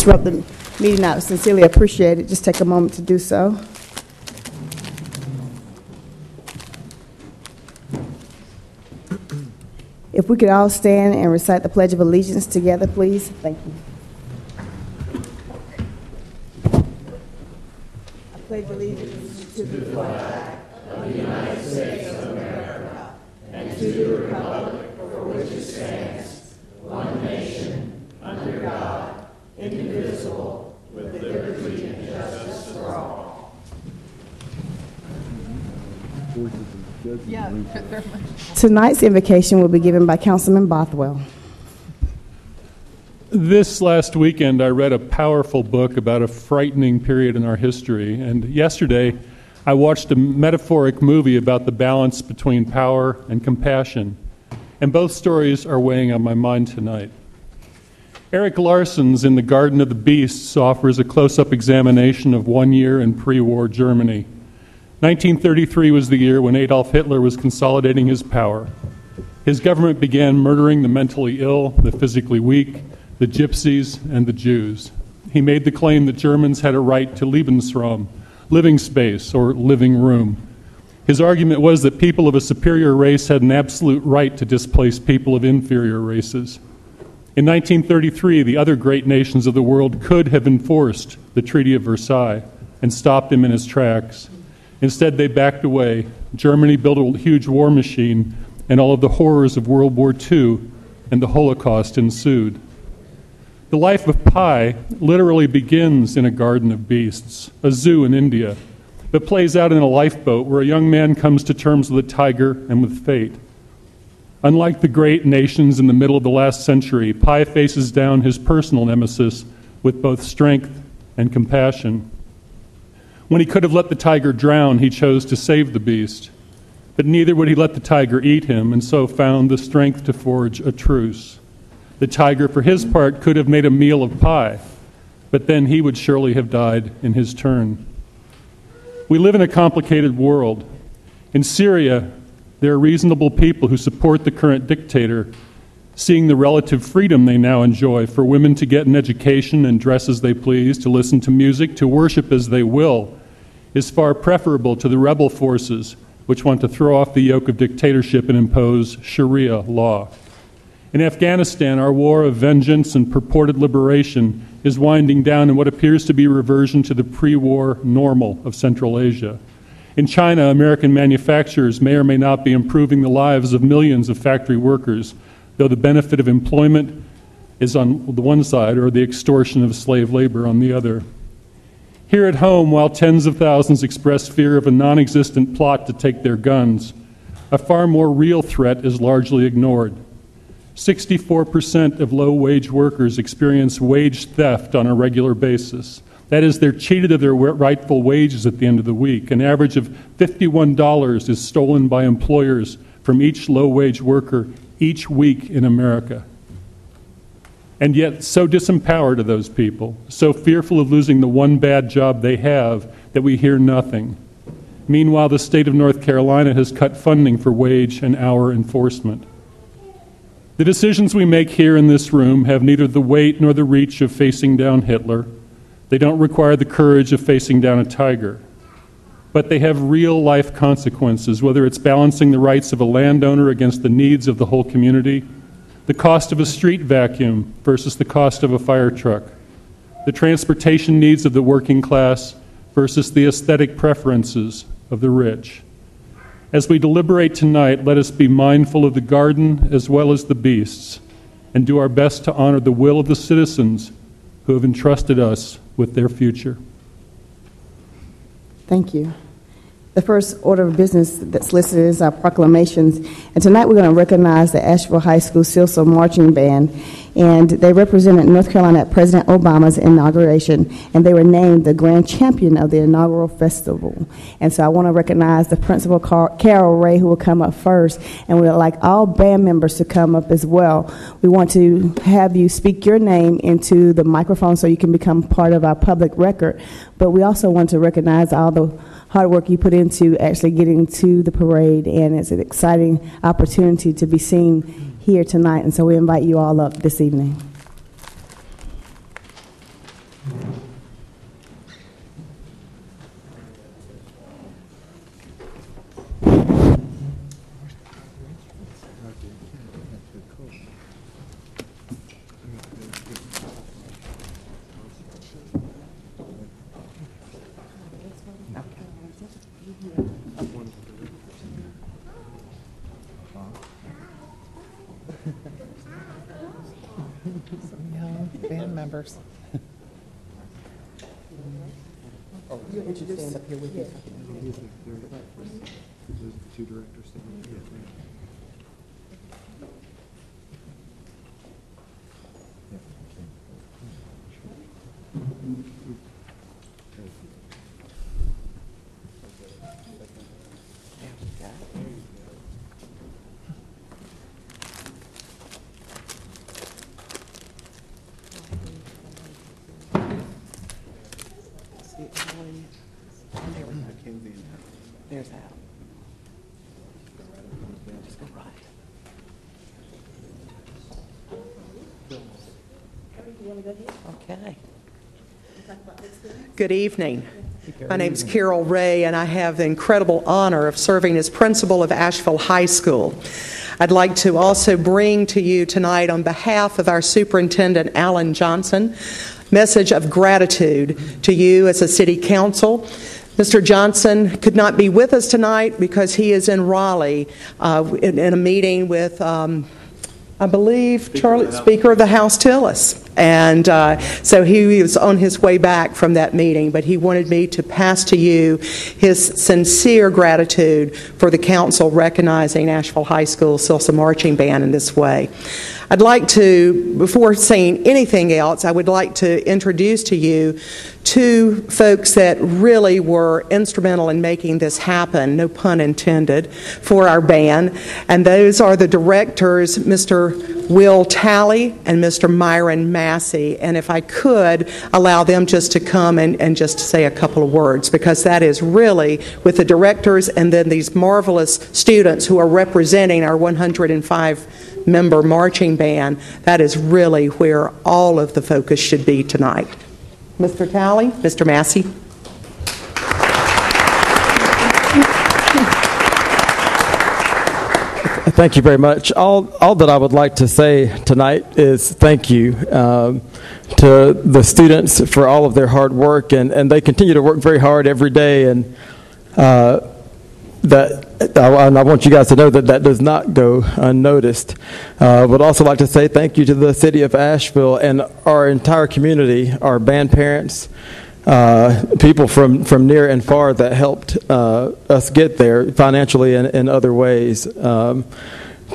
wrote the meeting out. Sincerely appreciate it. Just take a moment to do so. If we could all stand and recite the Pledge of Allegiance together, please. Thank you. I pledge allegiance to the flag of the United States of America and to the republic for which it stands, one nation, under God, indivisible, with liberty and justice for all. Tonight's invocation will be given by Councilman Bothwell. This last weekend, I read a powerful book about a frightening period in our history, and yesterday, I watched a metaphoric movie about the balance between power and compassion, and both stories are weighing on my mind tonight. Eric Larson's In the Garden of the Beasts offers a close-up examination of 1 year in pre-war Germany. 1933 was the year when Adolf Hitler was consolidating his power. His government began murdering the mentally ill, the physically weak, the gypsies, and the Jews. He made the claim that Germans had a right to Lebensraum, living space, or living room. His argument was that people of a superior race had an absolute right to displace people of inferior races. In 1933, the other great nations of the world could have enforced the Treaty of Versailles and stopped him in his tracks. Instead, they backed away. Germany built a huge war machine, and all of the horrors of World War II and the Holocaust ensued. The life of Pi literally begins in a garden of beasts, a zoo in India, but plays out in a lifeboat where a young man comes to terms with a tiger and with fate. Unlike the great nations in the middle of the last century, Pi faces down his personal nemesis with both strength and compassion. When he could have let the tiger drown, he chose to save the beast. But neither would he let the tiger eat him, and so found the strength to forge a truce. The tiger, for his part, could have made a meal of Pi, but then he would surely have died in his turn. We live in a complicated world. In Syria, there are reasonable people who support the current dictator, seeing the relative freedom they now enjoy for women to get an education and dress as they please, to listen to music, to worship as they will, is far preferable to the rebel forces which want to throw off the yoke of dictatorship and impose Sharia law. In Afghanistan, our war of vengeance and purported liberation is winding down in what appears to be a reversion to the pre-war normal of Central Asia. In China, American manufacturers may or may not be improving the lives of millions of factory workers, though the benefit of employment is on the one side, or the extortion of slave labor on the other. Here at home, while tens of thousands express fear of a non-existent plot to take their guns, a far more real threat is largely ignored. 64% of low-wage workers experience wage theft on a regular basis. That is, they're cheated of their rightful wages at the end of the week. An average of $51 is stolen by employers from each low-wage worker each week in America. And yet, so disempowered are those people, so fearful of losing the one bad job they have, that we hear nothing. Meanwhile, the state of North Carolina has cut funding for wage and hour enforcement. The decisions we make here in this room have neither the weight nor the reach of facing down Hitler. They don't require the courage of facing down a tiger. But they have real-life consequences, whether it's balancing the rights of a landowner against the needs of the whole community, the cost of a street vacuum versus the cost of a fire truck, the transportation needs of the working class versus the aesthetic preferences of the rich. As we deliberate tonight, let us be mindful of the garden as well as the beasts, and do our best to honor the will of the citizens who have entrusted us with their future. Thank you. The first order of business that's listed is our proclamations. And tonight we're going to recognize the Asheville High School Silso Marching Band. And they represented North Carolina at President Obama's inauguration. And they were named the grand champion of the inaugural festival. And so I want to recognize the principal, Carol Ray, who will come up first. And we'd like all band members to come up as well. We want to have you speak your name into the microphone so you can become part of our public record. But we also want to recognize all the hard work you put into actually getting to the parade, and it's an exciting opportunity to be seen here tonight, and so we invite you all up this evening. members. There's Al. Just go right. Okay. Good evening. My name is Carol Ray, and I have the incredible honor of serving as principal of Asheville High School. I'd like to also bring to you tonight, on behalf of our superintendent, Alan Johnson, message of gratitude to you as a city council. Mr. Johnson could not be with us tonight because he is in Raleigh in a meeting with, I believe, Speaker of the House Tillis. And so he was on his way back from that meeting, but he wanted me to pass to you his sincere gratitude for the council recognizing Asheville High School Salsa Marching Band in this way. I'd like to, before saying anything else, I would like to introduce to you two folks that really were instrumental in making this happen, no pun intended, for our band. And those are the directors, Mr. Will Talley and Mr. Myron Massey. And if I could allow them just to come and just say a couple of words, because that is really, with the directors and then these marvelous students who are representing our 105-member marching band, that is really where all of the focus should be tonight. Mr. Talley, Mr. Massey. Thank you very much. All that I would like to say tonight is thank you to the students for all of their hard work, and they continue to work very hard every day, and I want you guys to know that does not go unnoticed. Would also like to say thank you to the city of Asheville and our entire community, our band parents, people from near and far that helped us get there financially and in other ways. To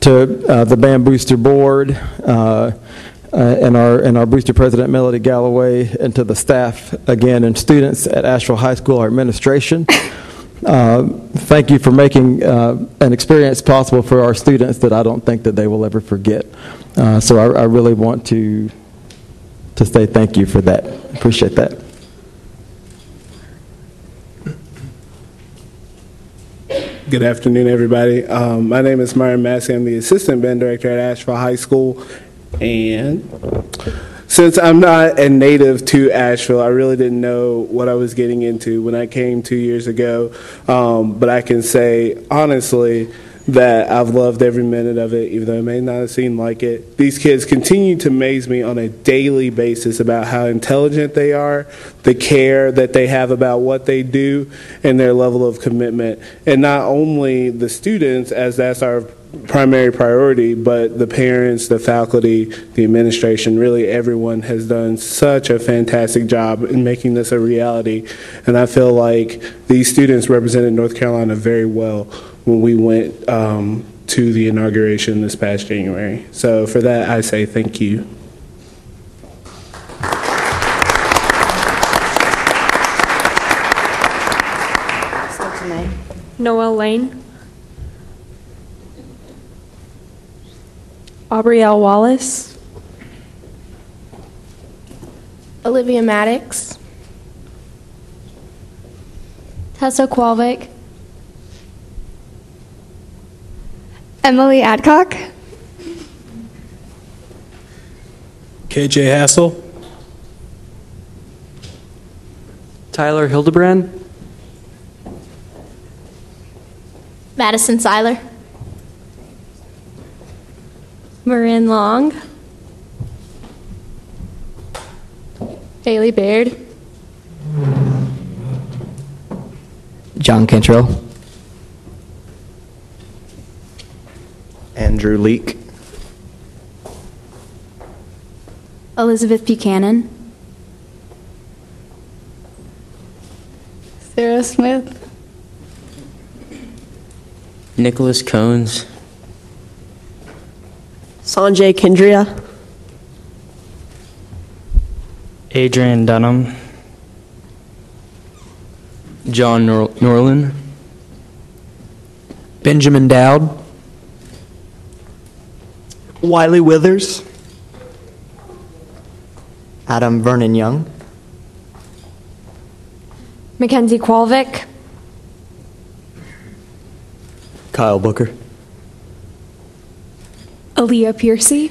the Band Booster Board and our Booster President Melody Galloway, and to the staff again and students at Asheville High School, our administration. Thank you for making an experience possible for our students that I don't think that they will ever forget. So I really want to say thank you for that. Appreciate that. Good afternoon, everybody. My name is Myron Massey. I'm the assistant band director at Asheville High School, and since I'm not a native to Asheville, I really didn't know what I was getting into when I came 2 years ago, but I can say honestly that I've loved every minute of it, even though it may not have seemed like it. These kids continue to amaze me on a daily basis about how intelligent they are, the care that they have about what they do, and their level of commitment. And not only the students, as that's our primary priority, but the parents, the faculty, the administration, really everyone has done such a fantastic job in making this a reality. And I feel like these students represented North Carolina very well when we went to the inauguration this past January. So for that, I say thank you. Noelle Lane. Aubrielle Wallace. Olivia Maddox. Tessa Qualvik. Emily Adcock. KJ Hassel. Tyler Hildebrand. Madison Seiler. Marin Long. Bailey Baird. John Cantrell. Andrew Leake. Elizabeth Buchanan. Sarah Smith. Nicholas Cones. Sanjay Kendria. Adrian Dunham. John Norland. Benjamin Dowd. Wiley Withers. Adam Vernon Young. Mackenzie Qualvick. Kyle Booker. Aaliyah Piercy.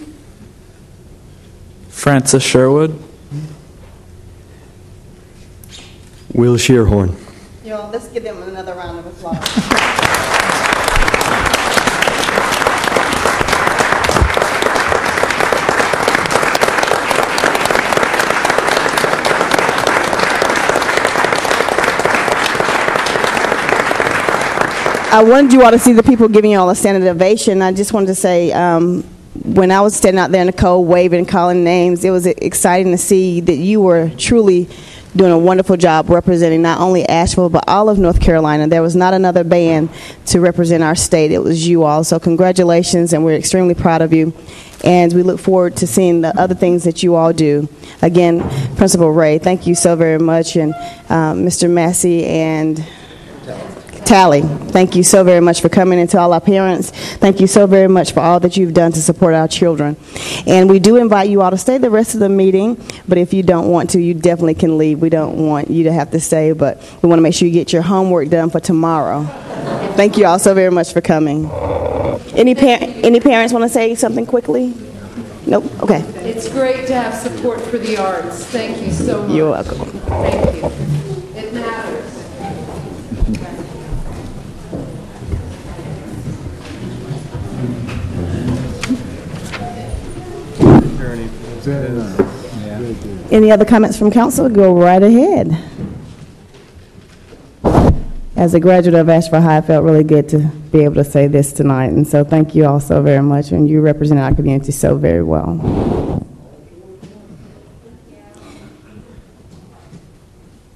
Francis Sherwood. Will Shearhorn. Y'all, let's give them another round of applause. I wanted you all to see the people giving you all a standing ovation. I just wanted to say, when I was standing out there in the cold, waving, calling names, it was exciting to see that you were truly doing a wonderful job representing not only Asheville, but all of North Carolina. There was not another band to represent our state. It was you all. So congratulations, and we're extremely proud of you. And we look forward to seeing the other things that you all do. Again, Principal Ray, thank you so very much. And Mr. Massey and Tally, thank you so very much for coming, and to all our parents, thank you so very much for all that you've done to support our children. And we do invite you all to stay the rest of the meeting, but if you don't want to, you definitely can leave. We don't want you to have to stay, but we want to make sure you get your homework done for tomorrow. Thank you all so very much for coming. Any parents want to say something quickly? Nope? Okay. It's great to have support for the arts. Thank you so much. You're welcome. Thank you. It matters. Any other comments from council? Go right ahead. As a graduate of Asheville High, I felt really good to be able to say this tonight, and so thank you all so very much, and you represent our community so very well.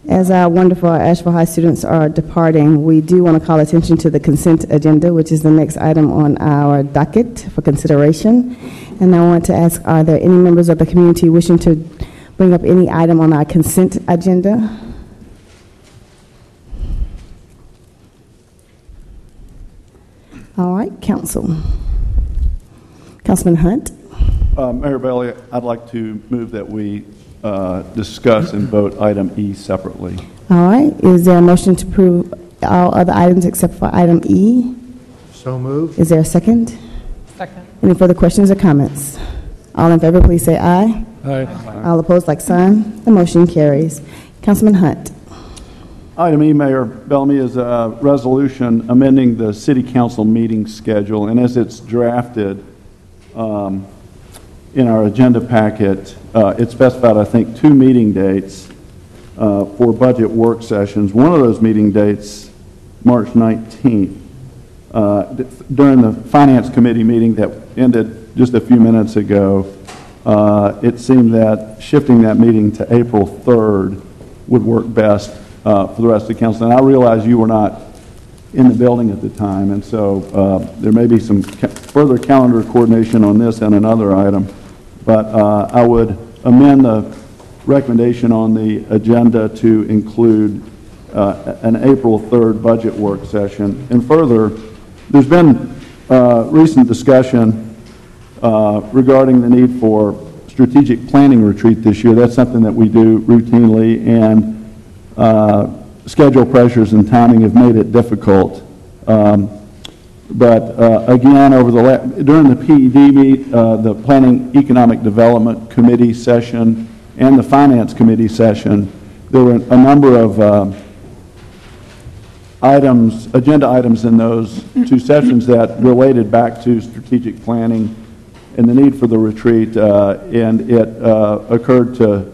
As our wonderful Asheville High students are departing, we do want to call attention to the consent agenda, which is the next item on our docket for consideration. And I want to ask, are there any members of the community wishing to bring up any item on our consent agenda? All right, council. Councilman Hunt. Mayor Bailey, I'd like to move that we discuss and vote item E separately. All right, is there a motion to approve all other items except for item E? So moved. Is there a second? Second. Any further questions or comments? All in favor, please say aye. Aye. All opposed, like sign. The motion carries. Councilman Hunt. Item E, Mayor Bellamy, is a resolution amending the City Council meeting schedule, and as it's drafted in our agenda packet, it specified, I think, 2 meeting dates for budget work sessions. One of those meeting dates, March 19th. During the Finance Committee meeting that ended just a few minutes ago, it seemed that shifting that meeting to April 3rd would work best for the rest of the council. And I realize you were not in the building at the time, and so there may be some further calendar coordination on this and another item. But I would amend the recommendation on the agenda to include an April 3rd budget work session. And further, there's been recent discussion regarding the need for strategic planning retreat this year. That's something that we do routinely, and schedule pressures and timing have made it difficult. But again, during the PED meet, the Planning Economic Development Committee session and the Finance Committee session, there were a number of agenda items in those 2 sessions that related back to strategic planning and the need for the retreat, and it occurred to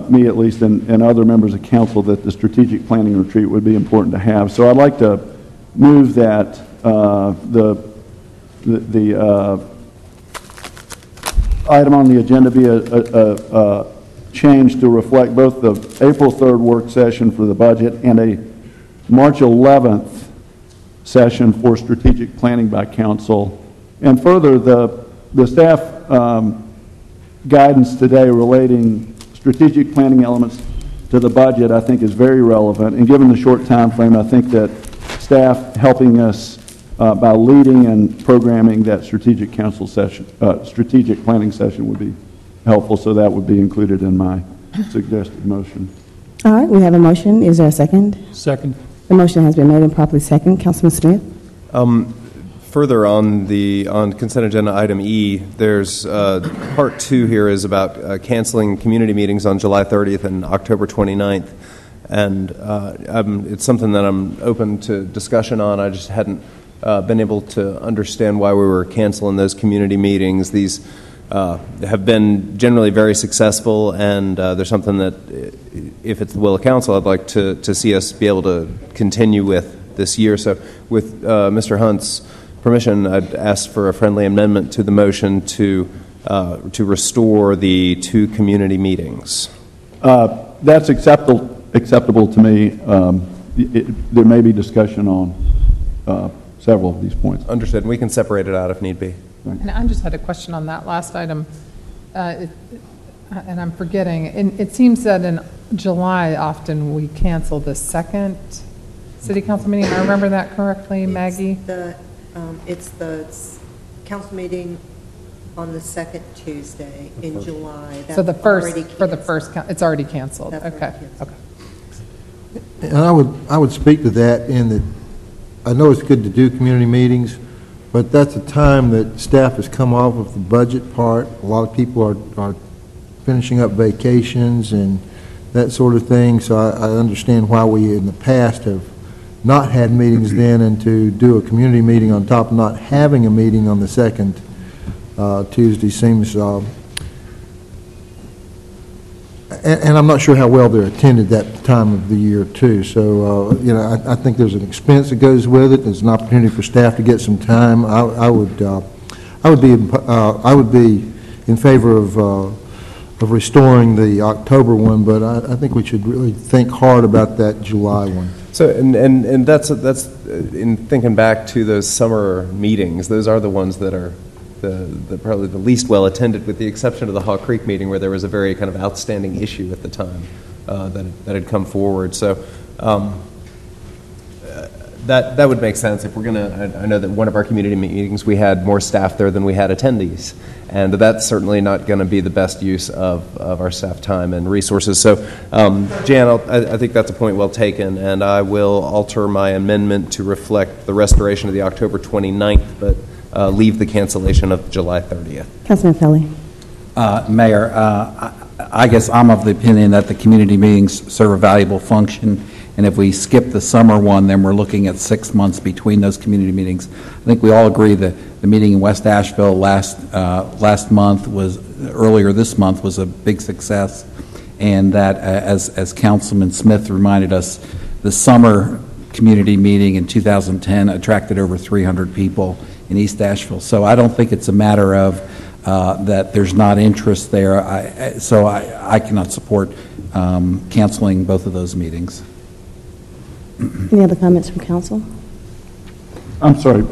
me, at least, and other members of council, that the strategic planning retreat would be important to have. So I'd like to move that item on the agenda be a change to reflect both the April 3rd work session for the budget and a March 11th session for strategic planning by council. And further, the staff guidance today relating strategic planning elements to the budget, I think, is very relevant. And given the short time frame, I think that staff helping us by leading and programming that strategic council session, strategic planning session would be helpful. So that would be included in my suggested motion. All right, we have a motion. Is there a second? Second. The motion has been made and properly second. Councilman Smith? Further on consent agenda item E, there's part 2 here is about canceling community meetings on July 30th and October 29th. And it's something that I'm open to discussion on. I just hadn't been able to understand why we were canceling those community meetings. These have been generally very successful, and there's something that, if it's the will of council, I'd like to see us be able to continue with this year. So with Mr. Hunt's permission, I'd ask for a friendly amendment to the motion to restore the 2 community meetings. That's acceptable to me. There may be discussion on several of these points. Understood. We can separate it out if need be. And I just had a question on that last item, and I'm forgetting. It seems that in July, often we cancel the second city council meeting. I remember that correctly, Maggie? It's the council meeting on the second Tuesday in July. So the first, for the first, it's already canceled. Okay. Okay. And I would speak to that in that I know it's good to do community meetings, but that's a time that staff has come off of the budget part. A lot of people are finishing up vacations and that sort of thing. So I understand why we in the past have not had meetings then, and to do a community meeting on top of not having a meeting on the second Tuesday seems, and I'm not sure how well they're attended that time of the year too. So I think there's an expense that goes with it. There's an opportunity for staff to get some time. I would be in favor of restoring the October one, but I think we should really think hard about that July one. So, and that's in thinking back to those summer meetings, those are the ones that are probably the least well attended, with the exception of the Haw Creek meeting, where there was a very kind of outstanding issue at the time that had come forward. So that would make sense if we're going to. I know that one of our community meetings, we had more staff there than we had attendees, and that's certainly not going to be the best use of our staff time and resources. So, Jan, I think that's a point well taken, and I will alter my amendment to reflect the restoration of the October 29th, but leave the cancellation of July 30th. Councilman Pelley. Mayor, I guess I'm of the opinion that the community meetings serve a valuable function, and if we skip the summer one, then we're looking at 6 months between those community meetings. I think we all agree that the meeting in West Asheville earlier this month was a big success, and that as Councilman Smith reminded us, the summer community meeting in 2010 attracted over 300 people in East Asheville. So I don't think it's a matter of that there's not interest there. So I cannot support canceling both of those meetings. Any other comments from council? I'm sorry,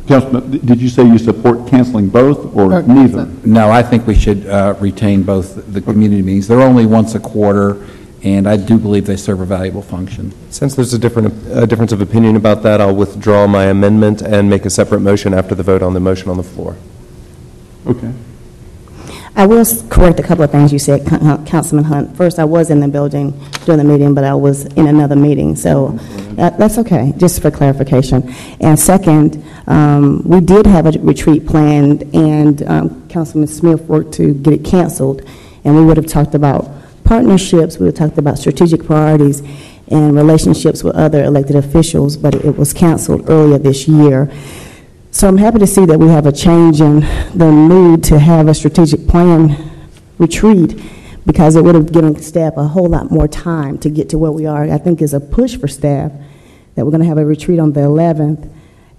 Councilman, did you say you support canceling both or neither? No, I think we should retain both the community meetings. They're only once a quarter, and I do believe they serve a valuable function. Since there's a difference of opinion about that, I'll withdraw my amendment and make a separate motion after the vote on the motion on the floor. Okay. I will correct a couple of things you said, Councilman Hunt. First, I was in the building during the meeting, but I was in another meeting, so that's okay, just for clarification. And second, we did have a retreat planned, and Councilman Smith worked to get it canceled, and we would have talked about partnerships, we would have talked about strategic priorities and relationships with other elected officials, but it was canceled earlier this year. So I'm happy to see that we have a change in the mood to have a strategic plan retreat, because it would have given staff a whole lot more time to get to where we are. I think is a push for staff that we're going to have a retreat on the 11th,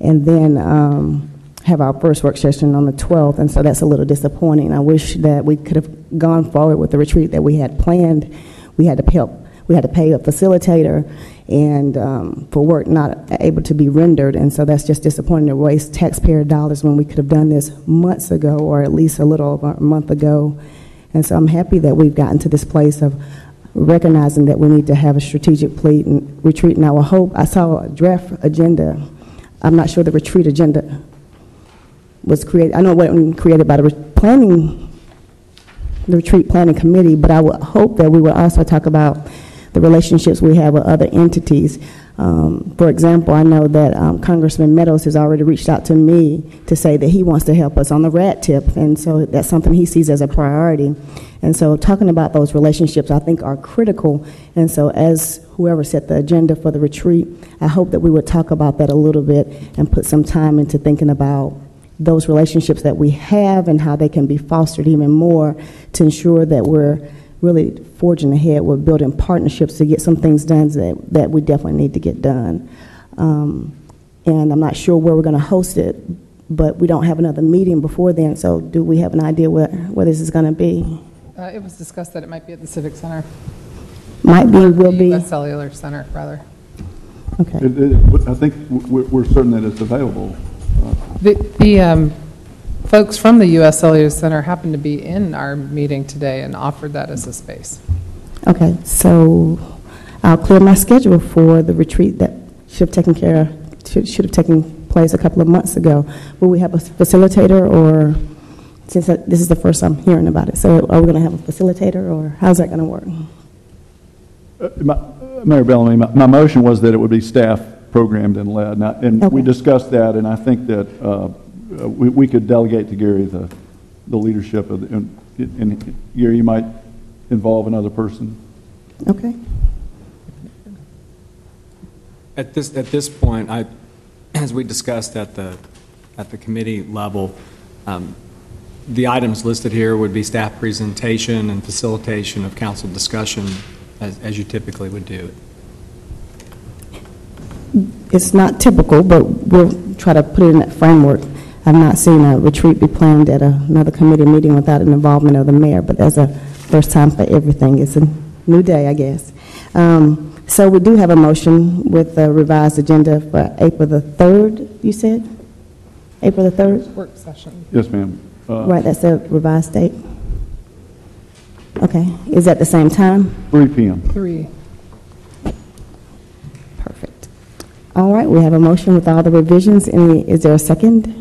and then have our first work session on the 12th, and so that's a little disappointing. I wish that we could have gone forward with the retreat that we had planned. We had to pay a facilitator, and for work not able to be rendered, and so that's just disappointing to waste taxpayer dollars when we could have done this months ago, or at least a little over a month ago. And so I'm happy that we've gotten to this place of recognizing that we need to have a strategic retreat. And I saw a draft agenda. I'm not sure the retreat agenda was created. I know it wasn't created by the retreat planning committee, but I would hope that we would also talk about the relationships we have with other entities. For example, I know that Congressman Meadows has already reached out to me to say that he wants to help us on the RAD tip, and so that's something he sees as a priority. And so talking about those relationships, I think, are critical. And so as whoever set the agenda for the retreat, I hope that we would talk about that a little bit and put some time into thinking about those relationships that we have and how they can be fostered even more to ensure that we're really forging ahead with building partnerships to get some things done that we definitely need to get done. And I'm not sure where we're going to host it, but we don't have another meeting before then, so do we have an idea where this is going to be? It was discussed that it might be at the Civic Center. Might be, will be. The Cellular Center, rather. Okay. I think we're certain that it's available. The folks from the U.S. Cellular Center happened to be in our meeting today and offered that as a space. Okay, so I'll clear my schedule for the retreat that should have taken place a couple of months ago. Will we have a facilitator, or since this is the first I'm hearing about it, so are we going to have a facilitator, or how's that going to work? Mayor Bellamy, my motion was that it would be staff programmed and led, and we discussed that, and I think that we could delegate to Gary the leadership of and Gary, you might involve another person. Okay. At this point, as we discussed at the committee level, the items listed here would be staff presentation and facilitation of council discussion, as you typically would do it. It's not typical, but we'll try to put it in that framework. I've not seen a retreat be planned at another committee meeting without an involvement of the mayor, but that's a first time for everything. It's a new day, I guess. So we do have a motion with a revised agenda for April the 3rd, you said? April the 3rd? Work session. Yes, ma'am. Right, that's the revised date. Okay, is that the same time? 3 p.m. 3. Perfect. All right, we have a motion with all the revisions. Is there a second?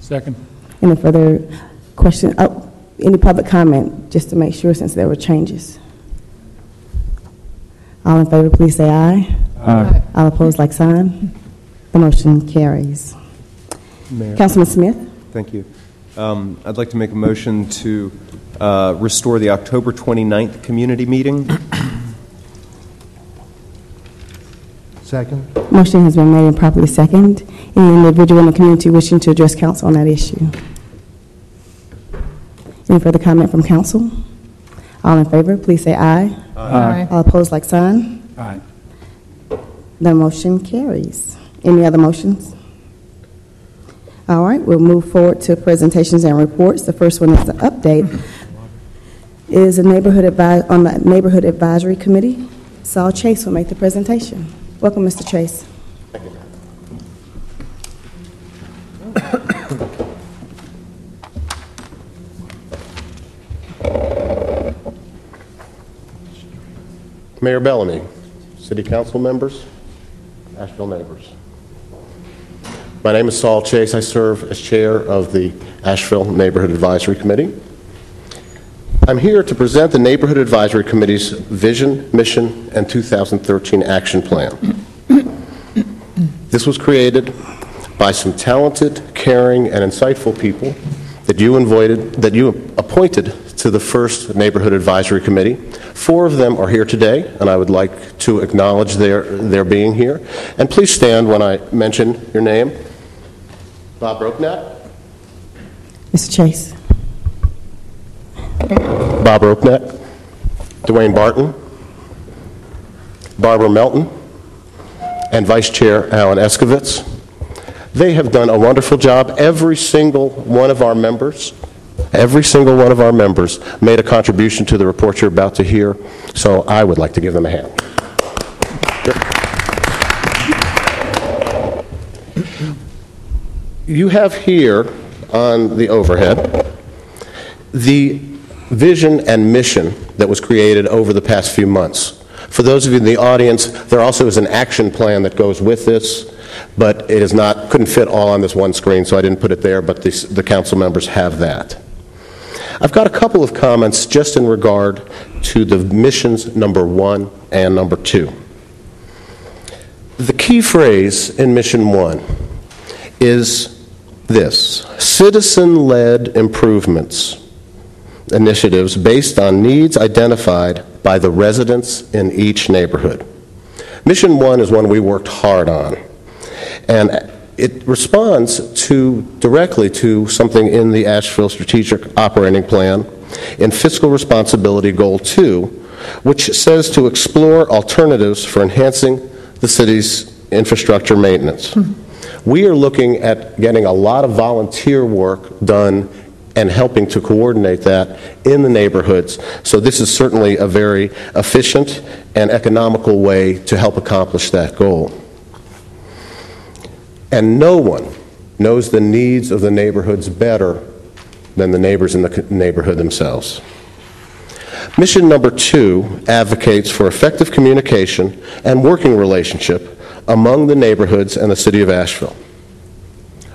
Second. Any further question? Oh, any public comment, just to make sure, since there were changes? All in favor, please say aye. Aye. All opposed, like sign. The motion carries. Mayor. Councilman Smith? Thank you. I'd like to make a motion to restore the October 29th community meeting. Second. Motion has been made and properly second. Any individual in the community wishing to address council on that issue? Any further comment from council? All in favor, please say aye. Aye. All opposed, like sign. Aye. The motion carries. Any other motions? All right, we'll move forward to presentations and reports. The first one is the update. Is a on the Neighborhood Advisory Committee. Saul Chase will make the presentation. Welcome, Mr. Chase. Thank you. Mayor Bellamy, City Council members, Asheville neighbors. My name is Saul Chase. I serve as chair of the Asheville Neighborhood Advisory Committee. I'm here to present the Neighborhood Advisory Committee's vision, mission, and 2013 action plan. This was created by some talented, caring, and insightful people that you appointed to the first Neighborhood Advisory Committee. 4 of them are here today, and I would like to acknowledge their being here. And please stand when I mention your name. Bob Ropenack. Mr. Chase. Bob Ropenack. Dwayne Barton. Barbara Melton. And Vice Chair Alan Eskovitz. They have done a wonderful job. Every single one of our members made a contribution to the report you're about to hear, so I would like to give them a hand. You have here on the overhead the vision and mission that was created over the past few months. For those of you in the audience, there also is an action plan that goes with this, but it is not, couldn't fit all on this one screen, so I didn't put it there, but the council members have that. I've got a couple of comments just in regard to the missions number 1 and number 2. The key phrase in mission 1 is this: citizen-led improvements initiatives based on needs identified by the residents in each neighborhood. Mission 1 is one we worked hard on, and it responds directly to something in the Asheville Strategic Operating Plan in Fiscal Responsibility Goal 2, which says to explore alternatives for enhancing the city's infrastructure maintenance. We are looking at getting a lot of volunteer work done and helping to coordinate that in the neighborhoods. So this is certainly a very efficient and economical way to help accomplish that goal. And no one knows the needs of the neighborhoods better than the neighbors in the neighborhood themselves. Mission number 2 advocates for effective communication and working relationship among the neighborhoods and the city of Asheville.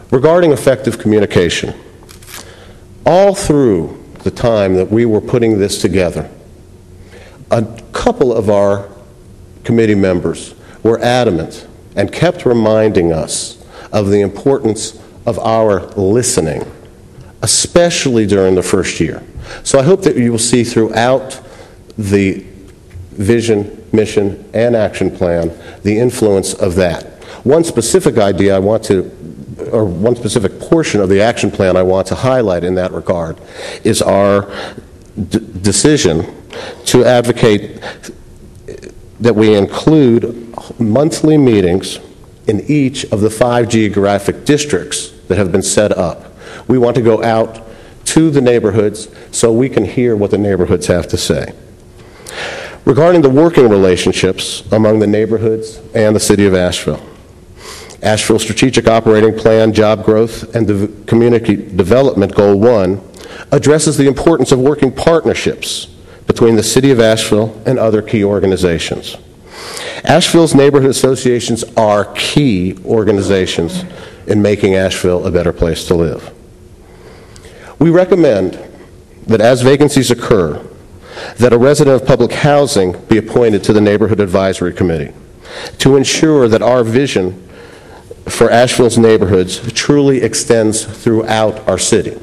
Regarding effective communication, all through the time that we were putting this together, a couple of our committee members were adamant and kept reminding us of the importance of our listening, especially during the first year. So I hope that you will see throughout the vision, mission, and action plan the influence of that. One specific idea one specific portion of the action plan I want to highlight in that regard is our decision to advocate that we include monthly meetings in each of the 5 geographic districts that have been set up. We want to go out to the neighborhoods so we can hear what the neighborhoods have to say. Regarding the working relationships among the neighborhoods and the city of Asheville, Asheville Strategic Operating Plan, Job Growth, and Community Development Goal 1 addresses the importance of working partnerships between the city of Asheville and other key organizations. Asheville's neighborhood associations are key organizations in making Asheville a better place to live. We recommend that as vacancies occur, that a resident of public housing be appointed to the Neighborhood Advisory Committee to ensure that our vision for Asheville's neighborhoods truly extends throughout our city.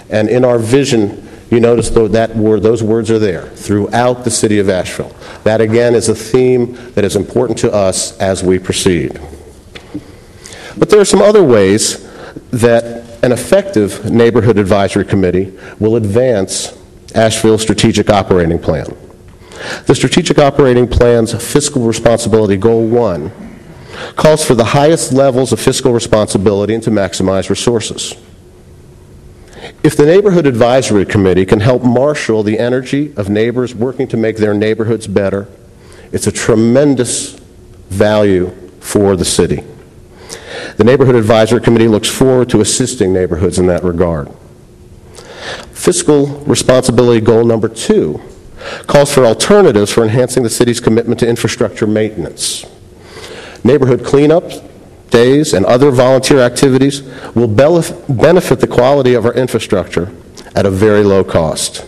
And in our vision, you notice those words are there, throughout the city of Asheville. That again is a theme that is important to us as we proceed. But there are some other ways that an effective neighborhood advisory committee will advance Asheville's strategic operating plan. The strategic operating plan's fiscal responsibility goal 1 calls for the highest levels of fiscal responsibility and to maximize resources. If the Neighborhood Advisory Committee can help marshal the energy of neighbors working to make their neighborhoods better, it's a tremendous value for the city. The Neighborhood Advisory Committee looks forward to assisting neighborhoods in that regard. Fiscal responsibility goal number 2 calls for alternatives for enhancing the city's commitment to infrastructure maintenance. Neighborhood cleanup days and other volunteer activities will benefit the quality of our infrastructure at a very low cost.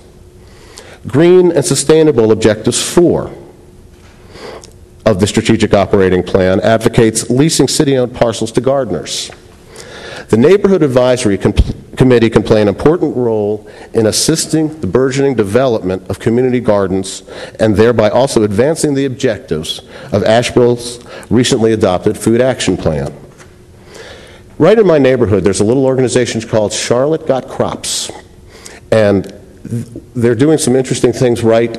Green and Sustainable Objectives 4 of the Strategic Operating Plan advocates leasing city-owned parcels to gardeners. The Neighborhood Advisory Committee can play an important role in assisting the burgeoning development of community gardens and thereby also advancing the objectives of Asheville's recently adopted Food Action Plan. Right in my neighborhood, there's a little organization called Charlotte Got Crops, and they're doing some interesting things right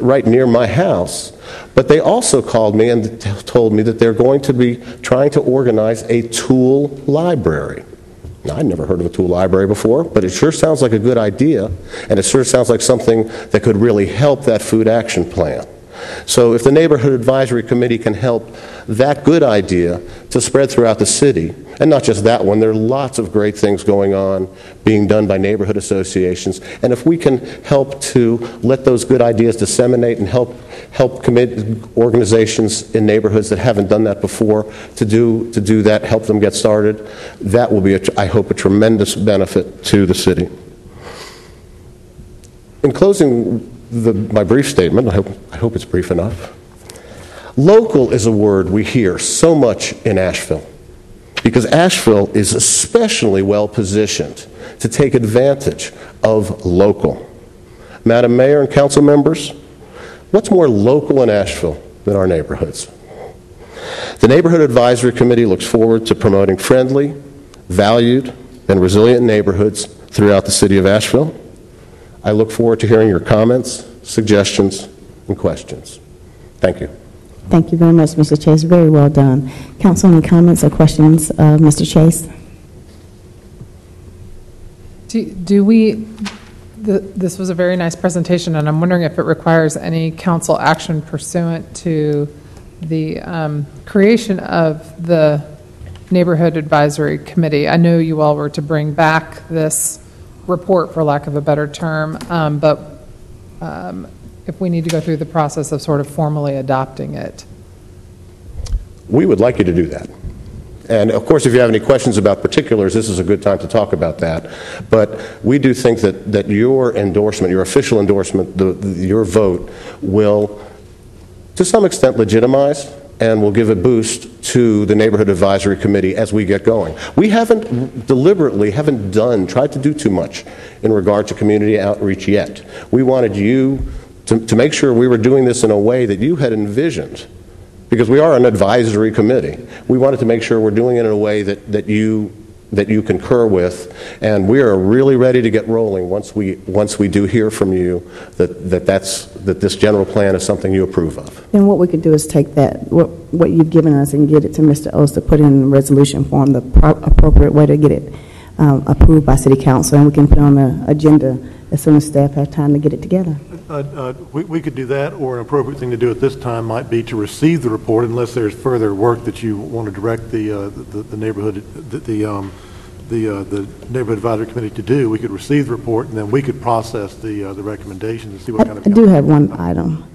right near my house. But they also called me and told me that they're going to be trying to organize a tool library. Now, I'd never heard of a tool library before, but it sure sounds like a good idea, and it sure sounds like something that could really help that food action plan. So if the Neighborhood Advisory Committee can help that good idea to spread throughout the city, and not just that one, there are lots of great things going on being done by neighborhood associations, and if we can help to let those good ideas disseminate and help organizations in neighborhoods that haven't done that before to do that, help them get started, that will be, I hope, a tremendous benefit to the city. In closing my brief statement, I hope it's brief enough. Local is a word we hear so much in Asheville because Asheville is especially well positioned to take advantage of local. Madam Mayor and council members, what's more local in Asheville than our neighborhoods? The Neighborhood Advisory Committee looks forward to promoting friendly, valued, and resilient neighborhoods throughout the city of Asheville. I look forward to hearing your comments, suggestions, and questions. Thank you. Thank you very much, Mr. Chase. Very well done. Council, any comments or questions, Mr. Chase? This was a very nice presentation, and I'm wondering if it requires any council action pursuant to the creation of the Neighborhood Advisory Committee. I know you all were to bring back this report, for lack of a better term, but if we need to go through the process of sort of formally adopting it. We would like you to do that. And of course, if you have any questions about particulars, this is a good time to talk about that. But we do think that your endorsement, your official endorsement, your vote will, to some extent, legitimize and will give a boost to the Neighborhood Advisory Committee as we get going. We haven't tried to do too much in regard to community outreach yet. We wanted you to make sure we were doing this in a way that you had envisioned, because we are an advisory committee. We wanted to make sure we're doing it in a way that you concur with, and we are really ready to get rolling once we do hear from you that this general plan is something you approve of. Then what we could do is take that, what you've given us, and get it to Mr. Oates to put in resolution form, the appropriate way to get it approved by City Council, and we can put it on the agenda as soon as staff have time to get it together. We could do that, or an appropriate thing to do at this time might be to receive the report, unless there's further work that you want to direct the neighborhood advisory committee to do. We could receive the report, and then we could process the recommendations and see what kind of. I do have one item.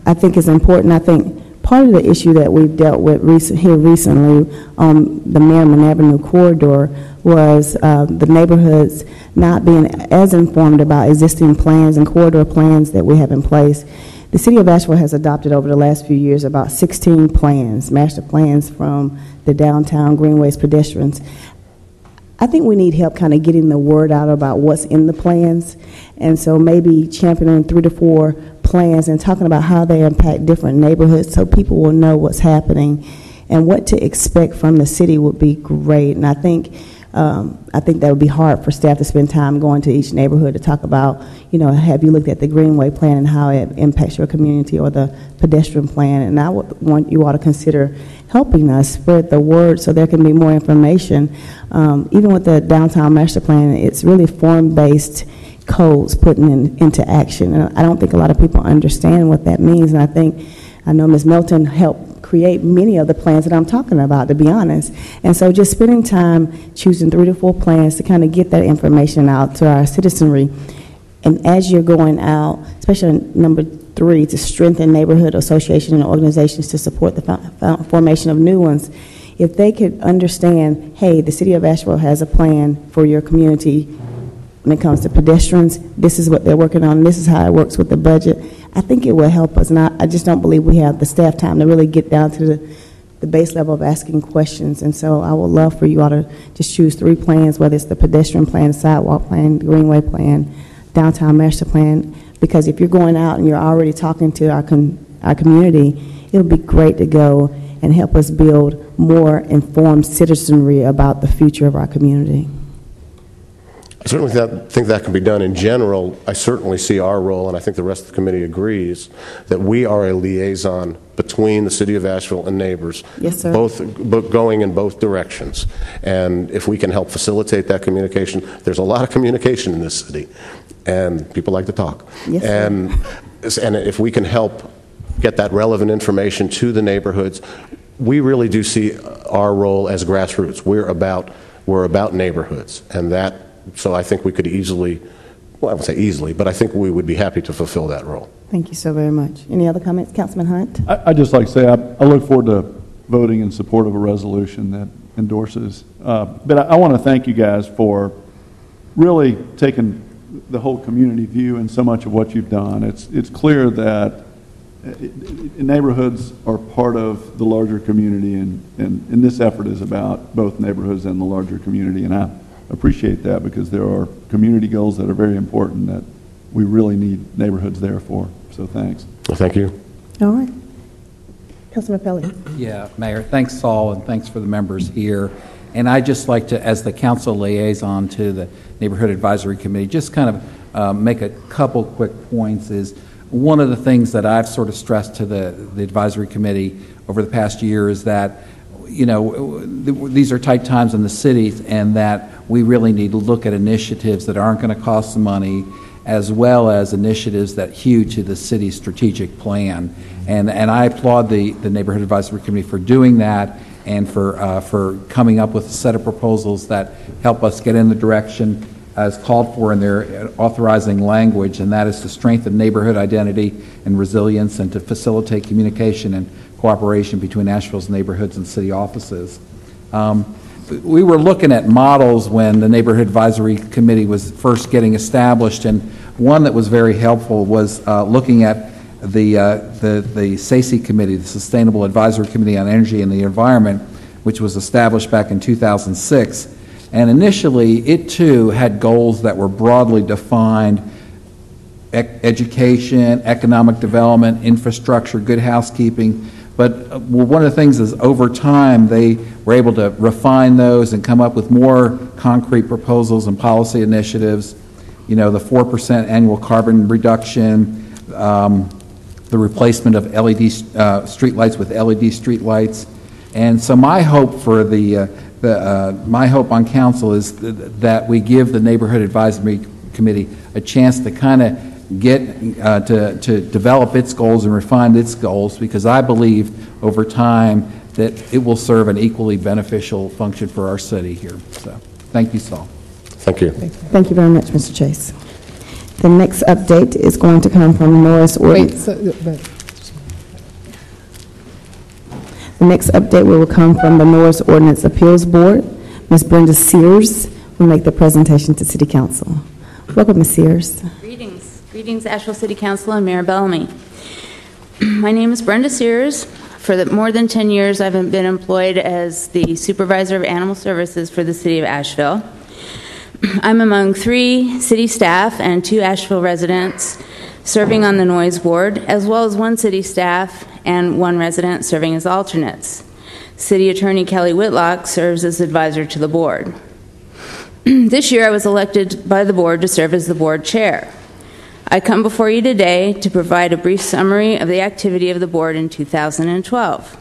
I think it's important. I think part of the issue that we've dealt with here recently on the Merriman Avenue corridor was the neighborhoods not being as informed about existing plans and corridor plans that we have in place. The City of Asheville has adopted over the last few years about 16 plans, master plans from the downtown greenways pedestrians. I think we need help kind of getting the word out about what's in the plans, and so maybe championing 3 to 4 plans and talking about how they impact different neighborhoods so people will know what's happening and what to expect from the city would be great. And I think that would be hard for staff to spend time going to each neighborhood to talk about, have you looked at the Greenway plan and how it impacts your community, or the pedestrian plan? And I would want you all to consider helping us spread the word so there can be more information. Even with the downtown master plan, it's really form-based codes putting into action. And I don't think a lot of people understand what that means. And I know Ms. Milton helped create many of the plans that I'm talking about, to be honest. And so just spending time choosing 3 to 4 plans to kind of get that information out to our citizenry. And as you're going out, especially number 3, to strengthen neighborhood associations and organizations to support the formation of new ones, if they could understand, hey, the City of Asheville has a plan for your community when it comes to pedestrians, this is what they're working on, this is how it works with the budget, I think it will help us. And I just don't believe we have the staff time to really get down to the base level of asking questions. And so I would love for you all to just choose 3 plans, whether it's the pedestrian plan, sidewalk plan, the greenway plan, downtown master plan, because if you're going out and you're already talking to our community, it would be great to go and help us build more informed citizenry about the future of our community. I certainly think that can be done. In general, I certainly see our role, and I think the rest of the committee agrees, that we are a liaison between the city of Asheville and neighbors, yes, sir. both going in both directions. And if we can help facilitate that communication, there's a lot of communication in this city, and people like to talk. Yes, and if we can help get that relevant information to the neighborhoods, we really do see our role as grassroots. We're about neighborhoods, and that. So I think we could easily, well, I won't say easily, but I think we would be happy to fulfill that role. Thank you so very much. Any other comments? Councilman Hunt? I'd just like to say I look forward to voting in support of a resolution that endorses. But I want to thank you guys for really taking the whole community view in so much of what you've done. It's clear that neighborhoods are part of the larger community, and this effort is about both neighborhoods and the larger community. And I appreciate that, because there are community goals that are very important that we really need neighborhoods there for. So thanks. Well, thank you. All right. Councilman Pelley. Yeah, Mayor, thanks, Saul, and thanks for the members here. And I'd just like to, as the council liaison to the Neighborhood Advisory Committee, just kind of make a couple quick points. Is one of the things that I've sort of stressed to the Advisory Committee over the past year is that, you know, these are tight times in the cities, and that we really need to look at initiatives that aren't going to cost some money, as well as initiatives that hew to the city's strategic plan. And I applaud the Neighborhood Advisory Committee for doing that, and for coming up with a set of proposals that help us get in the direction as called for in their authorizing language, and that is to strengthen neighborhood identity and resilience, and to facilitate communication and cooperation between Asheville's neighborhoods and city offices. We were looking at models when the Neighborhood Advisory Committee was first getting established, and one that was very helpful was looking at the SACE Committee, the Sustainable Advisory Committee on Energy and the Environment, which was established back in 2006. And initially, it too had goals that were broadly defined: education, economic development, infrastructure, good housekeeping. But one of the things is, over time, they were able to refine those and come up with more concrete proposals and policy initiatives. You know, the 4% annual carbon reduction, the replacement of LED streetlights with LED streetlights. And so my hope for my hope on council is that we give the Neighborhood Advisory Committee a chance to kind of get to develop its goals and refine its goals, because I believe over time that it will serve an equally beneficial function for our city here. So thank you, Saul. Thank you. Thank you very much, Mr. Chase. The next update is going to come from Norris Ordinance. The next update will come from the Norris Ordinance Appeals Board. Ms. Brenda Sears will make the presentation to City Council. Welcome, Ms. Sears. Greetings, Asheville City Council and Mayor Bellamy. My name is Brenda Sears. For more than 10 years, I've been employed as the Supervisor of Animal Services for the City of Asheville. I'm among 3 city staff and 2 Asheville residents serving on the Noise Board, as well as 1 city staff and 1 resident serving as alternates. City Attorney Kelly Whitlock serves as advisor to the board. This year, I was elected by the board to serve as the board chair. I come before you today to provide a brief summary of the activity of the board in 2012.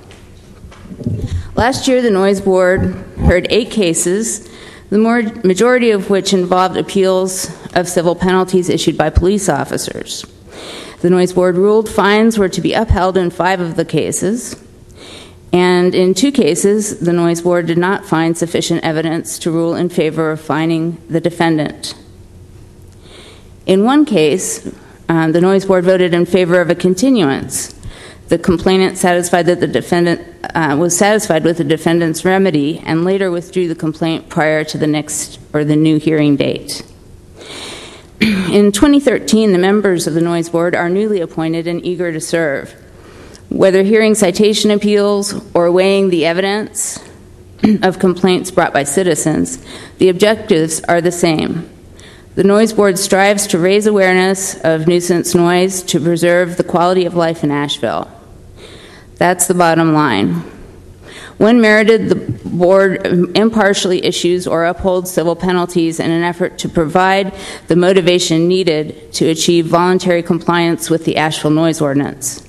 Last year, the Noise Board heard 8 cases, the majority of which involved appeals of civil penalties issued by police officers. The Noise Board ruled fines were to be upheld in 5 of the cases, and in 2 cases, the Noise Board did not find sufficient evidence to rule in favor of fining the defendant. In 1 case, the Noise Board voted in favor of a continuance. The complainant satisfied that the defendant was satisfied with the defendant's remedy and later withdrew the complaint prior to the next or the new hearing date. In 2013, the members of the Noise Board are newly appointed and eager to serve. Whether hearing citation appeals or weighing the evidence of complaints brought by citizens, the objectives are the same. The Noise Board strives to raise awareness of nuisance noise to preserve the quality of life in Asheville. That's the bottom line. When merited, the board impartially issues or upholds civil penalties in an effort to provide the motivation needed to achieve voluntary compliance with the Asheville Noise Ordinance.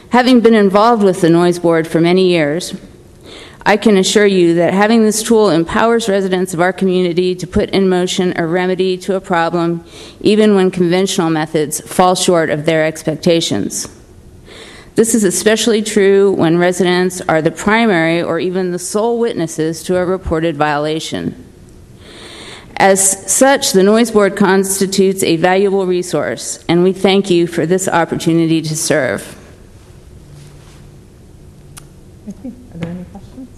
Having been involved with the Noise Board for many years, I can assure you that having this tool empowers residents of our community to put in motion a remedy to a problem, even when conventional methods fall short of their expectations. This is especially true when residents are the primary or even the sole witnesses to a reported violation. As such, the Noise Board constitutes a valuable resource, and we thank you for this opportunity to serve. Thank you. Are there any questions?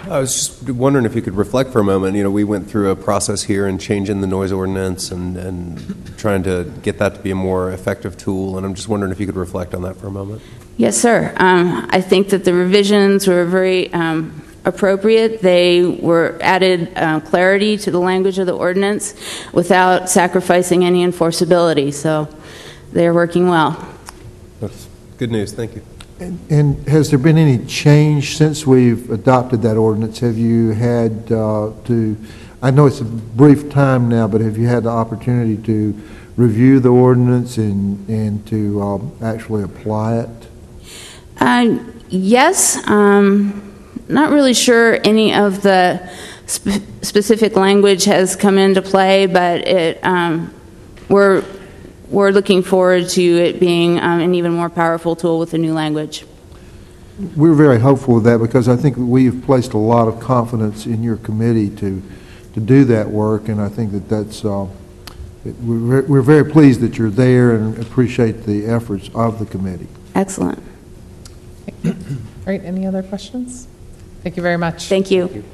I was just wondering if you could reflect for a moment. You know, we went through a process here and changing the noise ordinance and trying to get that to be a more effective tool, and I'm just wondering if you could reflect on that for a moment. Yes, sir. I think that the revisions were very appropriate. They were added clarity to the language of the ordinance without sacrificing any enforceability, so they're working well. That's good news. Thank you. And has there been any change since we've adopted that ordinance? Have you had to, I know it's a brief time now, but have you had the opportunity to review the ordinance and to actually apply it? Yes. Not really sure any of the specific language has come into play, but we're looking forward to it being an even more powerful tool with the new language. We're very hopeful of that because I think we've placed a lot of confidence in your committee to do that work, and I think that's we're very pleased that you're there and appreciate the efforts of the committee. Excellent. All right, any other questions? Thank you very much. Thank you.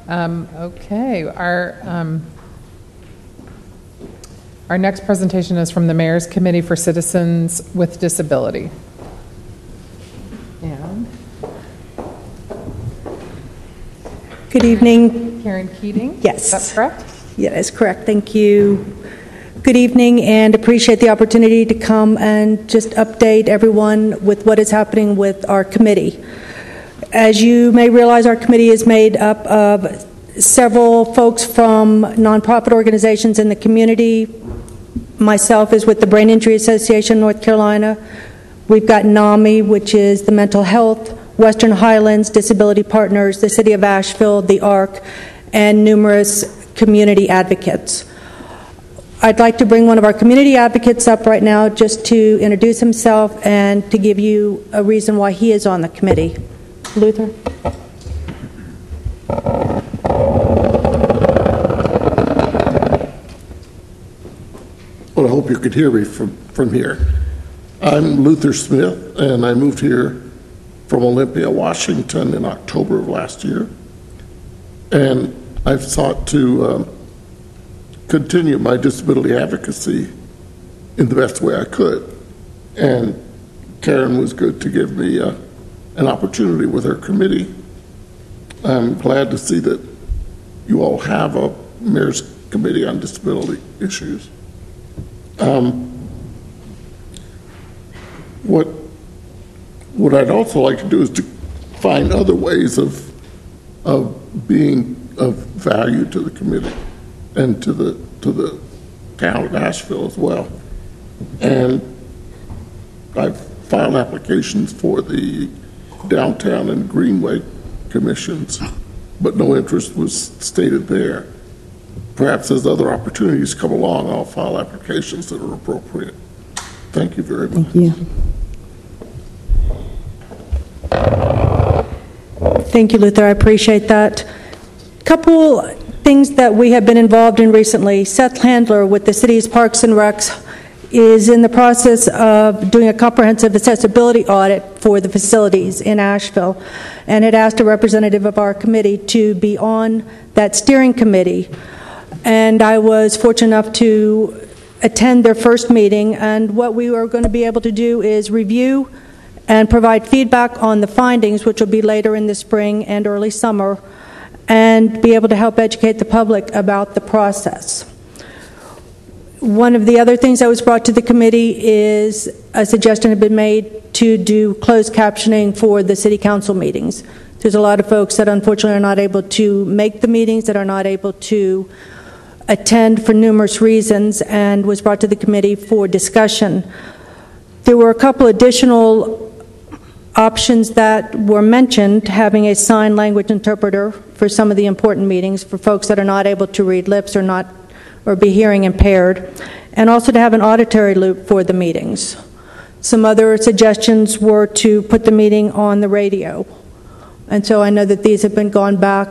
Okay, our next presentation is from the Mayor's Committee for Citizens with Disability. And good evening. Karen Keating? Yes. Is that correct? Yeah, that's correct. Thank you. Good evening, and appreciate the opportunity to come and just update everyone with what is happening with our committee. As you may realize, our committee is made up of several folks from nonprofit organizations in the community. Myself is with the Brain Injury Association, North Carolina. We've got NAMI, which is the Mental Health, Western Highlands, Disability Partners, the City of Asheville, the ARC, and numerous community advocates. I'd like to bring one of our community advocates up right now just to introduce himself and to give you a reason why he is on the committee. Luther? Well, I hope you could hear me from here. I'm Luther Smith, and I moved here from Olympia, Washington in October of last year. And I've sought to continue my disability advocacy in the best way I could. And Karen was good to give me an opportunity with her committee. I'm glad to see that you all have a Mayor's Committee on Disability Issues. What I'd also like to do is to find other ways of being of value to the committee and to the town of Asheville as well. And I've filed applications for the downtown and Greenway commissions, but no interest was stated there. Perhaps as other opportunities come along, I'll file applications that are appropriate. Thank you very much. Thank you. Thank you, Luther. I appreciate that. Couple things that we have been involved in recently. Seth Handler with the city's Parks and Recs is in the process of doing a comprehensive accessibility audit for the facilities in Asheville, and had asked a representative of our committee to be on that steering committee. And I was fortunate enough to attend their first meeting, and what we are going to be able to do is review and provide feedback on the findings, which will be later in the spring and early summer, and be able to help educate the public about the process. One of the other things that was brought to the committee is a suggestion had been made to do closed captioning for the city council meetings. There's a lot of folks that unfortunately are not able to make the meetings, that are not able to attend for numerous reasons, and was brought to the committee for discussion. There were a couple additional options that were mentioned, having a sign language interpreter for some of the important meetings for folks that are not able to read lips or be hearing impaired, and also to have an auditory loop for the meetings. Some other suggestions were to put the meeting on the radio. And so I know that these have been gone back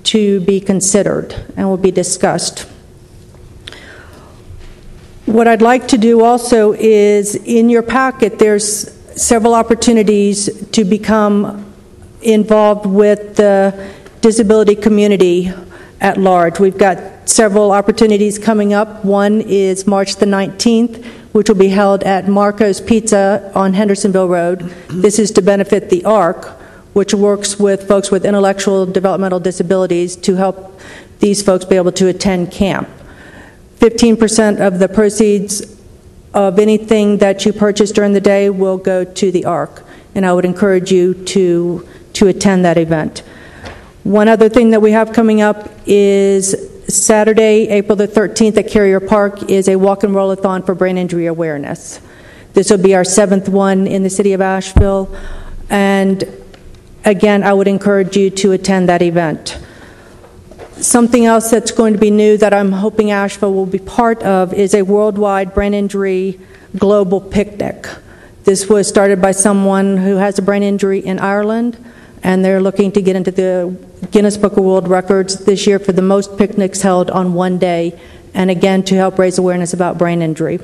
to be considered and will be discussed. What I'd like to do also is, in your packet, there's several opportunities to become involved with the disability community at large. We've got several opportunities coming up. One is March the 19th, which will be held at Marco's Pizza on Hendersonville Road. This is to benefit the ARC, which works with folks with intellectual developmental disabilities to help these folks be able to attend camp. 15% of the proceeds of anything that you purchase during the day will go to the ARC, and I would encourage you to attend that event. One other thing that we have coming up is Saturday, April the 13th at Carrier Park is a walk and roll-a-thon for brain injury awareness. This will be our 7th one in the city of Asheville, and again, I would encourage you to attend that event. Something else that's going to be new that I'm hoping Asheville will be part of is a worldwide brain injury global picnic. This was started by someone who has a brain injury in Ireland, and they're looking to get into the Guinness Book of World Records this year for the most picnics held on one day, and again to help raise awareness about brain injury.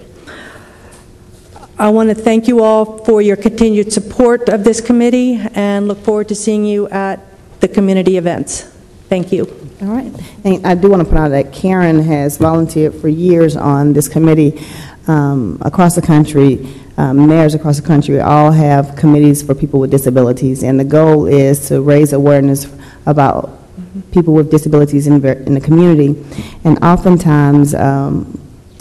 I want to thank you all for your continued support of this committee and look forward to seeing you at the community events. Thank you. All right. And I do want to point out that Karen has volunteered for years on this committee across the country. Mayors across the country all have committees for people with disabilities, and the goal is to raise awareness about people with disabilities in the community. And oftentimes,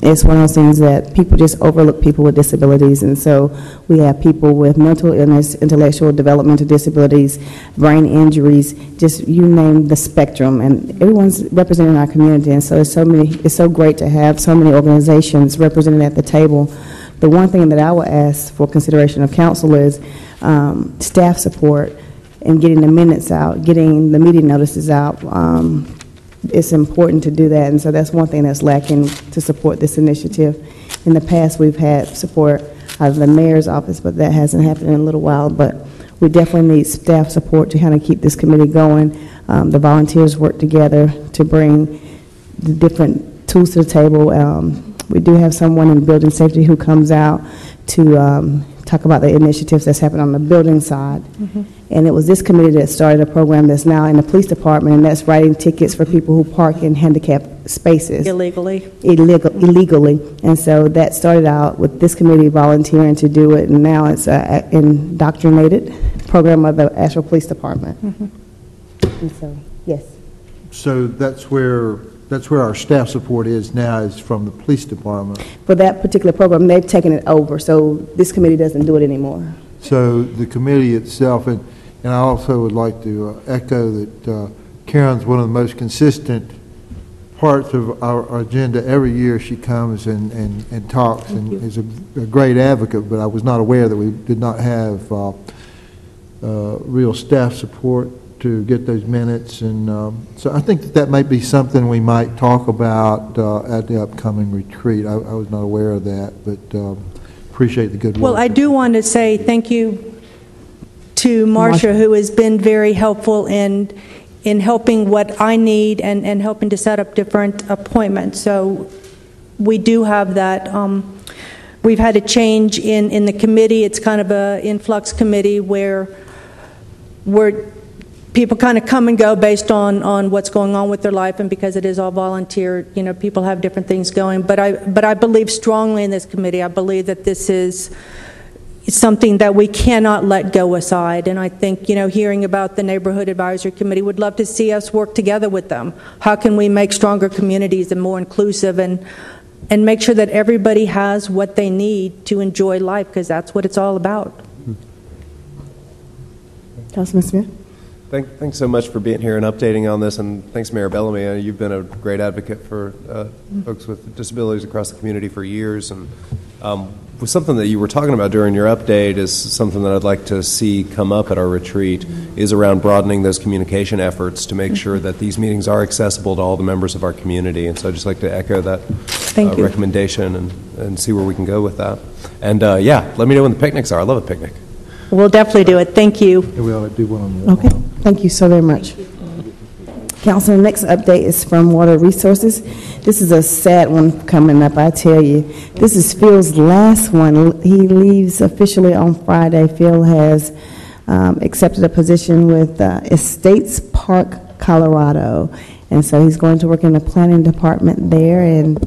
it's one of those things that people just overlook people with disabilities, and so we have people with mental illness, intellectual developmental disabilities, brain injuries, just you name the spectrum, and everyone's represented in our community, and so it's so great to have so many organizations represented at the table. The one thing that I would ask for consideration of council is staff support and getting the minutes out, getting the meeting notices out. It's important to do that, and so that's one thing that's lacking to support this initiative. In the past, we've had support out of the mayor's office, but that hasn't happened in a little while, but we definitely need staff support to kind of keep this committee going. The volunteers work together to bring the different tools to the table. We do have someone in building safety who comes out to talk about the initiatives that's happened on the building side. Mm-hmm. And it was this committee that started a program that's now in the police department, and that's writing tickets for people who park in handicapped spaces. Illegally. Illegally. And so that started out with this committee volunteering to do it, and now it's an indoctrinated program of the Asheville Police Department. Mm-hmm. And so, yes. So that's where our staff support is now, is from the police department. For that particular program, they've taken it over, so this committee doesn't do it anymore. So the committee itself, and I also would like to echo that Karen's one of the most consistent parts of our agenda. Every year she comes and talks and is a great advocate, but I was not aware that we did not have real staff support to get those minutes, and so I think that might be something we might talk about at the upcoming retreat. I was not aware of that, but appreciate the good work. Well, I do want to say thank you to Marcia, who has been very helpful in helping what I need and helping to set up different appointments. So we do have that. We've had a change in the committee. It's kind of an influx committee where people kind of come and go based on what's going on with their life, and because it is all volunteer, people have different things going. But I believe strongly in this committee. I believe that this is something that we cannot let go aside. And I think, hearing about the Neighborhood Advisory Committee, would love to see us work together with them. How can we make stronger communities and more inclusive? And and make sure that everybody has what they need to enjoy life, because that's what it's all about. Councilman Smith? Thanks so much for being here and updating on this, and thanks, Mayor Bellamy. You've been a great advocate for folks with disabilities across the community for years, and something that you were talking about during your update is something that I'd like to see come up at our retreat, is around broadening those communication efforts to make sure that these meetings are accessible to all the members of our community. And so I'd just like to echo that recommendation and see where we can go with that. And yeah, let me know when the picnics are. I love a picnic. We'll definitely do it. Thank you. We ought to do one on the Okay, thank you so very much. Council, next update is from Water Resources. This is a sad one coming up, I tell you. This is Phil's last one. He leaves officially on Friday. Phil has accepted a position with Estates Park, Colorado. And so he's going to work in the planning department there and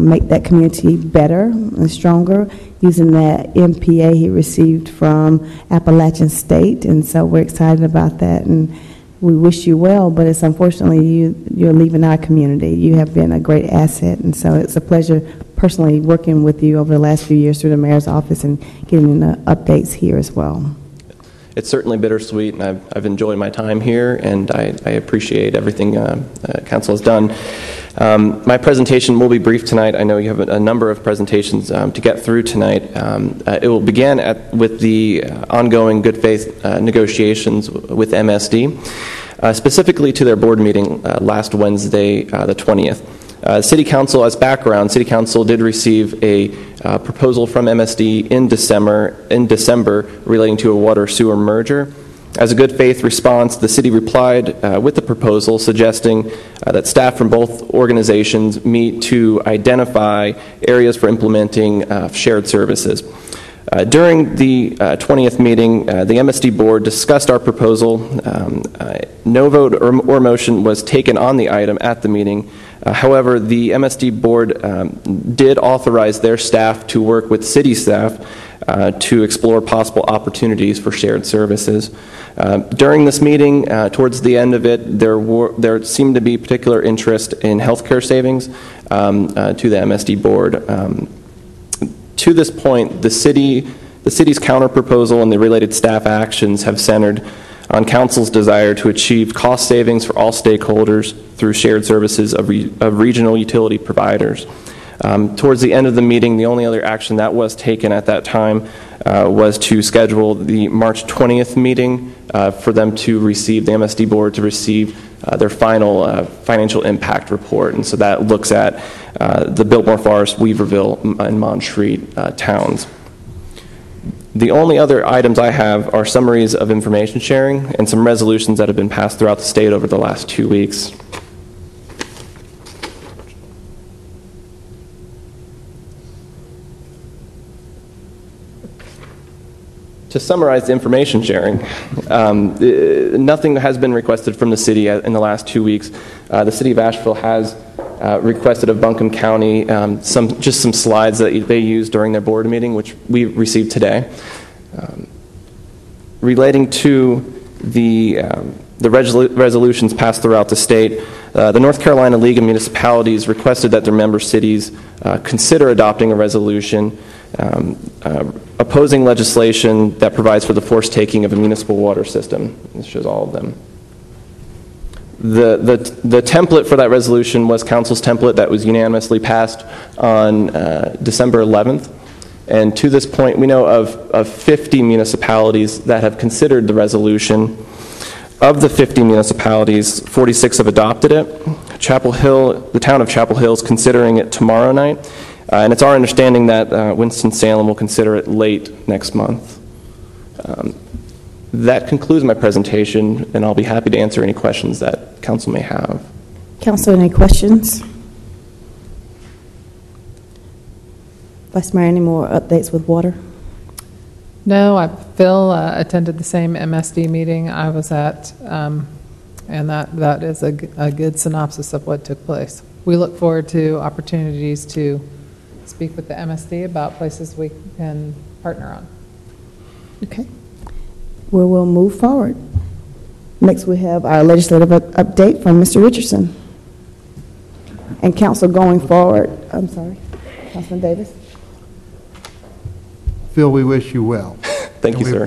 make that community better and stronger using that MPA he received from Appalachian State. And so we're excited about that, and we wish you well, but it's unfortunately you're leaving our community. You have been a great asset, and so it's a pleasure personally working with you over the last few years through the mayor's office and getting the updates here as well. It's certainly bittersweet, and I've enjoyed my time here, and I appreciate everything Council has done. My presentation will be brief tonight. I know you have a number of presentations to get through tonight. It will begin with the ongoing good faith negotiations with MSD, specifically to their board meeting last Wednesday, the 20th. City Council, as background, City Council did receive a proposal from MSD in December relating to a water sewer merger. As a good faith response, the city replied with the proposal suggesting that staff from both organizations meet to identify areas for implementing shared services. During the 20th meeting, the MSD board discussed our proposal. No vote or motion was taken on the item at the meeting. However, the MSD board did authorize their staff to work with city staff to explore possible opportunities for shared services. During this meeting, towards the end of it, there seemed to be particular interest in healthcare savings to the MSD board. To this point, the city's counter-proposal and the related staff actions have centered on Council's desire to achieve cost savings for all stakeholders through shared services of regional utility providers. Towards the end of the meeting, the only other action that was taken at that time was to schedule the March 20th meeting for them to receive, the MSD board to receive their final financial impact report. And so that looks at the Biltmore Forest, Weaverville, and Montreat towns. The only other items I have are summaries of information sharing and some resolutions that have been passed throughout the state over the last 2 weeks. To summarize the information sharing, nothing has been requested from the city in the last 2 weeks. The city of Asheville has requested of Buncombe County just some slides that they used during their board meeting, which we received today. Relating to the resolutions passed throughout the state, the North Carolina League of Municipalities requested that their member cities consider adopting a resolution opposing legislation that provides for the forced taking of a municipal water system. This shows all of them. The template for that resolution was Council's template that was unanimously passed on December 11th. And to this point, we know of 50 municipalities that have considered the resolution. Of the 50 municipalities, 46 have adopted it. Chapel Hill, the town of Chapel Hill is considering it tomorrow night. And it's our understanding that Winston-Salem will consider it late next month. That concludes my presentation, and I'll be happy to answer any questions that Council may have. Council, any questions? Vice Mayor, any more updates with water? No, Phil attended the same MSD meeting I was at, and that is a good synopsis of what took place. We look forward to opportunities to speak with the MSD about places we can partner on. Okay. We will move forward. Next, we have our legislative update from Mr. Richardson. And council going forward, I'm sorry, Councilman Davis? Phil, we wish you well. Thank you, sir.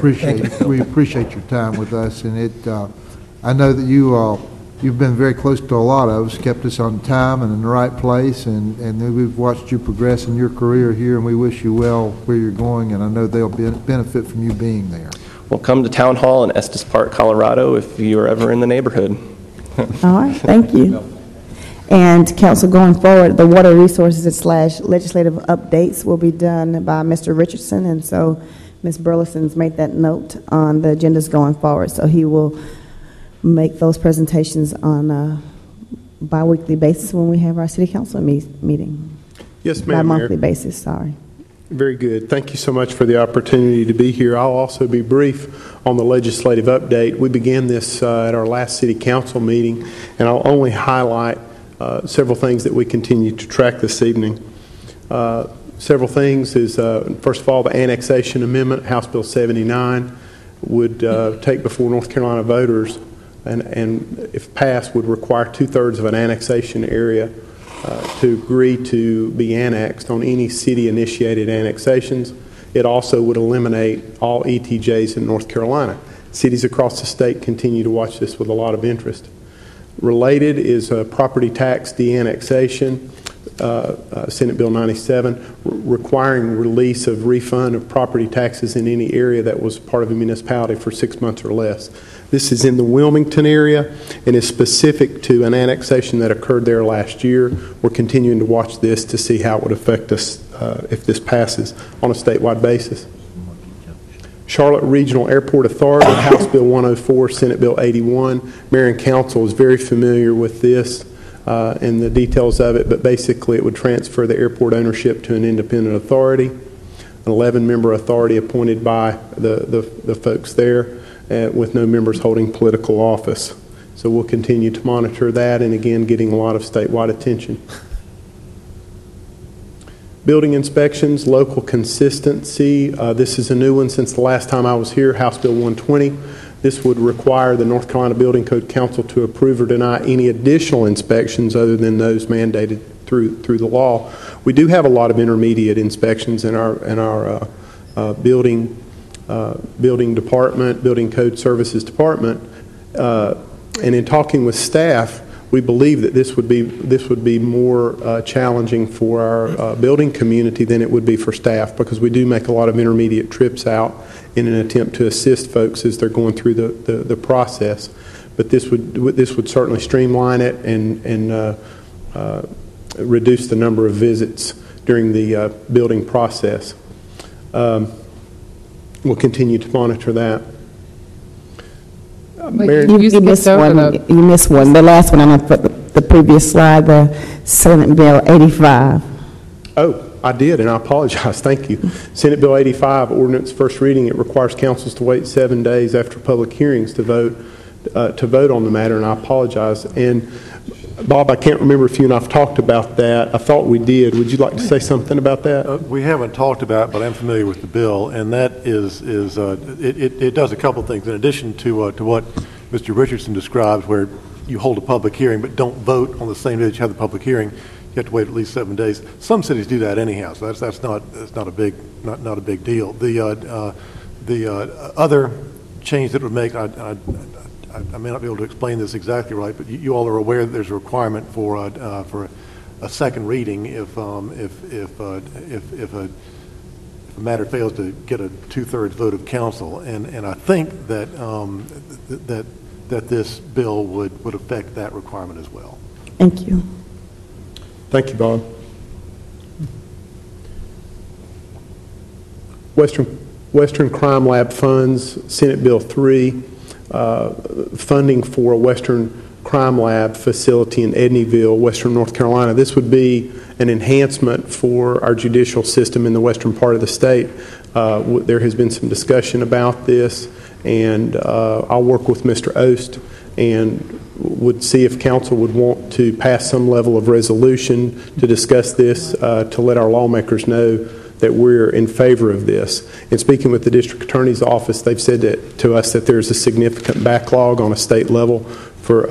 We appreciate your time with us, and I know that you've been very close to a lot of us, kept us on time and in the right place, and we've watched you progress in your career here, and we wish you well where you're going, and I know they'll benefit from you being there. Well, come to Town Hall in Estes Park, Colorado, if you're ever in the neighborhood. All right, thank you. And council going forward, the water resources / legislative updates will be done by Mr. Richardson, and so Ms. Burleson's made that note on the agendas going forward, so he will make those presentations on a bi-weekly basis when we have our city council meeting. Yes, ma'am. Bi-monthly basis, sorry. Very good. Thank you so much for the opportunity to be here. I'll also be brief on the legislative update. We began this at our last city council meeting, and I'll only highlight several things that we continue to track this evening. Several things is, first of all, the annexation amendment, House Bill 79, would take before North Carolina voters, and if passed, would require 2/3 of an annexation area to agree to be annexed on any city-initiated annexations. It also would eliminate all ETJs in North Carolina. Cities across the state continue to watch this with a lot of interest. Related is property tax de-annexation, Senate Bill 97, requiring release of refund of property taxes in any area that was part of a municipality for 6 months or less. This is in the Wilmington area and is specific to an annexation that occurred there last year. We're continuing to watch this to see how it would affect us if this passes on a statewide basis. Charlotte Regional Airport Authority, House Bill 104, Senate Bill 81. Mayor and Council is very familiar with this and the details of it, but basically it would transfer the airport ownership to an independent authority, an 11-member authority appointed by the folks there, with no members holding political office. So we'll continue to monitor that, and again, getting a lot of statewide attention. Building inspections, local consistency. This is a new one since the last time I was here, House Bill 120. This would require the North Carolina Building Code Council to approve or deny any additional inspections other than those mandated through the law. We do have a lot of intermediate inspections in our building department, building code services department, and in talking with staff, we believe that this would be more challenging for our building community than it would be for staff, because we do make a lot of intermediate trips out in an attempt to assist folks as they're going through the process. But this would certainly streamline it and reduce the number of visits during the building process. We'll continue to monitor that. You missed one. You missed one. The last one on the previous slide, the Senate Bill 85. Oh, I did, and I apologize. Thank you. Senate Bill 85, ordinance first reading. It requires councils to wait 7 days after public hearings to vote on the matter, and I apologize. And Bob, I can't remember if you and I have talked about that. I thought we did. Would you like to say something about that? We haven't talked about it, but I'm familiar with the bill, and that it does a couple of things. In addition to what Mr. Richardson describes, where you hold a public hearing but don't vote on the same day that you have the public hearing, you have to wait at least 7 days. Some cities do that anyhow, so that's not a big deal. The other change that would make, I may not be able to explain this exactly right, but you all are aware that there's a requirement for a second reading if a matter fails to get a 2/3 vote of council, and I think that that this bill would affect that requirement as well. Thank you. Thank you, Bob. Western Crime Lab funds, Senate Bill 3. Funding for a Western Crime Lab facility in Edneyville, Western North Carolina. This would be an enhancement for our judicial system in the western part of the state. There has been some discussion about this, and I'll work with Mr. Ost and would see if council would want to pass some level of resolution to discuss this, to let our lawmakers know that we're in favor of this. And speaking with the district attorney's office, they've said to us that there's a significant backlog on a state level for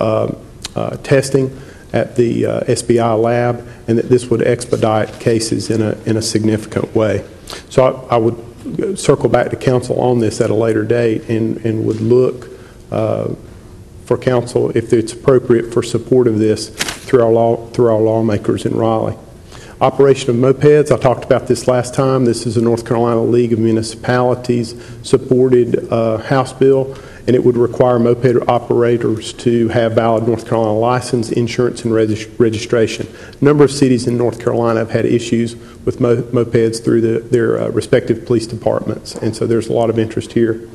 testing, at the SBI lab, and that this would expedite cases in a significant way. So I would circle back to council on this at a later date and would look for council, if it's appropriate, for support of this through our lawmakers in Raleigh. Operation of mopeds, I talked about this last time. This is a North Carolina League of Municipalities supported House bill, and it would require moped operators to have valid North Carolina license, insurance, and registration. A number of cities in North Carolina have had issues with mopeds through their respective police departments, and so there's a lot of interest here.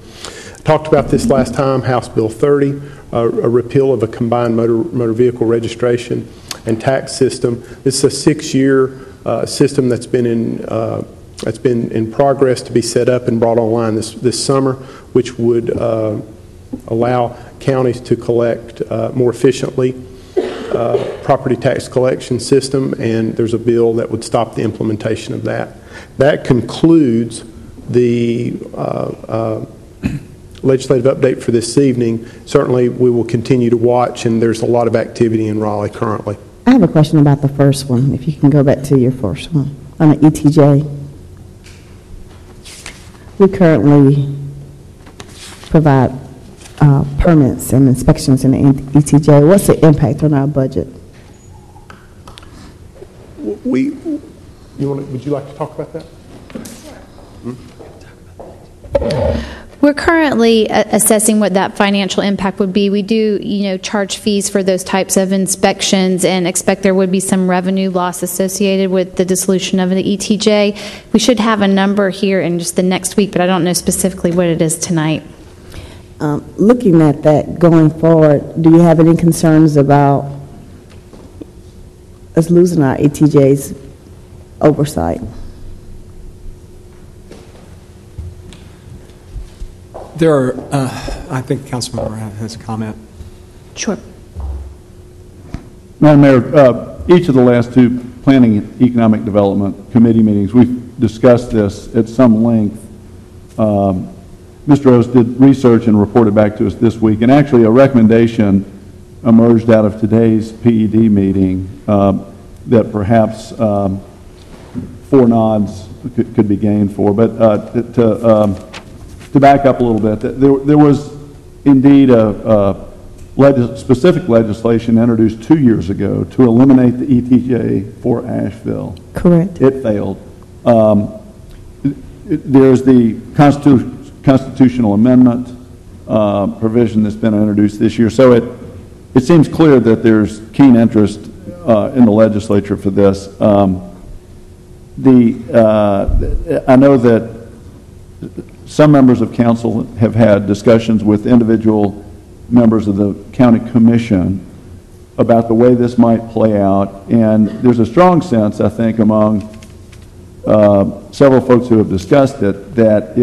I talked about this last time, House Bill 30, a repeal of a combined motor vehicle registration and tax system. This is a 6-year system that's been in progress to be set up and brought online this summer, which would allow counties to collect more efficiently, property tax collection system, and there's a bill that would stop the implementation of that. That concludes the legislative update for this evening. Certainly we will continue to watch, and there's a lot of activity in Raleigh currently. I have a question about the first one, if you can go back to your first one, on the ETJ. We currently provide permits and inspections in the ETJ. What's the impact on our budget? Would you like to talk about that? We're currently assessing what that financial impact would be. We do, charge fees for those types of inspections and expect there would be some revenue loss associated with the dissolution of the ETJ. We should have a number here in just the next week, but I don't know specifically what it is tonight. Looking at that going forward, do you have any concerns about us losing our ETJ's oversight? There are, I think Councilmember has a comment. Sure. Madam Mayor, each of the last two Planning and Economic Development Committee meetings, we've discussed this at some length. Mr. Rose did research and reported back to us this week, and actually a recommendation emerged out of today's PED meeting that perhaps 4 nods could be gained for. But to back up a little bit, there was indeed a specific legislation introduced 2 years ago to eliminate the ETJ for Asheville. Correct. It failed. There's the constitutional amendment provision that's been introduced this year. So it seems clear that there's keen interest in the legislature for this. I know that some members of council have had discussions with individual members of the county commission about the way this might play out, and there's a strong sense, I think, among several folks who have discussed it, that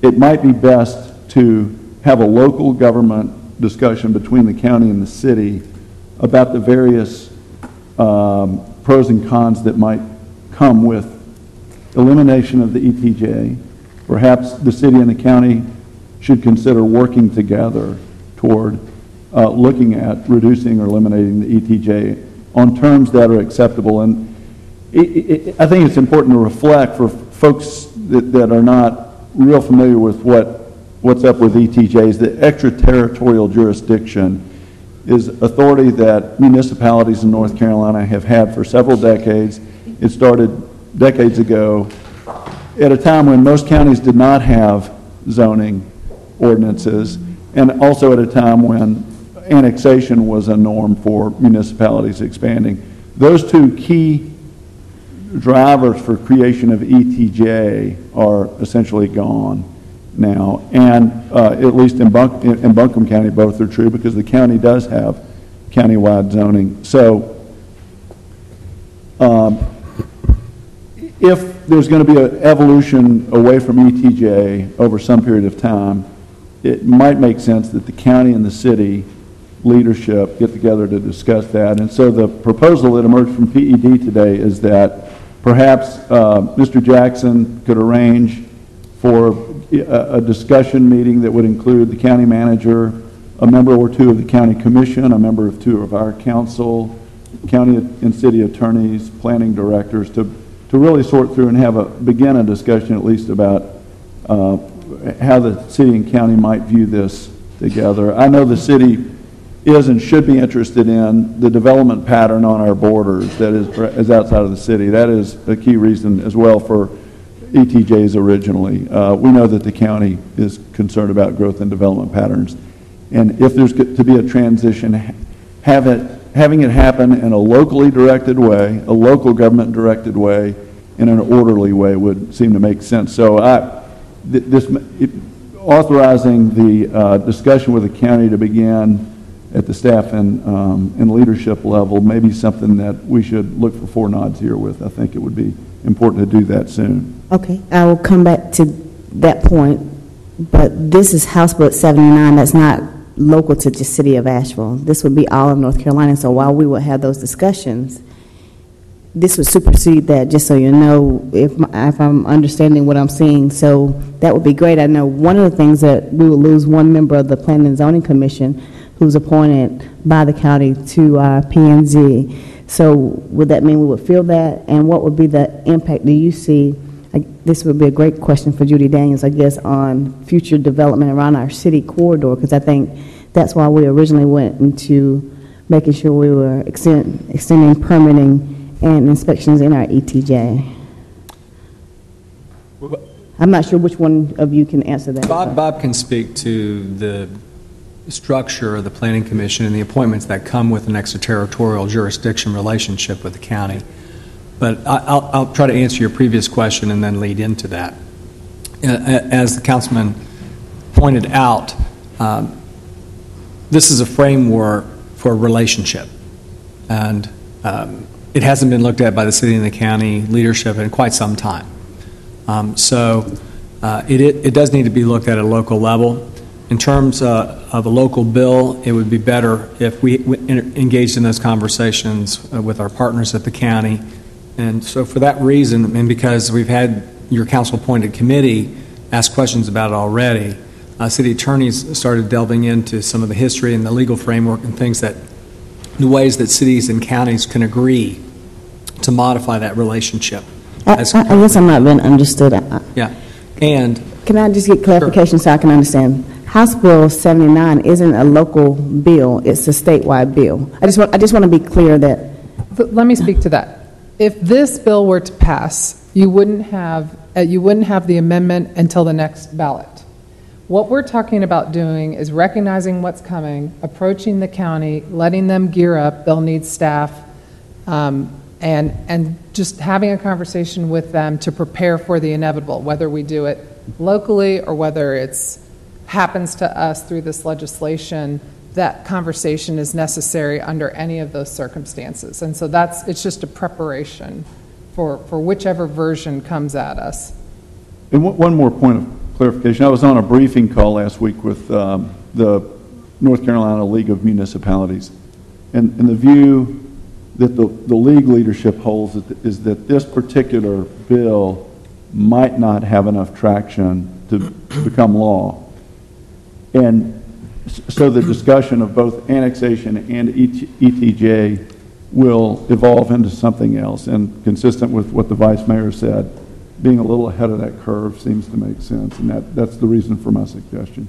it might be best to have a local government discussion between the county and the city about the various pros and cons that might come with elimination of the ETJ. Perhaps the city and the county should consider working together toward looking at reducing or eliminating the ETJ on terms that are acceptable. And I think it's important to reflect for folks that are not real familiar with what's up with ETJs. The extraterritorial jurisdiction is authority that municipalities in North Carolina have had for several decades. It started decades ago at a time when most counties did not have zoning ordinances, and also at a time when annexation was a norm for municipalities expanding. Those two key drivers for creation of ETJ are essentially gone now, and at least in Buncombe County both are true, because the county does have countywide zoning. So if there's going to be an evolution away from ETJ over some period of time, it might make sense that the county and the city leadership get together to discuss that. And so the proposal that emerged from PED today is that perhaps Mr. Jackson could arrange for a discussion meeting that would include the county manager, a member or two of the county commission, a member or two of our council, county and city attorneys, planning directors, to really sort through and begin a discussion at least about how the city and county might view this together. I know the city is and should be interested in the development pattern on our borders that is outside of the city. That is a key reason as well for ETJs originally. We know that the county is concerned about growth and development patterns. And if there's to be a transition, having it happen in a locally directed way, a local government directed way, in an orderly way would seem to make sense. So authorizing the discussion with the county to begin at the staff and leadership level may be something that we should look for 4 nods here with. I think it would be important to do that soon. Okay, I will come back to that point, but this is House Bill 79. That's not local to the city of Asheville. This would be all of North Carolina. So while we would have those discussions, this would supersede that, just so you know, if I'm understanding what I'm seeing. So that would be great. I know one of the things that we will lose one member of the Planning and Zoning Commission who's appointed by the county to P&Z. So would that mean we would feel that? And what would be the impact do you see? This would be a great question for Judy Daniels, I guess, on future development around our city corridor, because I think that's why we originally went into making sure we were extending permitting and inspections in our ETJ. I'm not sure which one of you can answer that. Bob can speak to the structure of the Planning Commission and the appointments that come with an extraterritorial jurisdiction relationship with the county. But I'll try to answer your previous question and then lead into that. As the councilman pointed out, this is a framework for a relationship, and it hasn't been looked at by the city and the county leadership in quite some time. So it does need to be looked at a local level. In terms of a local bill, it would be better if we engaged in those conversations with our partners at the county. And so for that reason, and because we've had your council-appointed committee ask questions about it already, city attorneys started delving into some of the history and the legal framework and things that, the ways that cities and counties can agree to modify that relationship. I guess I'm not being understood. Yeah. And can I just get clarification so I can understand? House Bill 79 isn't a local bill; it's a statewide bill. I just want to be clear that. Let me speak to that. If this bill were to pass, you wouldn't have the amendment until the next ballot. What we're talking about doing is recognizing what's coming, approaching the county, letting them gear up. They'll need staff, and just having a conversation with them to prepare for the inevitable, whether we do it locally or whether it's happens to us through this legislation. That conversation is necessary under any of those circumstances. And so it's just a preparation for whichever version comes at us. And one more point of clarification. I was on a briefing call last week with the North Carolina League of Municipalities. And the view that the league leadership holds is that this particular bill might not have enough traction to become law. And so the discussion of both annexation and ETJ will evolve into something else. And consistent with what the Vice Mayor said, being a little ahead of that curve seems to make sense. And that's the reason for my suggestion.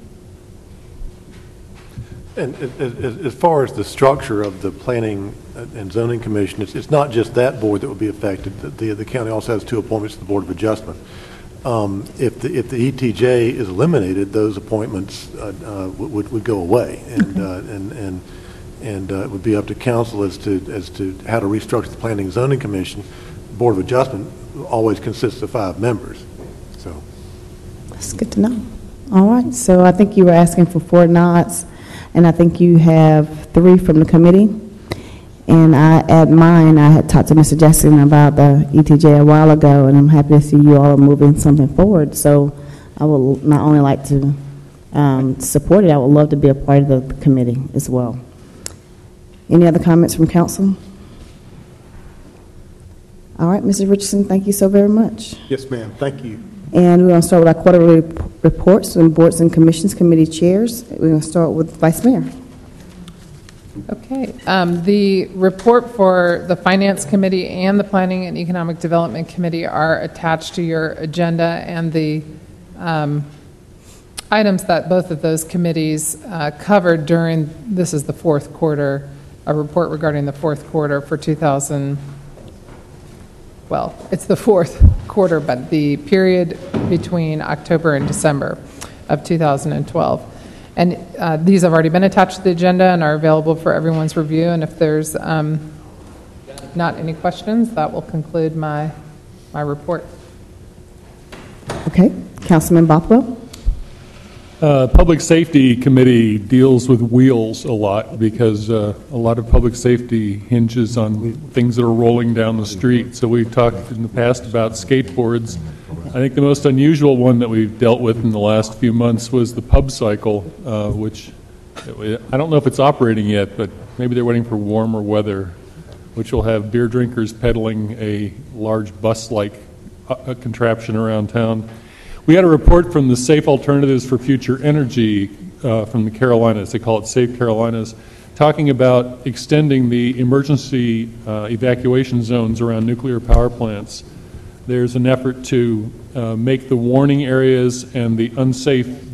And as far as the structure of the Planning and Zoning Commission, it's not just that board that will be affected. The county also has 2 appointments to the Board of Adjustment. If the ETJ is eliminated, those appointments would go away, and it would be up to council as to how to restructure the Planning and Zoning Commission. The Board of Adjustment always consists of 5 members. So that's good to know. All right. So I think you were asking for 4 nods, and I think you have 3 from the committee. And at mine, I had talked to Mr. Jackson about the ETJ a while ago, and I'm happy to see you all are moving something forward. So I would not only like to support it, I would love to be a part of the committee as well. Any other comments from council? All right, Mrs. Richardson, thank you so very much. Yes, ma'am. Thank you. And we're going to start with our quarterly reports from boards and commissions, committee chairs. We're going to start with Vice Mayor. Okay. The report for the Finance Committee and the Planning and Economic Development Committee are attached to your agenda, and the items that both of those committees covered during, this is the fourth quarter, a report regarding the fourth quarter for it's the fourth quarter, but the period between October and December of 2012. And these have already been attached to the agenda and are available for everyone's review. And if there's not any questions, that will conclude my report. Okay. Councilman Bothwell? Public Safety Committee deals with wheels a lot because a lot of public safety hinges on things that are rolling down the street. So we've talked in the past about skateboards. I think the most unusual one that we've dealt with in the last few months was the pub cycle, which I don't know if it's operating yet, but maybe they're waiting for warmer weather, which will have beer drinkers pedaling a large bus-like contraption around town. We had a report from the Safe Alternatives for Future Energy from the Carolinas. They call it Safe Carolinas, talking about extending the emergency evacuation zones around nuclear power plants. There's an effort to make the warning areas and the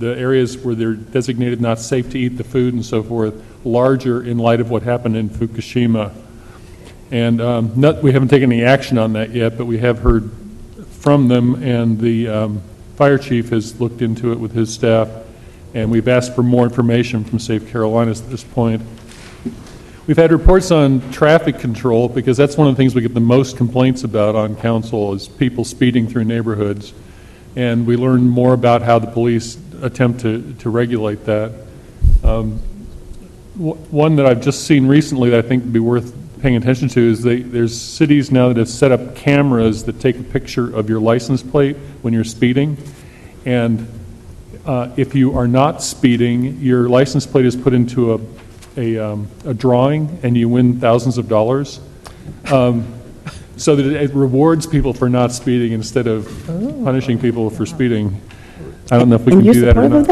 areas where they're designated not safe to eat the food and so forth, larger in light of what happened in Fukushima. And we haven't taken any action on that yet, but we have heard from them, and the fire chief has looked into it with his staff, and we've asked for more information from Safe Carolinas at this point. We've had reports on traffic control because that's one of the things we get the most complaints about on council is people speeding through neighborhoods, and we learn more about how the police attempt to regulate that. One that I've just seen recently that I think would be worth paying attention to is there's cities now that have set up cameras that take a picture of your license plate when you're speeding, and if you are not speeding, your license plate is put into a drawing and you win thousands of dollars, so that it rewards people for not speeding instead of punishing people for speeding. I don't know if we can do that or not.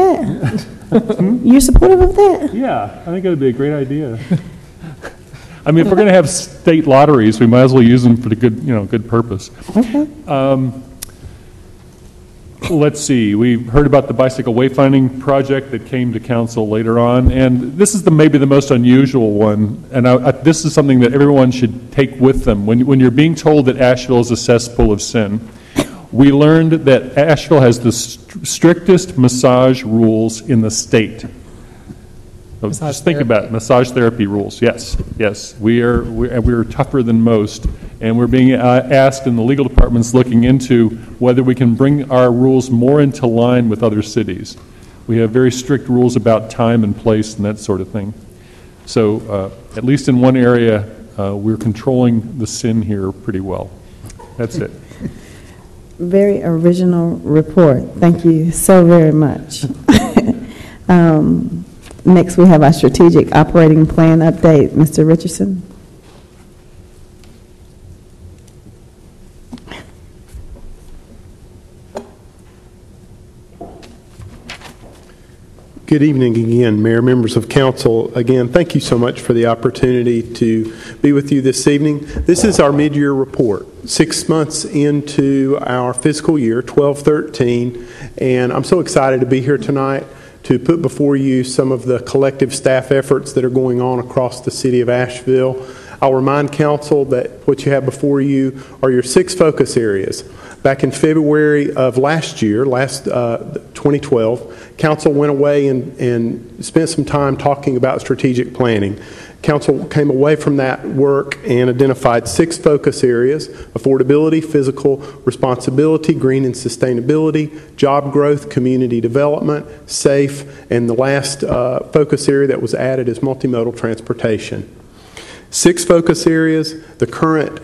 You're supportive of that? Yeah, I think it would be a great idea. I mean, if we're going to have state lotteries, we might as well use them for the good purpose. Okay. Let's see. We've heard about the bicycle wayfinding project that came to council later on, and this is maybe the most unusual one. And this is something that everyone should take with them when you're being told that Asheville is a cesspool of sin. We learned that Asheville has the strictest massage rules in the state. Just think about it, massage therapy rules. Yes, we're tougher than most, and we're being asked, and the legal department's looking into whether we can bring our rules more into line with other cities. We have very strict rules about time and place and that sort of thing. So at least in one area, we're controlling the sin here pretty well. That's it. Very original report. Thank you so very much. Next, we have our strategic operating plan update. Mr. Richardson. Good evening again, Mayor, members of council. Again, thank you so much for the opportunity to be with you this evening. This is our mid-year report, 6 months into our fiscal year, 12-13, and I'm so excited to be here tonight to put before you some of the collective staff efforts that are going on across the city of Asheville. I'll remind council that what you have before you are your 6 focus areas. Back in February of last year, 2012, council went away and spent some time talking about strategic planning. Council came away from that work and identified 6 focus areas: affordability, physical responsibility, green and sustainability, job growth, community development, safe, and the last focus area that was added is multimodal transportation. 6 focus areas, the current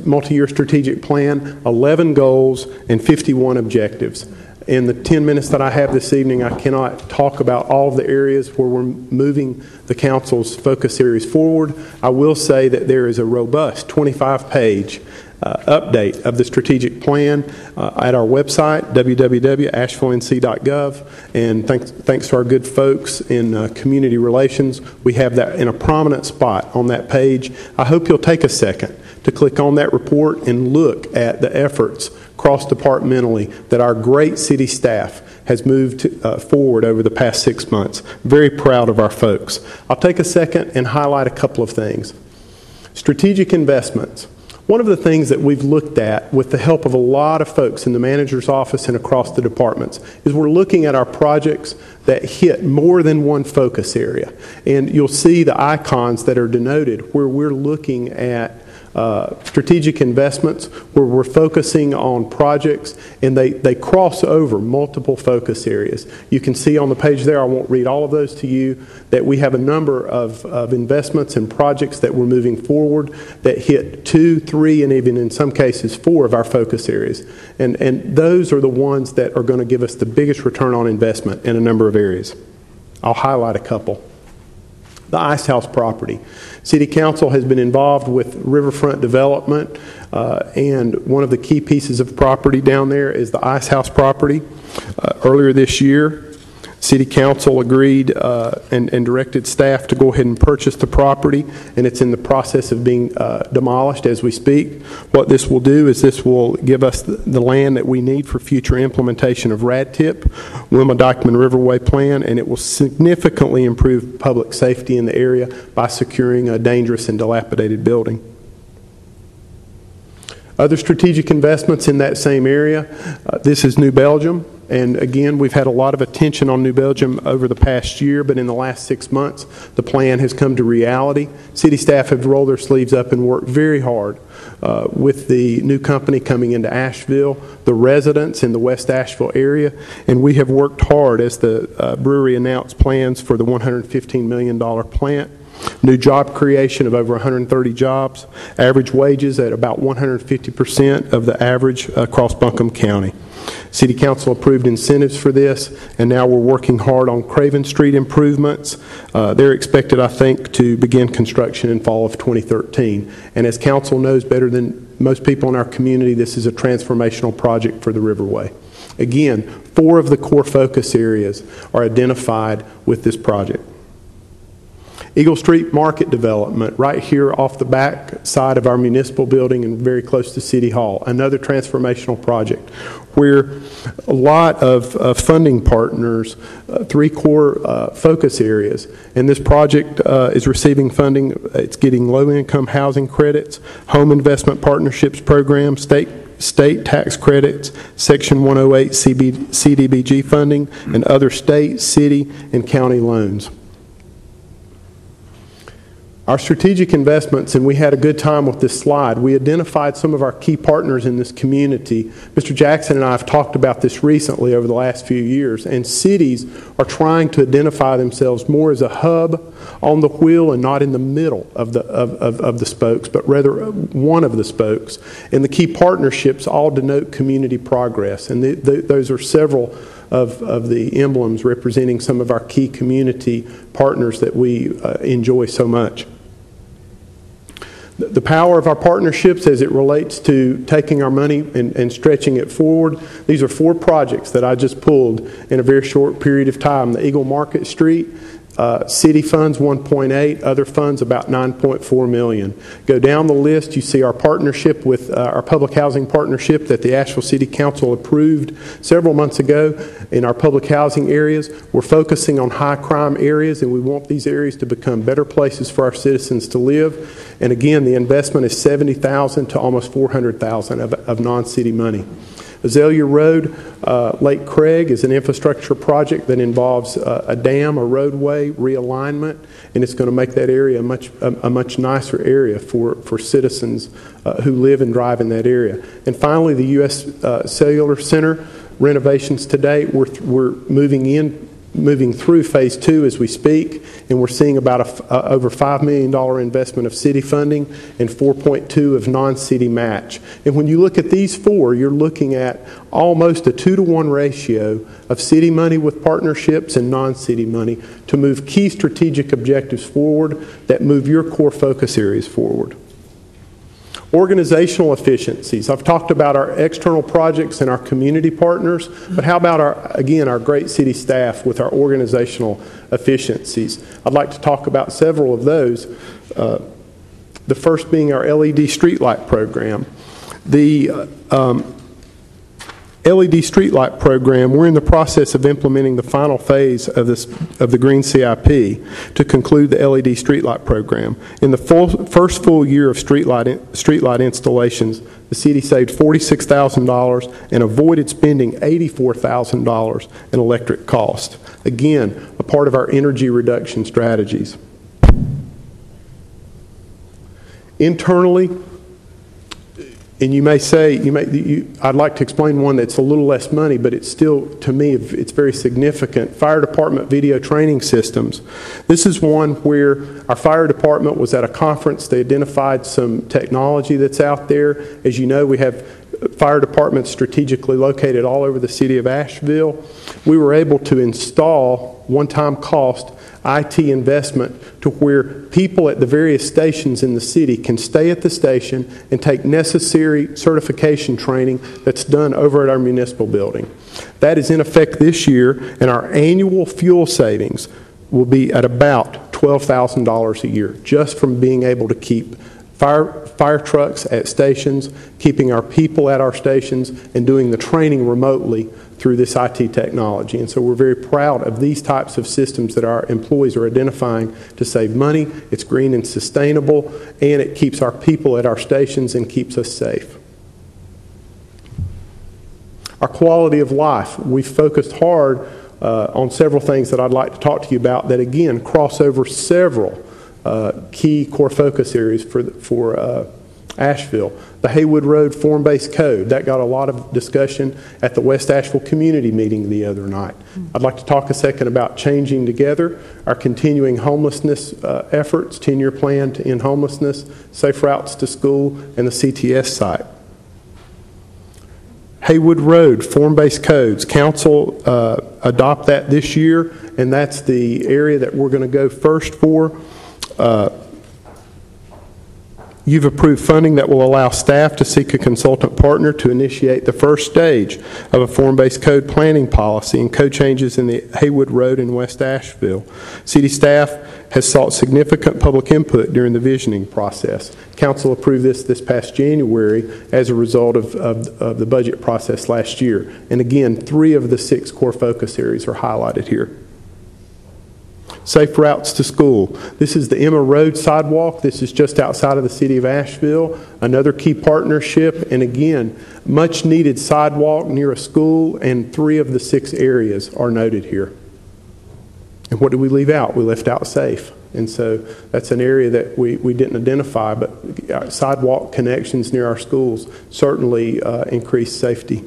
multi-year strategic plan, 11 goals, and 51 objectives. In the 10 minutes that I have this evening, I cannot talk about all of the areas where we're moving the council's focus areas forward. I will say that there is a robust 25-page update of the strategic plan at our website, www.ashevillec.gov. And thanks to our good folks in community relations, we have that in a prominent spot on that page. I hope you'll take a second to click on that report and look at the efforts cross-departmentally that our great city staff has moved forward over the past 6 months. Very proud of our folks. I'll take a second and highlight a couple of things. Strategic investments. One of the things that we've looked at with the help of a lot of folks in the manager's office and across the departments is we're looking at our projects that hit more than one focus area. And you'll see the icons that are denoted where we're looking at strategic investments, where we're focusing on projects, and they cross over multiple focus areas. You can see on the page there, I won't read all of those to you, that we have a number of investments and projects that we're moving forward that hit 2, 3, and even in some cases 4 of our focus areas. And those are the ones that are going to give us the biggest return on investment in a number of areas. I'll highlight a couple. The Ice House property. City Council has been involved with riverfront development, and one of the key pieces of property down there is the Ice House property. Earlier this year, City Council agreed and directed staff to go ahead and purchase the property, and it's in the process of being demolished as we speak. What this will do is this will give us the land that we need for future implementation of RADTIP, Wilma Dykeman Riverway Plan, and it will significantly improve public safety in the area by securing a dangerous and dilapidated building. Other strategic investments in that same area, this is New Belgium. And again, we've had a lot of attention on New Belgium over the past year, but in the last 6 months, the plan has come to reality. City staff have rolled their sleeves up and worked very hard with the new company coming into Asheville, the residents in the West Asheville area, and we have worked hard as the brewery announced plans for the $115 million plant. New job creation of over 130 jobs, average wages at about 150% of the average across Buncombe County. City Council approved incentives for this, and now we're working hard on Craven Street improvements. They're expected, I think, to begin construction in fall of 2013. And as Council knows better than most people in our community, this is a transformational project for the Riverway. Again, 4 of the core focus areas are identified with this project. Eagle Street Market Development, right here off the back side of our municipal building and very close to City Hall, another transformational project where a lot of funding partners, 3 core focus areas, and this project is receiving funding. It's getting low-income housing credits, home investment partnerships program, state tax credits, Section 108 CDBG funding, and other state, city, and county loans. Our strategic investments, and we had a good time with this slide, we identified some of our key partners in this community. Mr. Jackson and I have talked about this recently over the last few years, and cities are trying to identify themselves more as a hub on the wheel and not in the middle of the spokes, but rather one of the spokes. And the key partnerships all denote community progress, and those are several of the emblems representing some of our key community partners that we enjoy so much. The power of our partnerships as it relates to taking our money and stretching it forward. These are 4 projects that I just pulled in a very short period of time. The Eagle Market Street, city funds 1.8, other funds about 9.4 million. Go down the list, you see our partnership with our public housing partnership that the Asheville City Council approved several months ago in our public housing areas. We're focusing on high crime areas, and we want these areas to become better places for our citizens to live. And again, the investment is $70,000 to almost $400,000 of non-city money. Azalea Road, Lake Craig is an infrastructure project that involves a dam, a roadway, realignment, and it's going to make that area a much nicer area for citizens who live and drive in that area. And finally, the U.S. Cellular Center renovations today, we're moving through phase 2 as we speak, and we're seeing about over $5 million investment of city funding and 4.2 of non-city match. And when you look at these 4, you're looking at almost a 2-to-1 ratio of city money with partnerships and non-city money to move key strategic objectives forward that move your core focus areas forward. Organizational efficiencies. I've talked about our external projects and our community partners, but how about our great city staff with our organizational efficiencies? I'd like to talk about several of those. The first being our LED streetlight program. The LED streetlight program, we're in the process of implementing the final phase of the Green CIP to conclude the LED streetlight program. In the first full year of streetlight installations, the city saved $46,000 and avoided spending $84,000 in electric cost. Again, a part of our energy reduction strategies. Internally, and you may say, I'd like to explain one that's a little less money, but it's still, to me, it's very significant. Fire department video training systems. This is one where our fire department was at a conference. They identified some technology that's out there. As you know, we have fire departments strategically located all over the city of Asheville. We were able to install, one-time cost, IT investment to where people at the various stations in the city can stay at the station and take necessary certification training that's done over at our municipal building. That is in effect this year, and our annual fuel savings will be at about $12,000 a year, just from being able to keep fire trucks at stations, keeping our people at our stations, and doing the training remotely through this IT technology. And so we're very proud of these types of systems that our employees are identifying to save money. It's green and sustainable, and it keeps our people at our stations and keeps us safe. Our quality of life. We've focused hard on several things that I'd like to talk to you about that, again, cross over several key core focus areas for Asheville. The Haywood Road Form-Based Code, that got a lot of discussion at the West Asheville community meeting the other night. I'd like to talk a second about Changing Together, our continuing homelessness efforts, 10-year plan to end homelessness, safe routes to school, and the CTS site. Haywood Road Form-Based Codes, Council adopt that this year, and that's the area that we're going to go first for. You've approved funding that will allow staff to seek a consultant partner to initiate the first stage of a form-based code planning policy and code changes in the Haywood Road in West Asheville. City staff has sought significant public input during the visioning process. Council approved this past January as a result of the budget process last year. And again, 3 of the 6 core focus areas are highlighted here. Safe routes to school. This is the Emma Road sidewalk. This is just outside of the city of Asheville. Another key partnership, and again, much needed sidewalk near a school, and 3 of the 6 areas are noted here. And what did we leave out? We left out safe. And so that's an area that we didn't identify, but sidewalk connections near our schools certainly increase safety.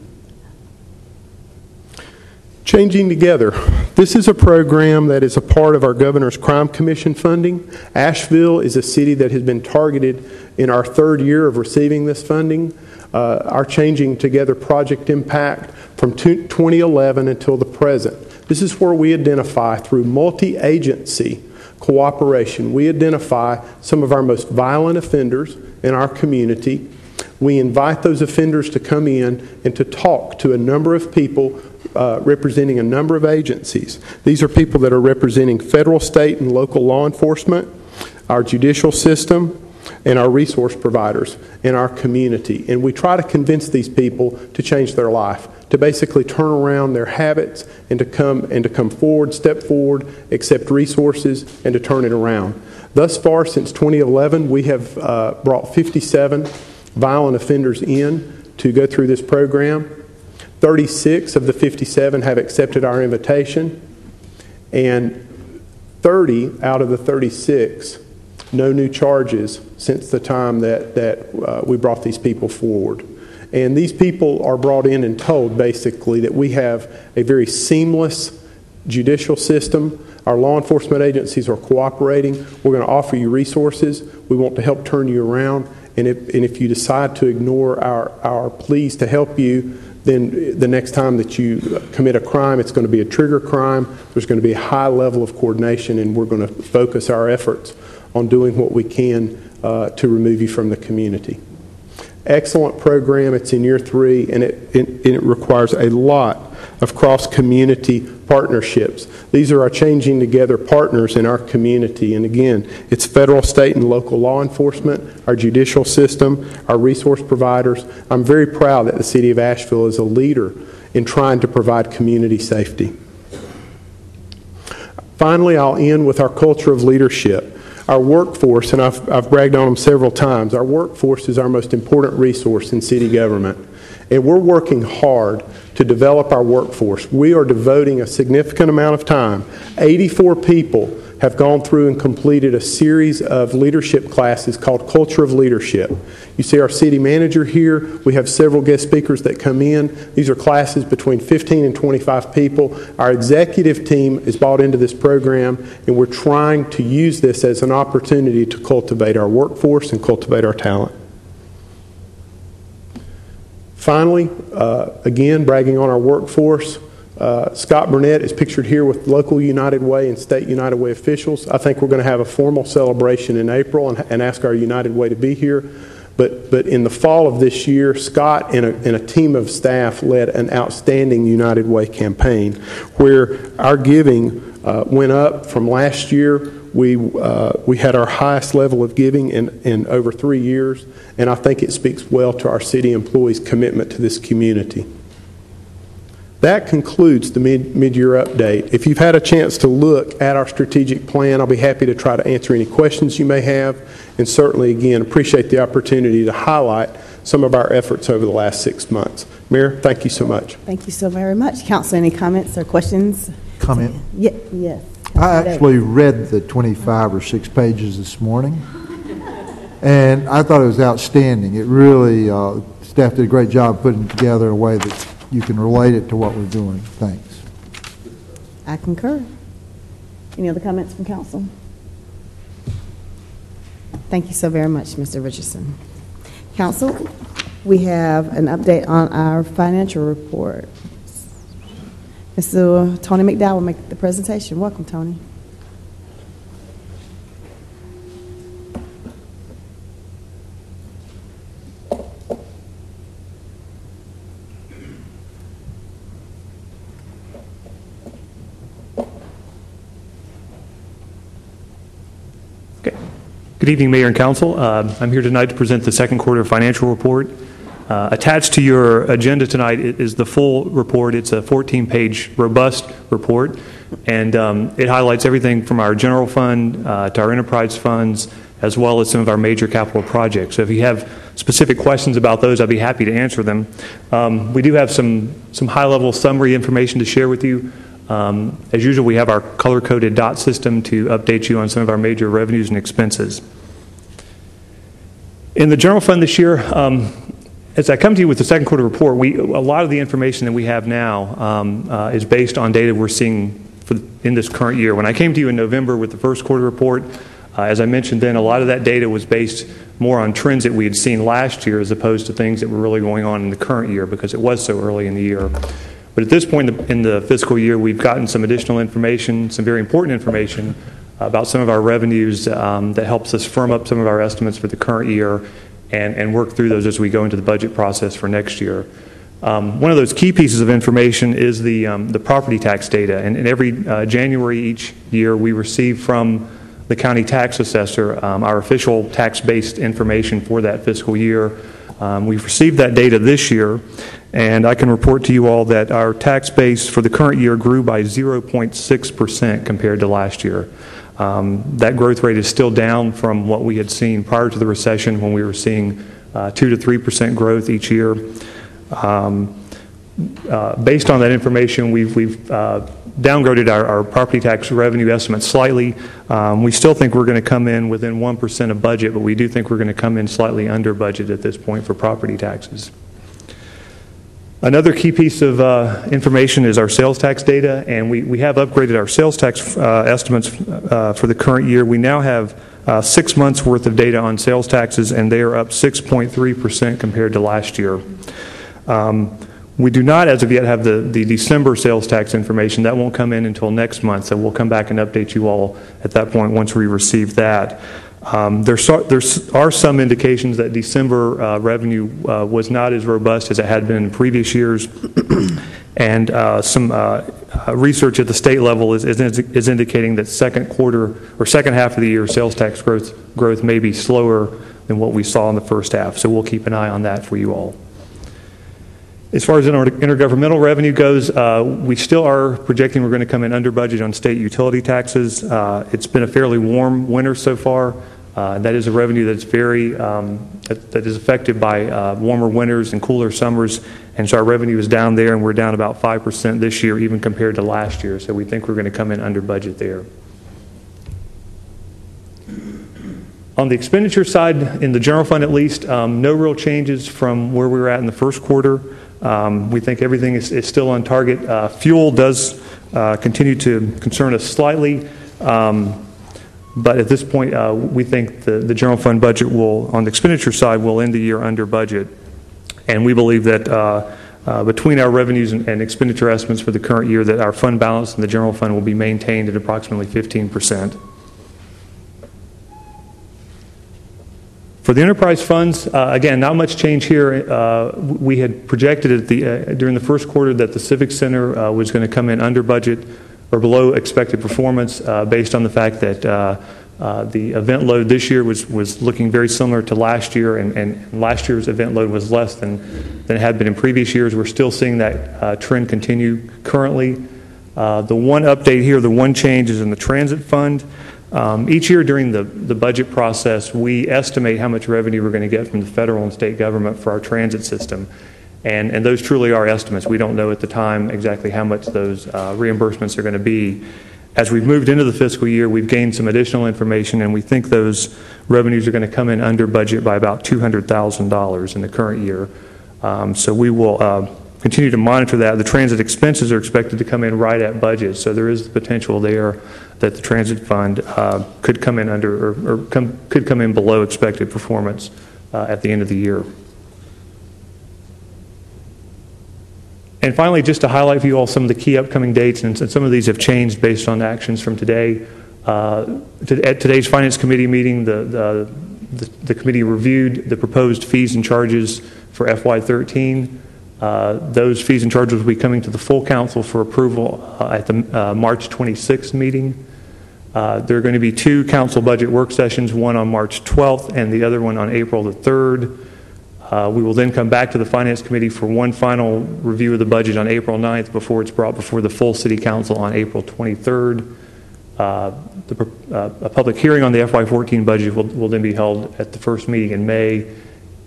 Changing Together. This is a program that is a part of our Governor's Crime Commission funding. Asheville is a city that has been targeted in our 3rd year of receiving this funding. Our Changing Together project impact from 2011 until the present. This is where we identify through multi-agency cooperation. We identify some of our most violent offenders in our community. We invite those offenders to come in and to talk to a number of people representing a number of agencies. These are people that are representing federal, state, and local law enforcement, our judicial system, and our resource providers in our community. And we try to convince these people to change their life, to basically turn around their habits and to come forward, step forward, accept resources, and to turn it around. Thus far, since 2011, we have brought 57 violent offenders in to go through this program. 36 of the 57 have accepted our invitation, and 30 out of the 36, no new charges since the time that we brought these people forward. And these people are brought in and told basically that we have a very seamless judicial system. Our law enforcement agencies are cooperating. We're going to offer you resources. We want to help turn you around. And if you decide to ignore our pleas to help you, then the next time that you commit a crime, it's going to be a trigger crime. There's going to be a high level of coordination, and we're going to focus our efforts on doing what we can to remove you from the community. Excellent program. It's in year 3, and it requires a lot of cross-community partnerships. These are our Changing Together partners in our community. And again, it's federal, state, and local law enforcement, our judicial system, our resource providers. I'm very proud that the City of Asheville is a leader in trying to provide community safety. Finally, I'll end with our culture of leadership. Our workforce, and I've bragged on them several times, our workforce is our most important resource in city government. And we're working hard to develop our workforce. We are devoting a significant amount of time. 84 people have gone through and completed a series of leadership classes called Culture of Leadership. You see our city manager here. We have several guest speakers that come in. These are classes between 15 and 25 people. Our executive team is bought into this program, and we're trying to use this as an opportunity to cultivate our workforce and cultivate our talent. Finally, again, bragging on our workforce, Scott Burnett is pictured here with local United Way and state United Way officials. I think we're going to have a formal celebration in April and ask our United Way to be here. But in the fall of this year, Scott and a team of staff led an outstanding United Way campaign where our giving went up from last year. We had our highest level of giving in over 3 years, and I think it speaks well to our city employees' commitment to this community. That concludes the mid-year update. If you've had a chance to look at our strategic plan, I'll be happy to try to answer any questions you may have, and certainly, again, appreciate the opportunity to highlight some of our efforts over the last 6 months. Mayor, thank you so much. Thank you so very much. Council, any comments or questions? Comment? Yes. I actually read the 25 or 6 pages this morning, and I thought it was outstanding. It really, staff did a great job putting it together in a way that you can relate it to what we're doing. Thanks. I concur. Any other comments from council? Thank you so very much, Mr. Richardson. Council, we have an update on our financial report. Mr. Tony McDowell will make the presentation. Welcome, Tony. Good evening, Mayor and Council. I'm here tonight to present the second quarter financial report. Attached to your agenda tonight is the full report. It's a 14-page robust report, and it highlights everything from our general fund to our enterprise funds, as well as some of our major capital projects. So if you have specific questions about those, I'd be happy to answer them. We do have some high-level summary information to share with you. As usual, we have our color-coded dot system to update you on some of our major revenues and expenses. In the general fund this year, as I come to you with the second quarter report, a lot of the information that we have now is based on data we're seeing in this current year. When I came to you in November with the first quarter report, as I mentioned then, a lot of that data was based more on trends that we had seen last year as opposed to things that were really going on in the current year because it was so early in the year. But at this point in the fiscal year, we've gotten some additional information, some very important information about some of our revenues that helps us firm up some of our estimates for the current year and work through those as we go into the budget process for next year. One of those key pieces of information is the property tax data. And every January each year, we receive from the county tax assessor our official tax-based information for that fiscal year. We've received that data this year, and I can report to you all that our tax base for the current year grew by 0.6% compared to last year. That growth rate is still down from what we had seen prior to the recession when we were seeing 2 to 3% growth each year. Based on that information, we've downgraded our property tax revenue estimate slightly. We still think we're going to come in within 1% of budget, but we do think we're going to come in slightly under budget at this point for property taxes. Another key piece of information is our sales tax data, and we have upgraded our sales tax estimates for the current year. We now have 6 months worth of data on sales taxes, and they are up 6.3% compared to last year. We do not, as of yet, have the December sales tax information. That won't come in until next month, so we'll come back and update you all at that point once we receive that. There are some indications that December revenue was not as robust as it had been in previous years, and some research at the state level is indicating that second quarter or second half of the year sales tax growth may be slower than what we saw in the first half. So we'll keep an eye on that for you all. As far as intergovernmental revenue goes, we still are projecting we're going to come in under budget on state utility taxes. It's been a fairly warm winter so far. That is a revenue that's that is affected by warmer winters and cooler summers, and so our revenue is down there, and we're down about 5% this year, even compared to last year. So we think we're going to come in under budget there. On the expenditure side, in the general fund at least, no real changes from where we were at in the first quarter. We think everything is still on target. Fuel does continue to concern us slightly, but at this point, we think the general fund budget will, on the expenditure side, will end the year under budget. And we believe that between our revenues and expenditure estimates for the current year, that our fund balance in the general fund will be maintained at approximately 15%. For the enterprise funds, again, not much change here. We had projected during the first quarter that the Civic Center was going to come in under budget or below expected performance based on the fact that the event load this year was looking very similar to last year, and last year's event load was less than it had been in previous years. We're still seeing that trend continue currently. The one update here, the one change is in the transit fund. Each year during the budget process, we estimate how much revenue we're going to get from the federal and state government for our transit system. And those truly are estimates. We don't know at the time exactly how much those reimbursements are going to be. As we've moved into the fiscal year, we've gained some additional information, and we think those revenues are going to come in under budget by about $200,000 in the current year. So we will continue to monitor that. The transit expenses are expected to come in right at budget, so there is the potential there that the transit fund could come in under or could come in below expected performance at the end of the year. And finally, just to highlight for you all some of the key upcoming dates, and some of these have changed based on actions from today. At today's Finance Committee meeting, the committee reviewed the proposed fees and charges for FY13. Those fees and charges will be coming to the full council for approval at the March 26th meeting. There are going to be two council budget work sessions, one on March 12th and the other one on April the 3rd. We will then come back to the Finance Committee for one final review of the budget on April 9th before it's brought before the full City Council on April 23rd. A public hearing on the FY14 budget will then be held at the first meeting in May.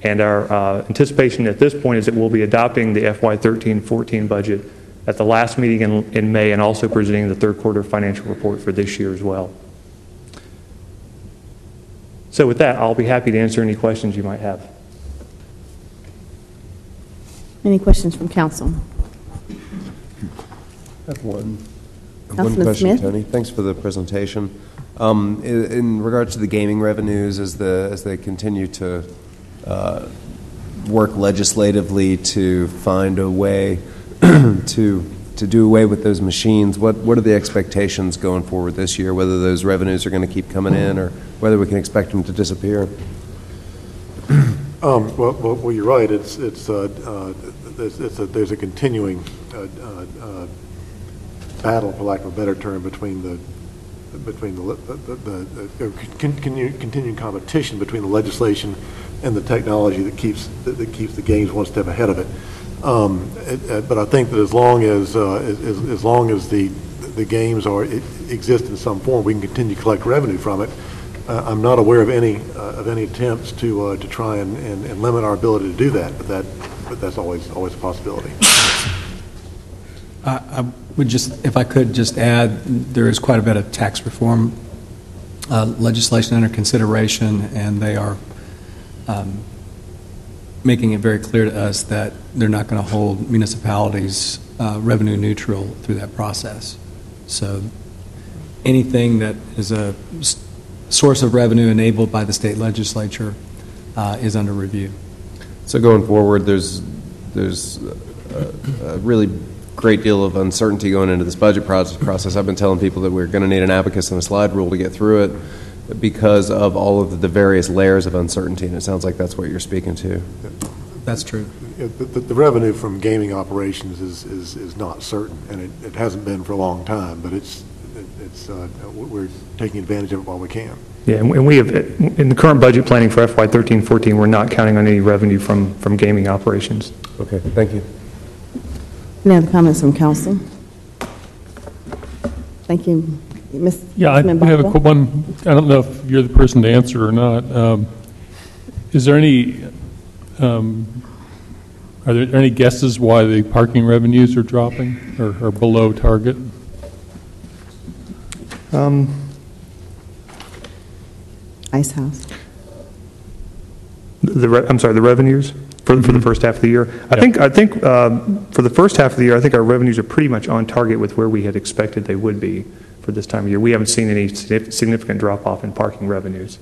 And our anticipation at this point is that we'll be adopting the FY13-14 budget at the last meeting in May, and also presenting the third quarter financial report for this year as well. So with that, I'll be happy to answer any questions you might have. Any questions from council? I have one Councilman question, Smith? Tony. Thanks for the presentation. In regards to the gaming revenues, as they continue to work legislatively to find a way to do away with those machines, what are the expectations going forward this year, whether those revenues are going to keep coming in or whether we can expect them to disappear? Well, you're right. There's a continuing battle, for lack of a better term, between the continuing competition between the legislation and the technology that keeps the games one step ahead of it. But I think that as long as the games exist in some form, we can continue to collect revenue from it. I'm not aware of any attempts to try and limit our ability to do that, but that's always a possibility. I would just, if I could just add, there is quite a bit of tax reform legislation under consideration, and they are making it very clear to us that they're not going to hold municipalities revenue neutral through that process. So anything that is a source of revenue enabled by the state legislature is under review. So going forward, there's a really great deal of uncertainty going into this budget process. I've been telling people that we're going to need an abacus and a slide rule to get through it. because of all of the various layers of uncertainty, and it sounds like that's what you're speaking to. That's true. The revenue from gaming operations is not certain, and it hasn't been for a long time, but we're taking advantage of it while we can. Yeah, and we have, in the current budget planning for FY 13-14, we're not counting on any revenue from gaming operations. Okay, thank you. Any other comments from council? Thank you. Ms. Yeah, I have a quick one. I don't know if you're the person to answer or not. Is there any, are there any guesses why the parking revenues are dropping or below target? Ice House. I'm sorry, the revenues for the first half of the year. I think for the first half of the year, I think our revenues are pretty much on target with where we had expected they would be for this time of year. We haven't seen any significant drop off in parking revenues.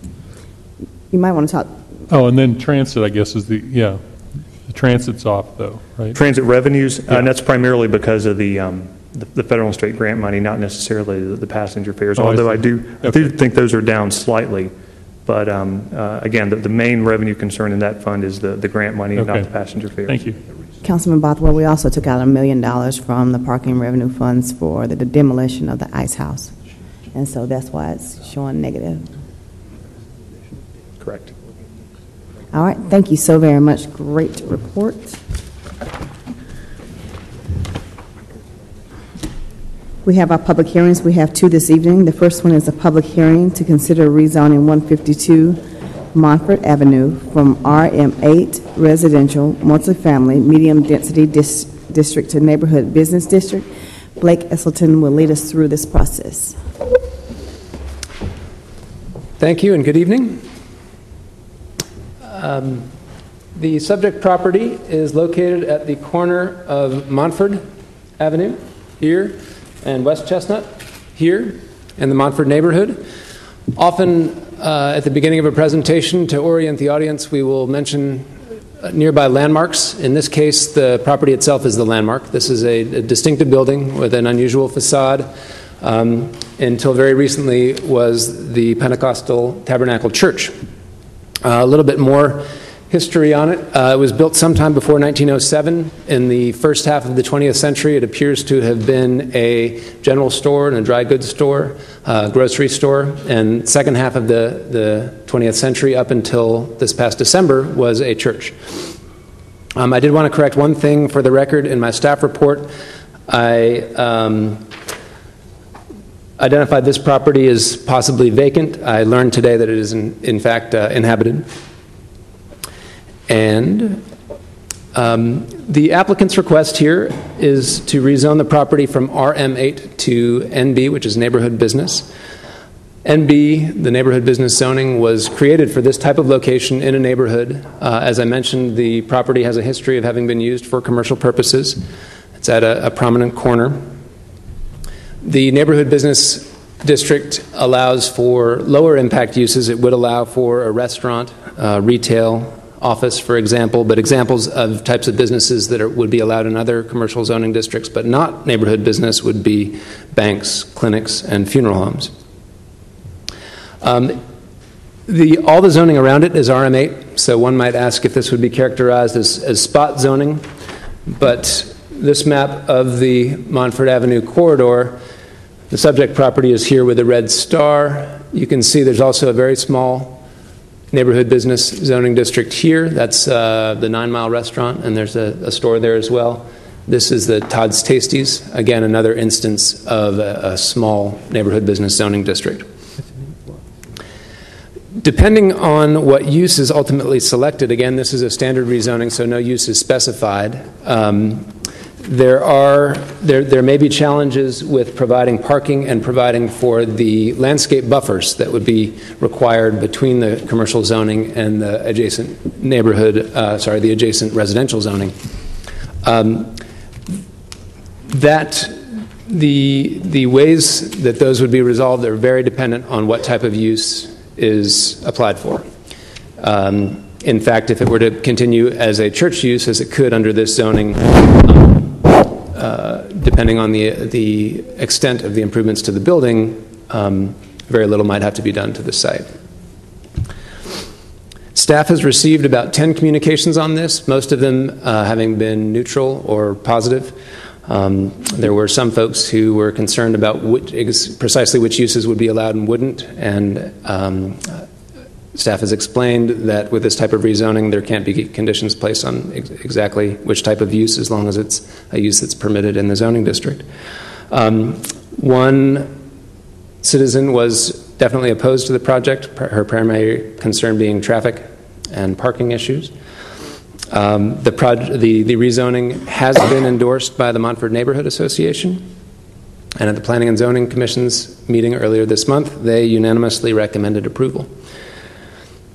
You might want to talk. Oh, and then transit, I guess, is the transit's off though, right? Transit revenues, and that's primarily because of the federal and state grant money, not necessarily the passenger fares. Although I do think those are down slightly. But again, the main revenue concern in that fund is the grant money, not the passenger fares. Thank you. Councilman Bothwell, we also took out $1 million from the parking revenue funds for the demolition of the Ice House. And so that's why it's showing negative. Correct. All right. Thank you so very much. Great report. We have our public hearings. We have two this evening. The first one is a public hearing to consider rezoning 152 Montford Avenue from RM8 residential multifamily medium density district to neighborhood business district. Blake Esselton will lead us through this process. Thank you and good evening. The subject property is located at the corner of Montford Avenue here and West Chestnut here in the Montford neighborhood. Often at the beginning of a presentation, to orient the audience, we will mention nearby landmarks. In this case, the property itself is the landmark. This is a distinctive building with an unusual facade. Until very recently was the Pentecostal Tabernacle Church. A little bit more history on it. It was built sometime before 1907. In the first half of the 20th century, it appears to have been a general store and a dry goods store, grocery store. And second half of the 20th century, up until this past December, was a church. I did want to correct one thing for the record. In my staff report, I identified this property as possibly vacant. I learned today that it is in fact inhabited. And the applicant's request here is to rezone the property from RM8 to NB, which is neighborhood business. NB, the neighborhood business zoning, was created for this type of location in a neighborhood. As I mentioned, the property has a history of having been used for commercial purposes. It's at a prominent corner. The neighborhood business district allows for lower impact uses. It would allow for a restaurant, retail, office, for example, but examples of types of businesses that would be allowed in other commercial zoning districts, but not neighborhood business, would be banks, clinics, and funeral homes. All the zoning around it is RM8, so one might ask if this would be characterized as spot zoning, but this map of the Montford Avenue corridor, the subject property is here with a red star. You can see there's also a very small neighborhood business zoning district here. That's the 9 Mile restaurant, and there's a store there as well. This is the Todd's Tasties, again, another instance of a small neighborhood business zoning district. Depending on what use is ultimately selected, again, this is a standard rezoning, so no use is specified. There may be challenges with providing parking and providing for the landscape buffers that would be required between the commercial zoning and the adjacent neighborhood, the adjacent residential zoning. The ways that those would be resolved are very dependent on what type of use is applied for. In fact, if it were to continue as a church use, as it could under this zoning, depending on the extent of the improvements to the building, very little might have to be done to the site. Staff has received about 10 communications on this, most of them having been neutral or positive. There were some folks who were concerned about precisely which uses would be allowed and wouldn't, and staff has explained that with this type of rezoning, there can't be conditions placed on exactly which type of use as long as it's a use that's permitted in the zoning district. One citizen was definitely opposed to the project, her primary concern being traffic and parking issues. The rezoning has been endorsed by the Montford Neighborhood Association, and at the Planning and Zoning Commission's meeting earlier this month, they unanimously recommended approval.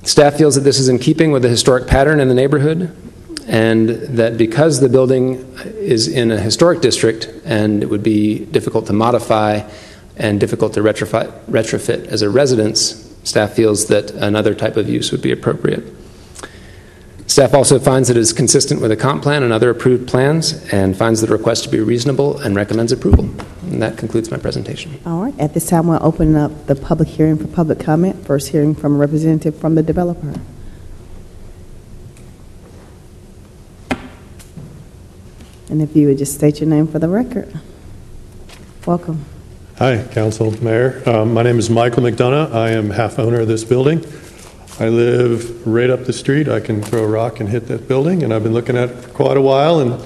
Staff feels that this is in keeping with the historic pattern in the neighborhood, and that because the building is in a historic district and it would be difficult to modify and difficult to retrofit as a residence, staff feels that another type of use would be appropriate. Staff also finds that it is consistent with the comp plan and other approved plans, and finds the request to be reasonable and recommends approval. And that concludes my presentation. All right. At this time, we'll open up the public hearing for public comment. First hearing from a representative from the developer. And if you would just state your name for the record. Welcome. Hi, Council, Mayor. My name is Michael McDonough. I am half owner of this building. I live right up the street. I can throw a rock and hit that building, and I've been looking at it for quite a while and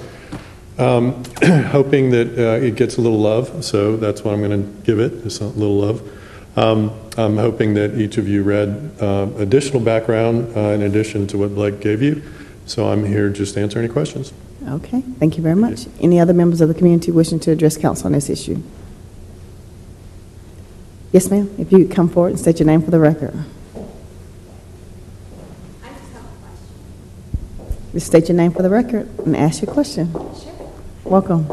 hoping that it gets a little love, so that's what I'm going to give it, just a little love. I'm hoping that each of you read additional background in addition to what Blake gave you, so I'm here just to answer any questions. Okay, thank you very much. Any other members of the community wishing to address council on this issue? Yes, ma'am. If you could come forward and state your name for the record. Just state your name for the record and ask your question. Sure. Welcome.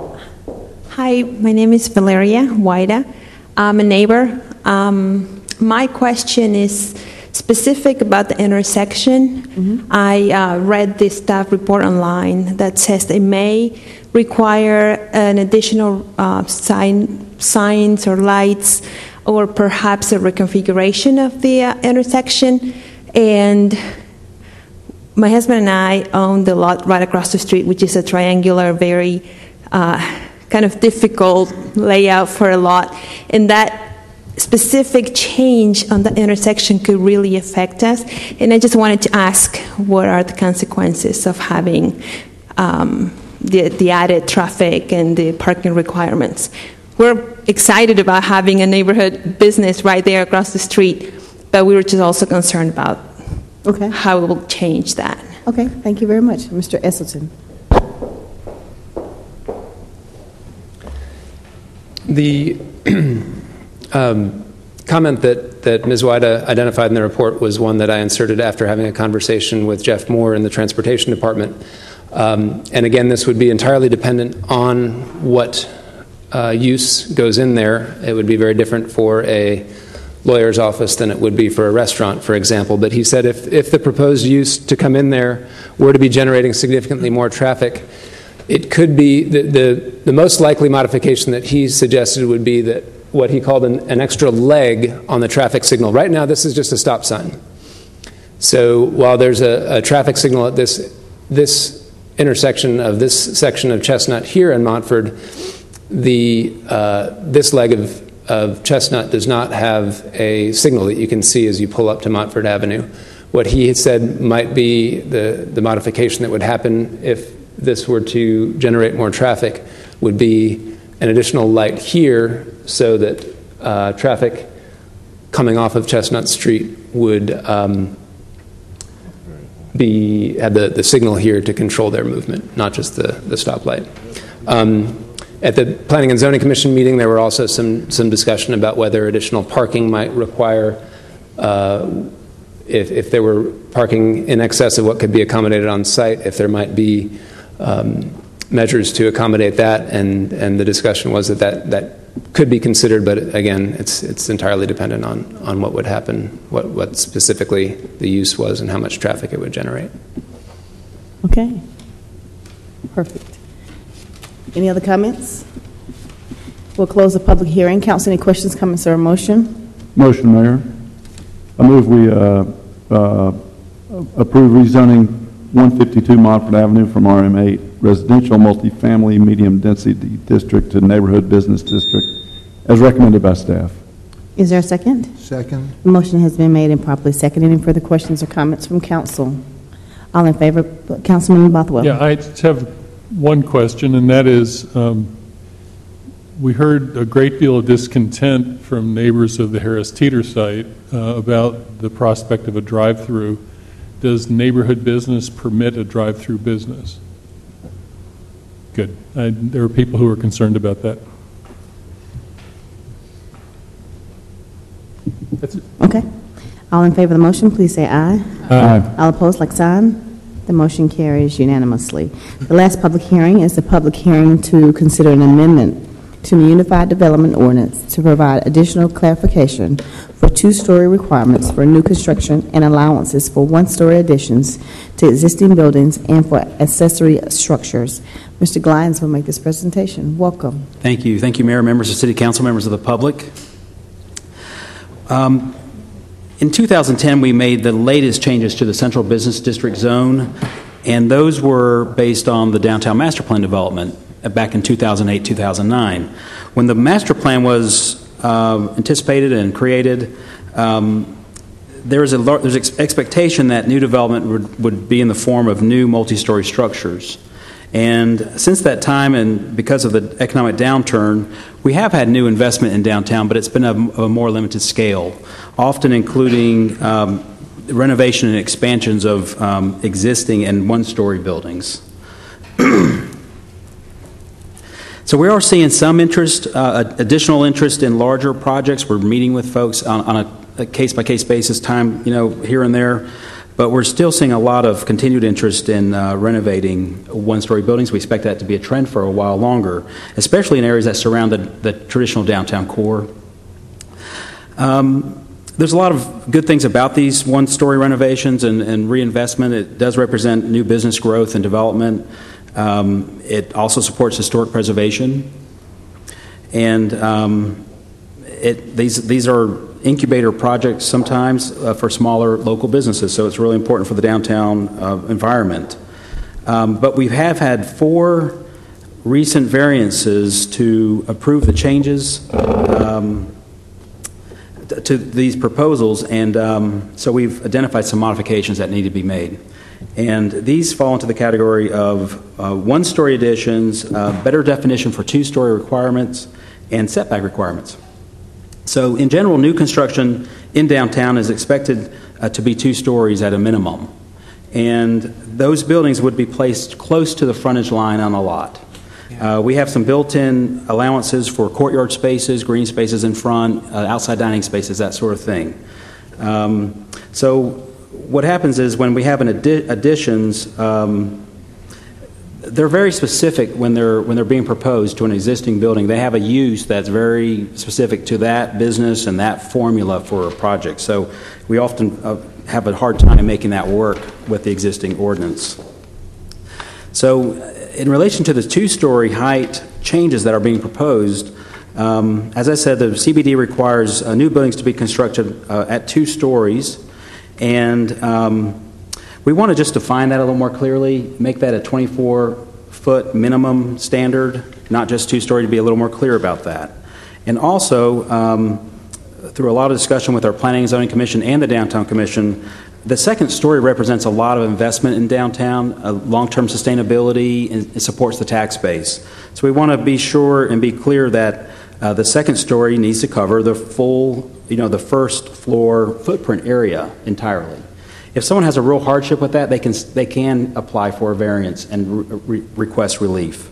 Hi, my name is Valeria Waida. I'm a neighbor. My question is specific about the intersection. Mm-hmm. I read the staff report online that says they may require an additional signs or lights, or perhaps a reconfiguration of the intersection. And my husband and I own the lot right across the street, which is a triangular, very kind of difficult layout for a lot. And that specific change on the intersection could really affect us. And I just wanted to ask, what are the consequences of having the added traffic and the parking requirements? We're excited about having a neighborhood business right there across the street, but we were just also concerned about how it will change that. Okay, thank you very much. Mr. Esselton. The comment that Ms. Wida identified in the report was one that I inserted after having a conversation with Jeff Moore in the Transportation Department. And again, this would be entirely dependent on what use goes in there. It would be very different for a lawyer's office than it would be for a restaurant, for example. But he said if the proposed use to come in there were to be generating significantly more traffic, it could be the most likely modification that he suggested would be that what he called an extra leg on the traffic signal. Right now, this is just a stop sign. So while there's a traffic signal at this intersection of this section of Chestnut here in Montford, this leg of Chestnut does not have a signal that you can see as you pull up to Montford Avenue. What he had said might be the modification that would happen if this were to generate more traffic would be an additional light here so that traffic coming off of Chestnut Street would have the signal here to control their movement, not just the stoplight. At the Planning and Zoning Commission meeting, there were also some discussion about whether additional parking might require, if there were parking in excess of what could be accommodated on site, if there might be measures to accommodate that, and the discussion was that could be considered, but again, it's entirely dependent on what would happen, what specifically the use was and how much traffic it would generate. Okay. Perfect. Any other comments? We'll close the public hearing. Council, any questions, comments, or a motion? Motion, Mayor. I move we approve rezoning 152 Montford Avenue from RM8 residential multifamily medium density district to neighborhood business district as recommended by staff. Is there a second? Second. The motion has been made and properly seconded. Any further questions or comments from council? All in favor, Councilman Bothwell. Yeah, I just have one question, and that is, we heard a great deal of discontent from neighbors of the Harris Teeter site about the prospect of a drive-through. Does neighborhood business permit a drive-through business? Good. There are people who are concerned about that. That's it. Okay. All in favor of the motion, please say aye. Aye. All opposed, like sign. The motion carries unanimously. The last public hearing is the public hearing to consider an amendment to the Unified Development Ordinance to provide additional clarification for two-story requirements for new construction and allowances for one-story additions to existing buildings and for accessory structures. Mr. Glines will make this presentation. Welcome. Thank you. Thank you, Mayor, members of City Council, members of the public. In 2010, we made the latest changes to the Central Business District zone, and those were based on the Downtown Master Plan development back in 2008, 2009. When the master plan was anticipated and created, there's expectation that new development would be in the form of new multi-story structures. And since that time, and because of the economic downturn, we have had new investment in downtown, but it's been of a more limited scale, often including renovation and expansions of existing and one-story buildings. So we are seeing some interest, additional interest in larger projects. We're meeting with folks on a case-by-case basis, here and there. But we're still seeing a lot of continued interest in renovating one-story buildings. We expect that to be a trend for a while longer, especially in areas that surround the traditional downtown core. There's a lot of good things about these one-story renovations and reinvestment. It does represent new business growth and development. It also supports historic preservation. And these are incubator projects sometimes for smaller local businesses, so it's really important for the downtown environment. But we have had 4 recent variances to approve the changes to these proposals, and so we've identified some modifications that need to be made. And these fall into the category of one-story additions, better definition for two-story requirements, and setback requirements. So in general, new construction in downtown is expected to be 2 stories at a minimum. And those buildings would be placed close to the frontage line on a lot. We have some built-in allowances for courtyard spaces, green spaces in front, outside dining spaces, that sort of thing. So what happens is when we have an additions, they're very specific when they're being proposed to an existing building. They have a use that's very specific to that business and that formula for a project. So we often have a hard time making that work with the existing ordinance. So in relation to the 2-story height changes that are being proposed, as I said, the CBD requires new buildings to be constructed at 2 stories, and we want to just define that a little more clearly, make that a 24-foot minimum standard, not just 2-story, to be a little more clear about that. And also, through a lot of discussion with our Planning and Zoning Commission and the Downtown Commission, the 2nd story represents a lot of investment in downtown, long-term sustainability, and it supports the tax base. So we want to be sure and be clear that the 2nd story needs to cover the full, the 1st floor footprint area entirely. If someone has a real hardship with that, they can apply for a variance and request relief.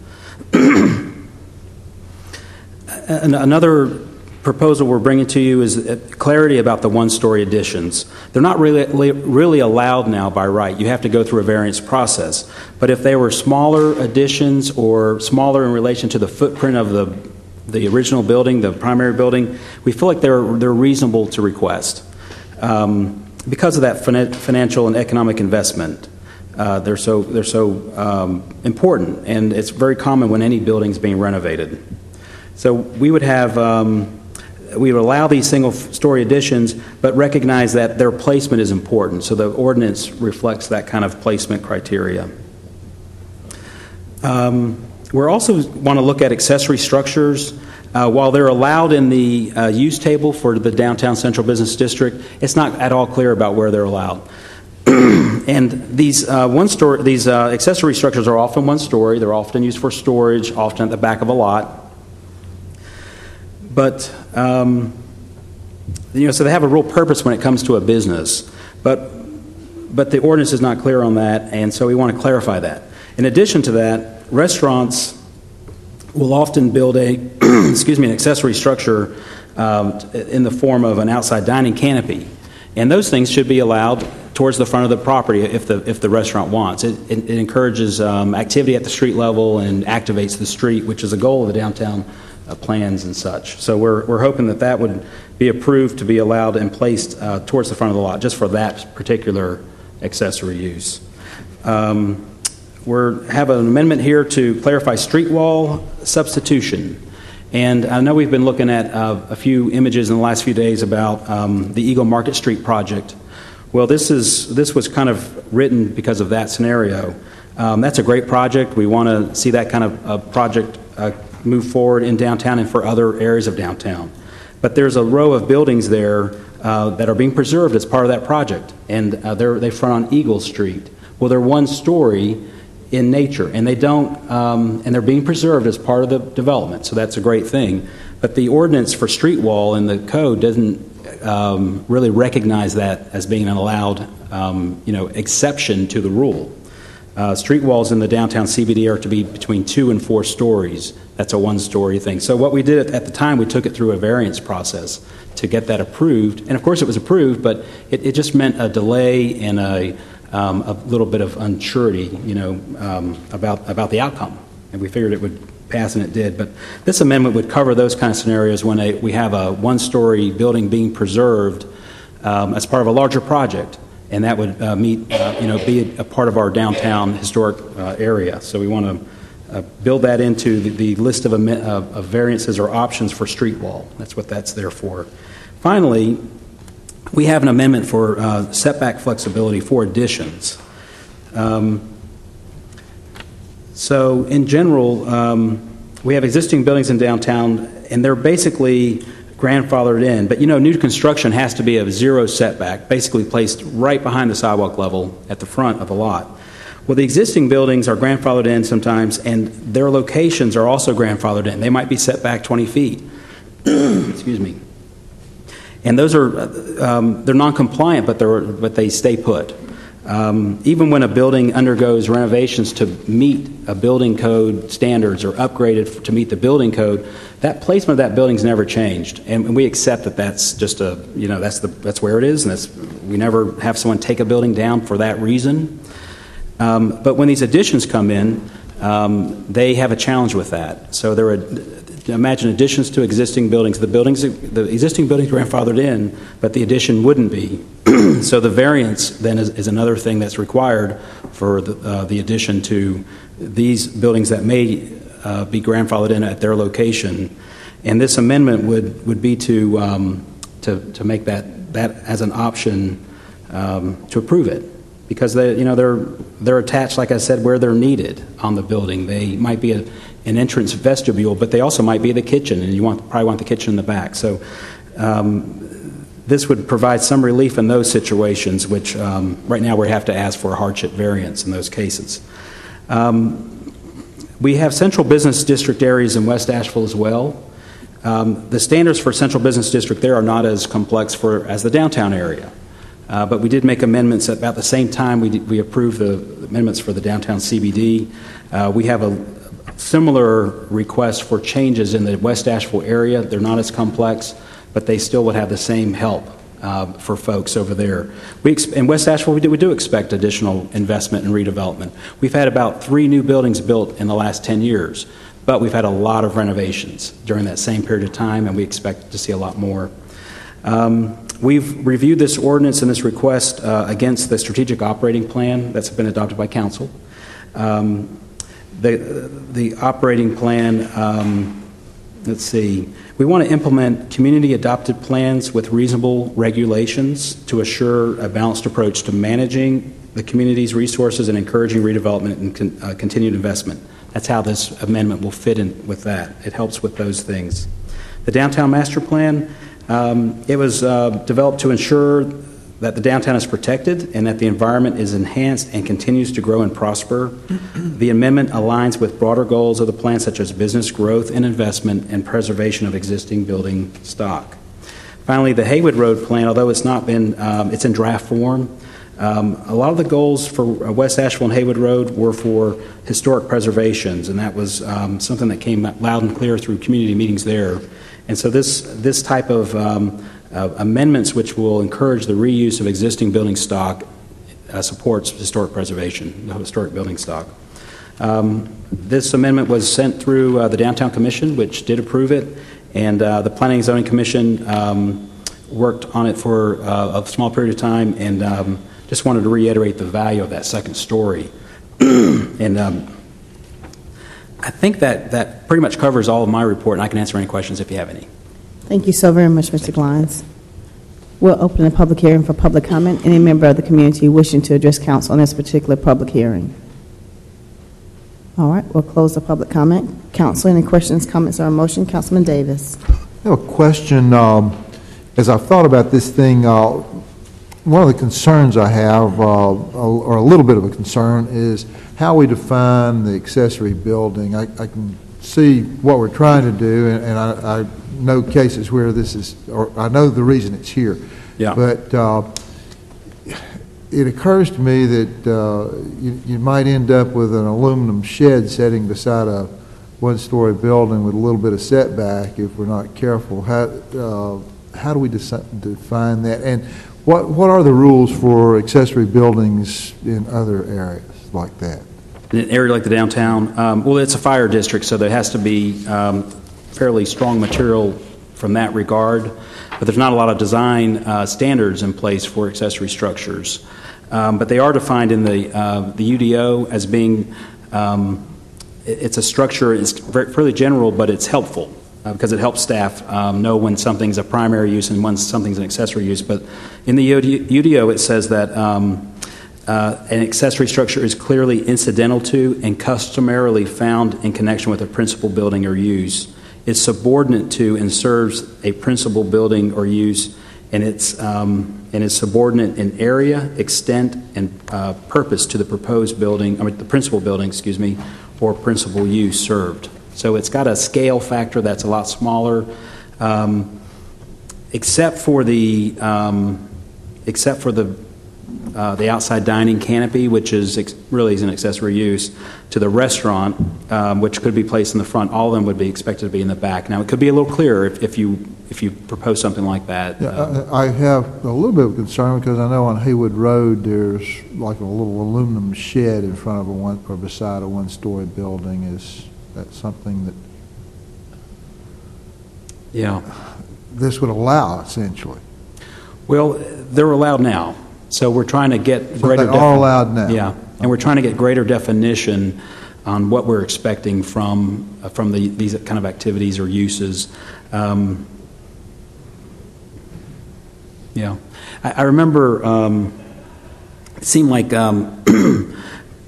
Another proposal we're bringing to you is clarity about the 1-story additions. They're not really allowed now by right. You have to go through a variance process. But if they were smaller additions or smaller in relation to the footprint of the original building, the primary building, we feel like they're reasonable to request. Because of that financial and economic investment, they're so important, and it's very common when any building is being renovated. So we would have we would allow these single-story additions, but recognize that their placement is important. So the ordinance reflects that kind of placement criteria. We also want to look at accessory structures. While they're allowed in the use table for the downtown central business district, it's not at all clear about where they're allowed. And these accessory structures are often one story. They're often used for storage, often at the back of a lot. But so they have a real purpose when it comes to a business. But the ordinance is not clear on that, and so we want to clarify that. In addition to that, restaurants will often build an accessory structure in the form of an outside dining canopy. And those things should be allowed towards the front of the property if the restaurant wants. It encourages activity at the street level and activates the street, which is a goal of the downtown plans and such. So we're hoping that would be approved to be allowed and placed towards the front of the lot, just for that particular accessory use. We have an amendment here to clarify street wall substitution. And I know we've been looking at a few images in the last few days about the Eagle Market Street project. Well, this was kind of written because of that scenario. That's a great project. We want to see that kind of project move forward in downtown and for other areas of downtown. But there's a row of buildings there that are being preserved as part of that project, and they front on Eagle Street. Well, they're one story in nature, and and they're being preserved as part of the development, so that's a great thing. But the ordinance for street wall in the code doesn't really recognize that as being an allowed exception to the rule. Street walls in the downtown CBD are to be between 2 and 4 stories. That's a one-story thing. So what we did at the time, we took it through a variance process to get that approved, and of course it was approved, but it just meant a delay and a little bit of unsurety, about the outcome. And we figured it would pass, and it did. But this amendment would cover those kind of scenarios when we have a one-story building being preserved as part of a larger project, and that would be a part of our downtown historic area. So we want to build that into the list of variances or options for street wall. That's what that's there for. Finally, we have an amendment for setback flexibility for additions. So in general, we have existing buildings in downtown, and they're basically grandfathered in. But new construction has to be of 0 setback, basically placed right behind the sidewalk level at the front of a lot. Well, the existing buildings are grandfathered in sometimes, and their locations are also grandfathered in. They might be set back 20 feet. Excuse me. And those are they're non-compliant, but they stay put. Even when a building undergoes renovations to meet a building code standards or upgraded to meet the building code, that placement of that building's never changed, and we accept that that's just that's where it is, and we never have someone take a building down for that reason. But when these additions come in, they have a challenge with that. So there are, imagine additions to existing buildings. The existing buildings grandfathered in, but the addition wouldn't be. So the variance then is another thing that's required for the addition to these buildings that may be grandfathered in at their location. And this amendment would be to make that as an option to approve it. Because they're attached, like I said, where they're needed on the building. They might be an entrance vestibule, but they also might be the kitchen, and you probably want the kitchen in the back. So this would provide some relief in those situations, which right now we have to ask for a hardship variance in those cases. We have central business district areas in West Asheville as well. The standards for central business district there are not as complex as the downtown area. But we did make amendments at about the same time we approved the amendments for the downtown CBD. We have a similar request for changes in the West Asheville area. They're not as complex, but they still would have the same help for folks over there. In West Asheville, we do expect additional investment and redevelopment. We've had about 3 new buildings built in the last 10 years, but we've had a lot of renovations during that same period of time, and we expect to see a lot more. We've reviewed this ordinance and this request against the strategic operating plan that's been adopted by council. The operating plan, let's see, We want to implement community-adopted plans with reasonable regulations to assure a balanced approach to managing the community's resources and encouraging redevelopment and continued investment. That's how this amendment will fit in with that. It helps with those things. The Downtown Master Plan, it was developed to ensure that the downtown is protected and that the environment is enhanced and continues to grow and prosper. The amendment aligns with broader goals of the plan, such as business growth and investment and preservation of existing building stock. Finally, the Haywood Road plan, although it's not been, it's in draft form, a lot of the goals for West Asheville and Haywood Road were for historic preservations, and that was something that came loud and clear through community meetings there. And so this type of amendments, which will encourage the reuse of existing building stock, supports historic preservation, the historic building stock. This amendment was sent through the Downtown Commission, which did approve it, and the Planning and Zoning Commission worked on it for a small period of time, and just wanted to reiterate the value of that second story. And I think that pretty much covers all of my report, and I can answer any questions if you have any. Thank you so very much, Mr. Glines. We'll open the public hearing for public comment. Any member of the community wishing to address council on this particular public hearing? All right, we'll close the public comment. Council, any questions, comments, or a motion? Councilman Davis. I have a question. As I've thought about this thing, one of the concerns I have, or a little bit of a concern, is how we define the accessory building. I can see what we're trying to do, and I know cases where this is, or I know the reason it's here. Yeah. But it occurs to me that you might end up with an aluminum shed sitting beside a one-story building with a little bit of setback if we're not careful. How do we define that? And what are the rules for accessory buildings in other areas like that? In an area like the downtown, well, it's a fire district, so there has to be fairly strong material from that regard, but there's not a lot of design standards in place for accessory structures. But they are defined in the UDO as being, it's a structure, it's fairly general, but it's helpful because it helps staff know when something's a primary use and when something's an accessory use. But in the UDO, it says that an accessory structure is clearly incidental to and customarily found in connection with a principal building or use. It's subordinate to and serves a principal building or use, and it's is subordinate in area, extent, and purpose to the proposed building, the principal building, excuse me, or principal use served. So it's got a scale factor that's a lot smaller, except for the outside dining canopy, which is really is an accessory use, to the restaurant, which could be placed in the front. All of them would be expected to be in the back. Now, it could be a little clearer if you propose something like that. Yeah, I have a little bit of concern because I know on Haywood Road there's like a little aluminum shed in front of or beside a one-story building. Is that something that? Yeah. This would allow, essentially. Well, they're allowed now. So we're trying to get greater. They are allowed now. Yeah, and we're trying to get greater definition on what we're expecting from these kind of activities or uses. Yeah, I remember. It seemed like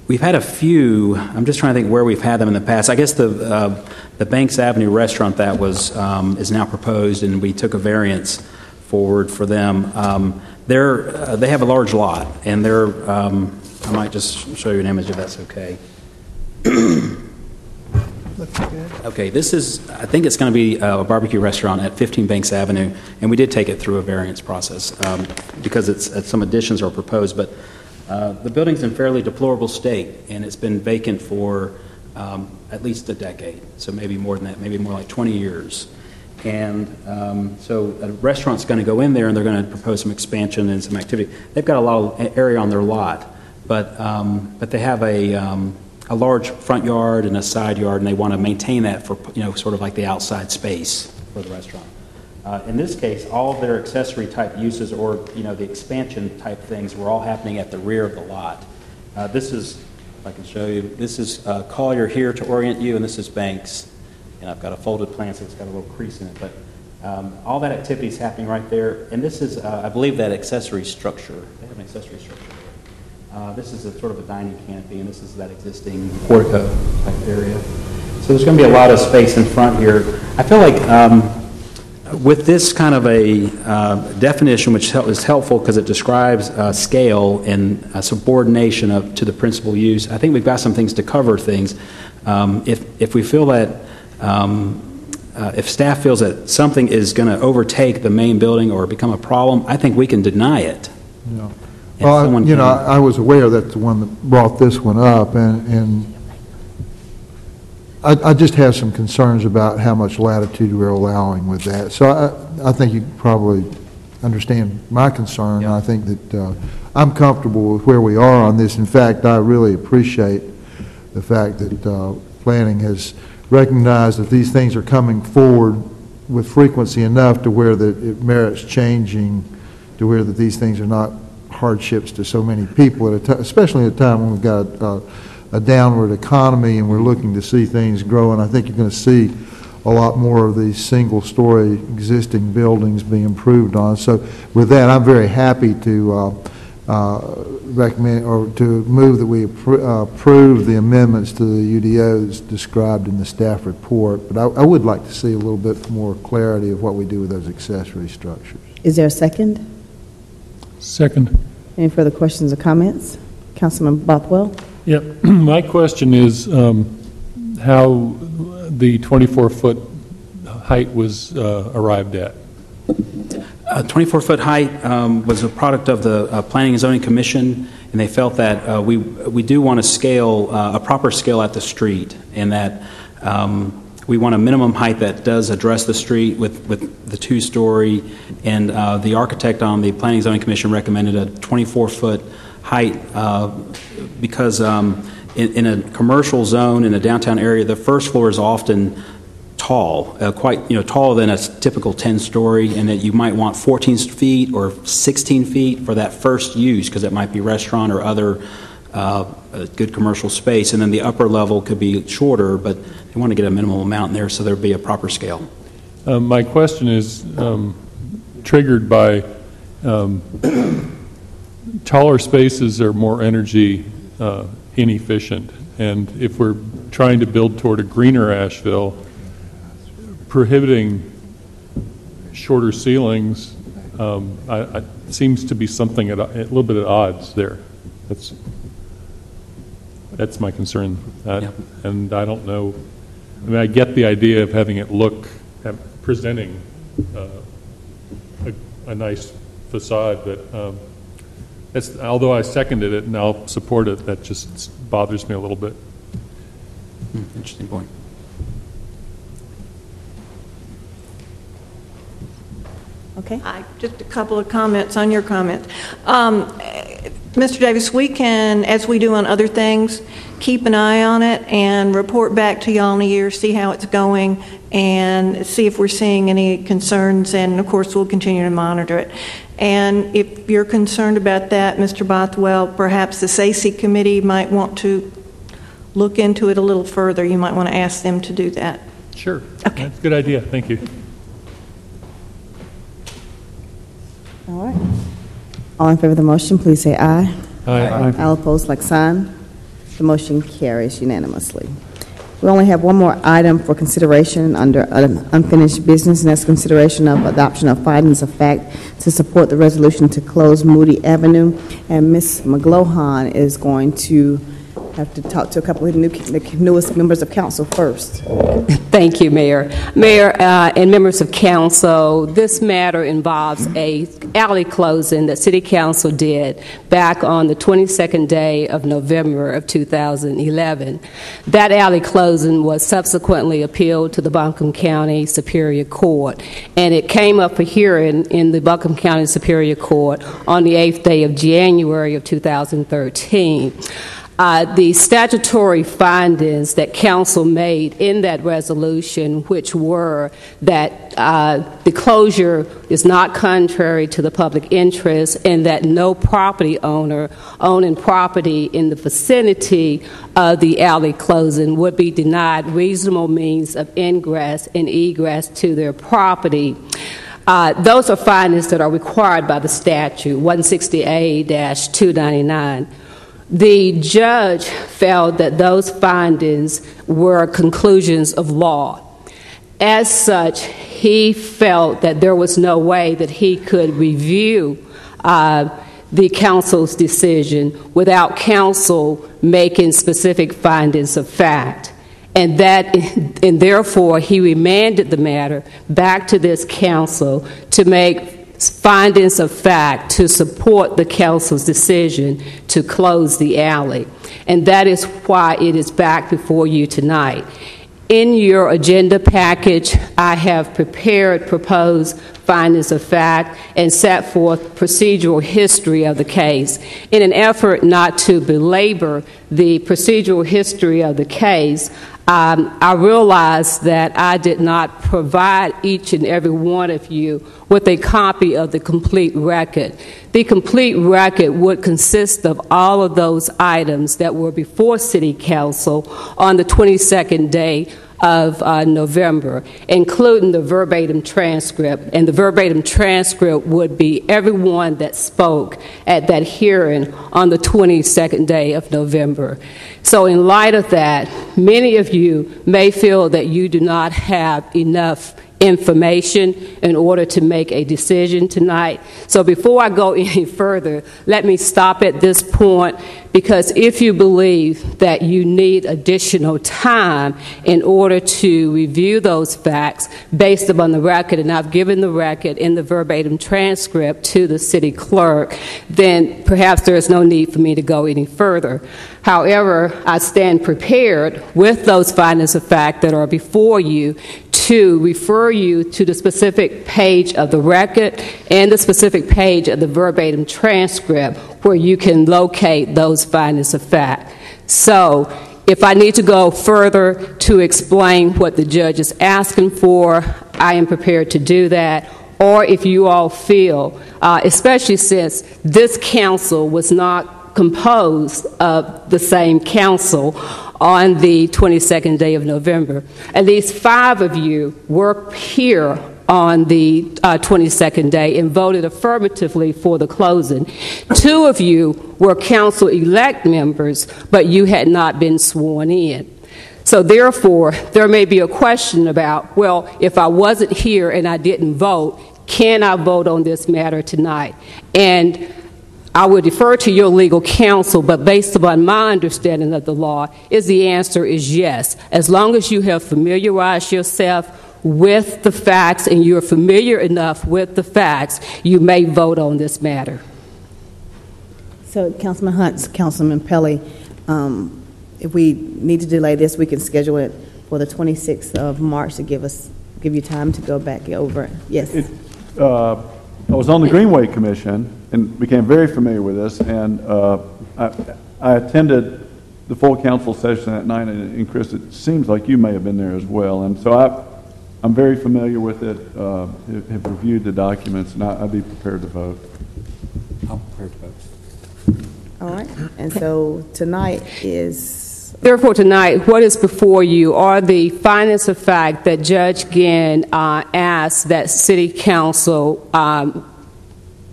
we've had a few. I'm just trying to think where we've had them in the past. I guess the Banks Avenue restaurant that was is now proposed, and we took a variance forward for them. They have a large lot, and I might just show you an image if that's okay. Looks good. Okay, I think it's going to be a barbecue restaurant at 15 Banks Avenue, and we did take it through a variance process because some additions are proposed, but the building's in fairly deplorable state, and it's been vacant for at least a decade, so maybe more than that, maybe more like 20 years. And so a restaurant's going to go in there, and they're going to propose some expansion and some activity. They've got a lot of area on their lot, but they have a large front yard and a side yard, and they want to maintain that for sort of like the outside space for the restaurant. In this case, all of their accessory type uses or the expansion type things were all happening at the rear of the lot. This is, if I can show you, this is Collier here to orient you, and this is Banks. and I've got a folded plan, so it's got a little crease in it. But all that activity is happening right there. And this is, I believe, that accessory structure. They have an accessory structure there. This is a sort of a dining canopy, and this is that existing portico type area. So there's going to be a lot of space in front here. I feel like with this kind of a definition, which is helpful because it describes scale and subordination to the principal use, I think we've got some things to cover things. If we feel that, if staff feels that something is going to overtake the main building or become a problem, I think we can deny it. Yeah. Well, you know, I was aware that's the one that brought this one up, and I just have some concerns about how much latitude we're allowing with that. So I think you probably understand my concern. Yeah. I think that I'm comfortable with where we are on this. In fact, I really appreciate the fact that planning has recognized that these things are coming forward with frequency enough to where that it merits changing, to where that these things are not hardships to so many people, especially at a time when we've got a downward economy and we're looking to see things grow. And I think you're going to see a lot more of these single-story existing buildings being improved on. So with that, I'm very happy to recommend or to move that we approve the amendments to the UDOs described in the staff report. But I would like to see a little bit more clarity of what we do with those accessory structures. Is there a second? Second. Any further questions or comments? Councilman Bothwell? Yep. My question is how the 24-foot height was arrived at. 24-foot height was a product of the Planning and Zoning Commission, and they felt that we do want to scale, a proper scale at the street, and that we want a minimum height that does address the street with the two-story, and the architect on the Planning and Zoning Commission recommended a 24-foot height because in a commercial zone in a downtown area, the first floor is often tall, quite taller than a typical 10-story, and that you might want 14 feet or 16 feet for that first use because it might be restaurant or other good commercial space, and then the upper level could be shorter, but they want to get a minimal amount in there so there'd be a proper scale. My question is triggered by taller spaces are more energy inefficient, and if we're trying to build toward a greener Asheville, prohibiting shorter ceilings seems to be something at a little bit at odds there. That's my concern. And I don't know. I mean, I get the idea of having it look, presenting a nice facade, but although I seconded it and I'll support it, that just bothers me a little bit. Interesting point. Okay. Just a couple of comments on your comment. Mr. Davis, we can, as we do on other things, keep an eye on it and report back to y'all in a year, see how it's going, and see if we're seeing any concerns, and of course we'll continue to monitor it. And if you're concerned about that, Mr. Bothwell, perhaps the SACI committee might want to look into it a little further. You might want to ask them to do that. Sure. Okay. That's a good idea. Thank you. All right. All in favor of the motion, please say aye. Aye. All opposed, like sign. The motion carries unanimously. We only have one more item for consideration under unfinished business, and that's consideration of adoption of findings of fact to support the resolution to close Moody Avenue. And Ms. McGlohan is going to have to talk to a couple of the newest members of council first. Thank you, Mayor. Mayor and members of council, this matter involves a alley closing that City Council did back on the 22nd day of November of 2011. That alley closing was subsequently appealed to the Buncombe County Superior Court, and it came up for hearing in the Buncombe County Superior Court on the 8th day of January of 2013. The statutory findings that council made in that resolution, which were that the closure is not contrary to the public interest and that no property owner owning property in the vicinity of the alley closing would be denied reasonable means of ingress and egress to their property. Those are findings that are required by the statute, 160A-299. The judge felt that those findings were conclusions of law. As such, he felt that there was no way that he could review the council's decision without council making specific findings of fact. And therefore, he remanded the matter back to this council to make findings of fact to support the council's decision to close the alley. And that is why it is back before you tonight. In your agenda package, I have prepared proposed findings of fact and set forth procedural history of the case. In an effort not to belabor the procedural history of the case, I realized that I did not provide each and every one of you with a copy of the complete record. The complete record would consist of all of those items that were before City Council on the 22nd day of November, including the verbatim transcript. And the verbatim transcript would be everyone that spoke at that hearing on the 22nd day of November. So in light of that, many of you may feel that you do not have enough information in order to make a decision tonight. So before I go any further, let me stop at this point, because if you believe that you need additional time in order to review those facts based upon the record, and I've given the record in the verbatim transcript to the city clerk, then perhaps there is no need for me to go any further. However, I stand prepared with those findings of fact that are before you to refer you to the specific page of the record and the specific page of the verbatim transcript where you can locate those findings of fact. So if I need to go further to explain what the judge is asking for, I am prepared to do that. Or if you all feel, especially since this council was not composed of the same council on the 22nd day of November. At least 5 of you were here on the 22nd day and voted affirmatively for the closing. 2 of you were council-elect members, but you had not been sworn in. So therefore, there may be a question about, well, if I wasn't here and I didn't vote, can I vote on this matter tonight? And I would defer to your legal counsel, but based upon my understanding of the law, the answer is yes. As long as you have familiarized yourself with the facts and you're familiar enough with the facts, you may vote on this matter. So, Councilman Hunt, Councilman Pelley, if we need to delay this, we can schedule it for the 26th of March to give you time to go back over it. Yes. I was on the Greenway Commission and became very familiar with this, and I attended the full council session that night, and Chris, it seems like you may have been there as well, and so I'm very familiar with it, have reviewed the documents, and I'd be prepared to vote. I'm prepared to vote. All right, and so tonight is... Therefore, tonight, what is before you are the findings of fact that Judge Ginn asked that City Council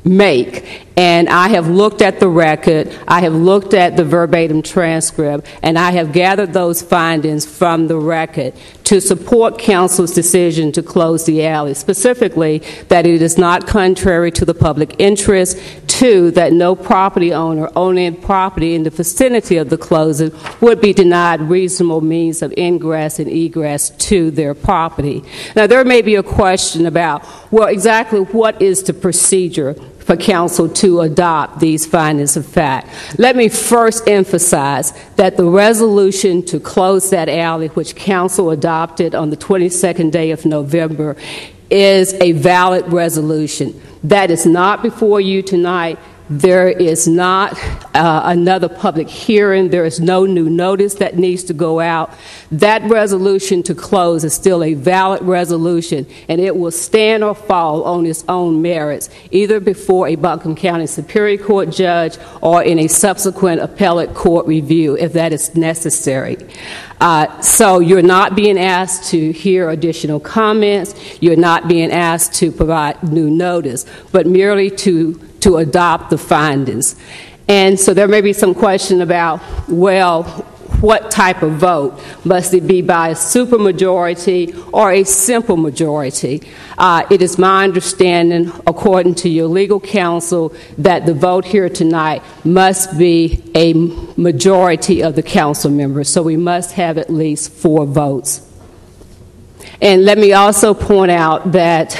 make. And I have looked at the record, I have looked at the verbatim transcript, and I have gathered those findings from the record to support council's decision to close the alley, specifically that it is not contrary to the public interest, 2, that no property owner owning property in the vicinity of the closing would be denied reasonable means of ingress and egress to their property. Now, there may be a question about, well, exactly what is the procedure for council to adopt these findings of fact. Let me first emphasize that the resolution to close that alley, which council adopted on the 22nd day of November, is a valid resolution. That is not before you tonight. there is not another public hearing. There is no new notice that needs to go out. That resolution to close is still a valid resolution, and it will stand or fall on its own merits, either before a Buncombe County Superior Court judge or in a subsequent appellate court review, if that is necessary. So you're not being asked to hear additional comments. You're not being asked to provide new notice, but merely to adopt the findings. And so there may be some question about, well, what type of vote? Must it be by a supermajority or a simple majority? It is my understanding, according to your legal counsel, that the vote here tonight must be a majority of the council members. So we must have at least 4 votes. And let me also point out that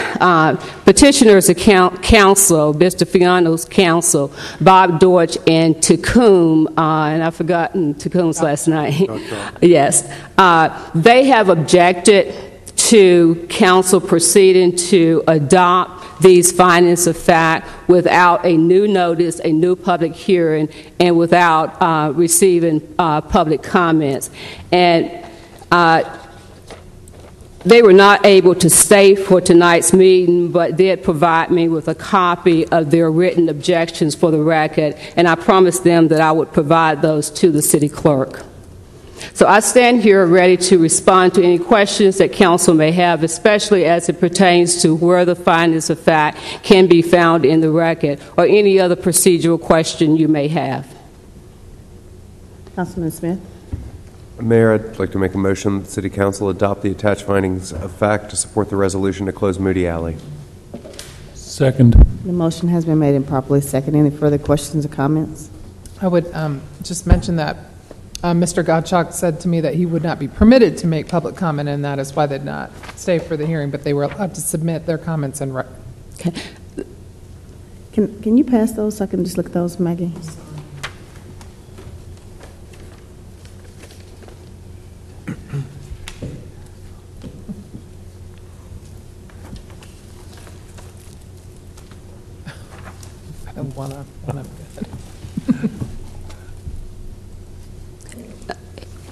petitioners' counsel, Mr. Fiano's counsel, Bob Deutsch and Tecum, and I've forgotten Tecum's last name. Yes. They have objected to council proceeding to adopt these findings of fact without a new notice, a new public hearing, and without receiving public comments. And they were not able to stay for tonight's meeting, but did provide me with a copy of their written objections for the record, and I promised them that I would provide those to the city clerk. So I stand here ready to respond to any questions that council may have, especially as it pertains to where the findings of fact can be found in the record, or any other procedural question you may have. Councilman Smith. Mayor, I'd like to make a motion that the City Council adopt the attached findings of fact to support the resolution to close Moody Alley. Second. The motion has been made and properly seconded. Any further questions or comments? I would just mention that Mr. Gottschalk said to me that he would not be permitted to make public comment, and that is why they did not stay for the hearing, but they were allowed to submit their comments in writing. Okay. Can you pass those so I can just look at those, Maggie?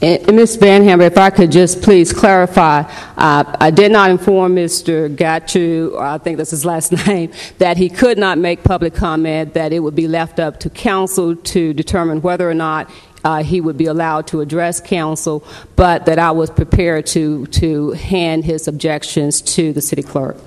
And Ms. Banhammer, if I could just please clarify, I did not inform Mr. Gatchu, or I think that's his last name, that he could not make public comment, that it would be left up to council to determine whether or not he would be allowed to address council, but that I was prepared to hand his objections to the city clerk.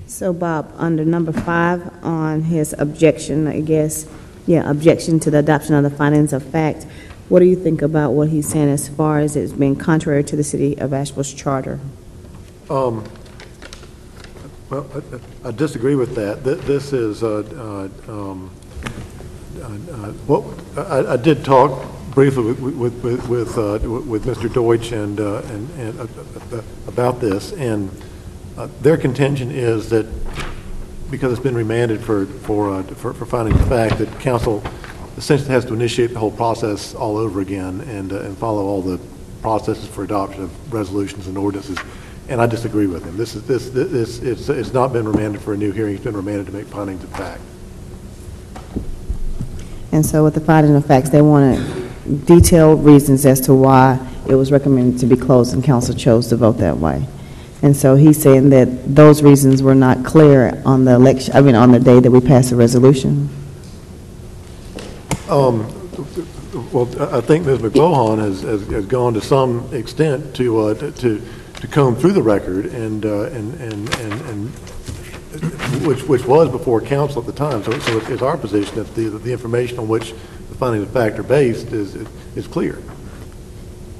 So, Bob, under number 5 on his objection, I guess, objection to the adoption of the findings of fact, what do you think about what he's saying as far as it's being contrary to the City of Asheville's charter? Well, I disagree with that. This is I did talk briefly with Mr. Deutsch and about this, and their contention is that because it's been remanded for finding the fact, that council essentially has to initiate the whole process all over again and follow all the processes for adoption of resolutions and ordinances. And I disagree with him. It's not been remanded for a new hearing. It's been remanded to make findings of fact. And so with the findings of facts, they wanted detailed reasons as to why it was recommended to be closed, and council chose to vote that way. And so he's saying that those reasons were not clear on the election, on the day that we passed the resolution. Well, I think Ms. McLaughlin has gone to some extent to comb through the record, and which was before council at the time. So it's our position that the information on which the findings of fact are based is clear.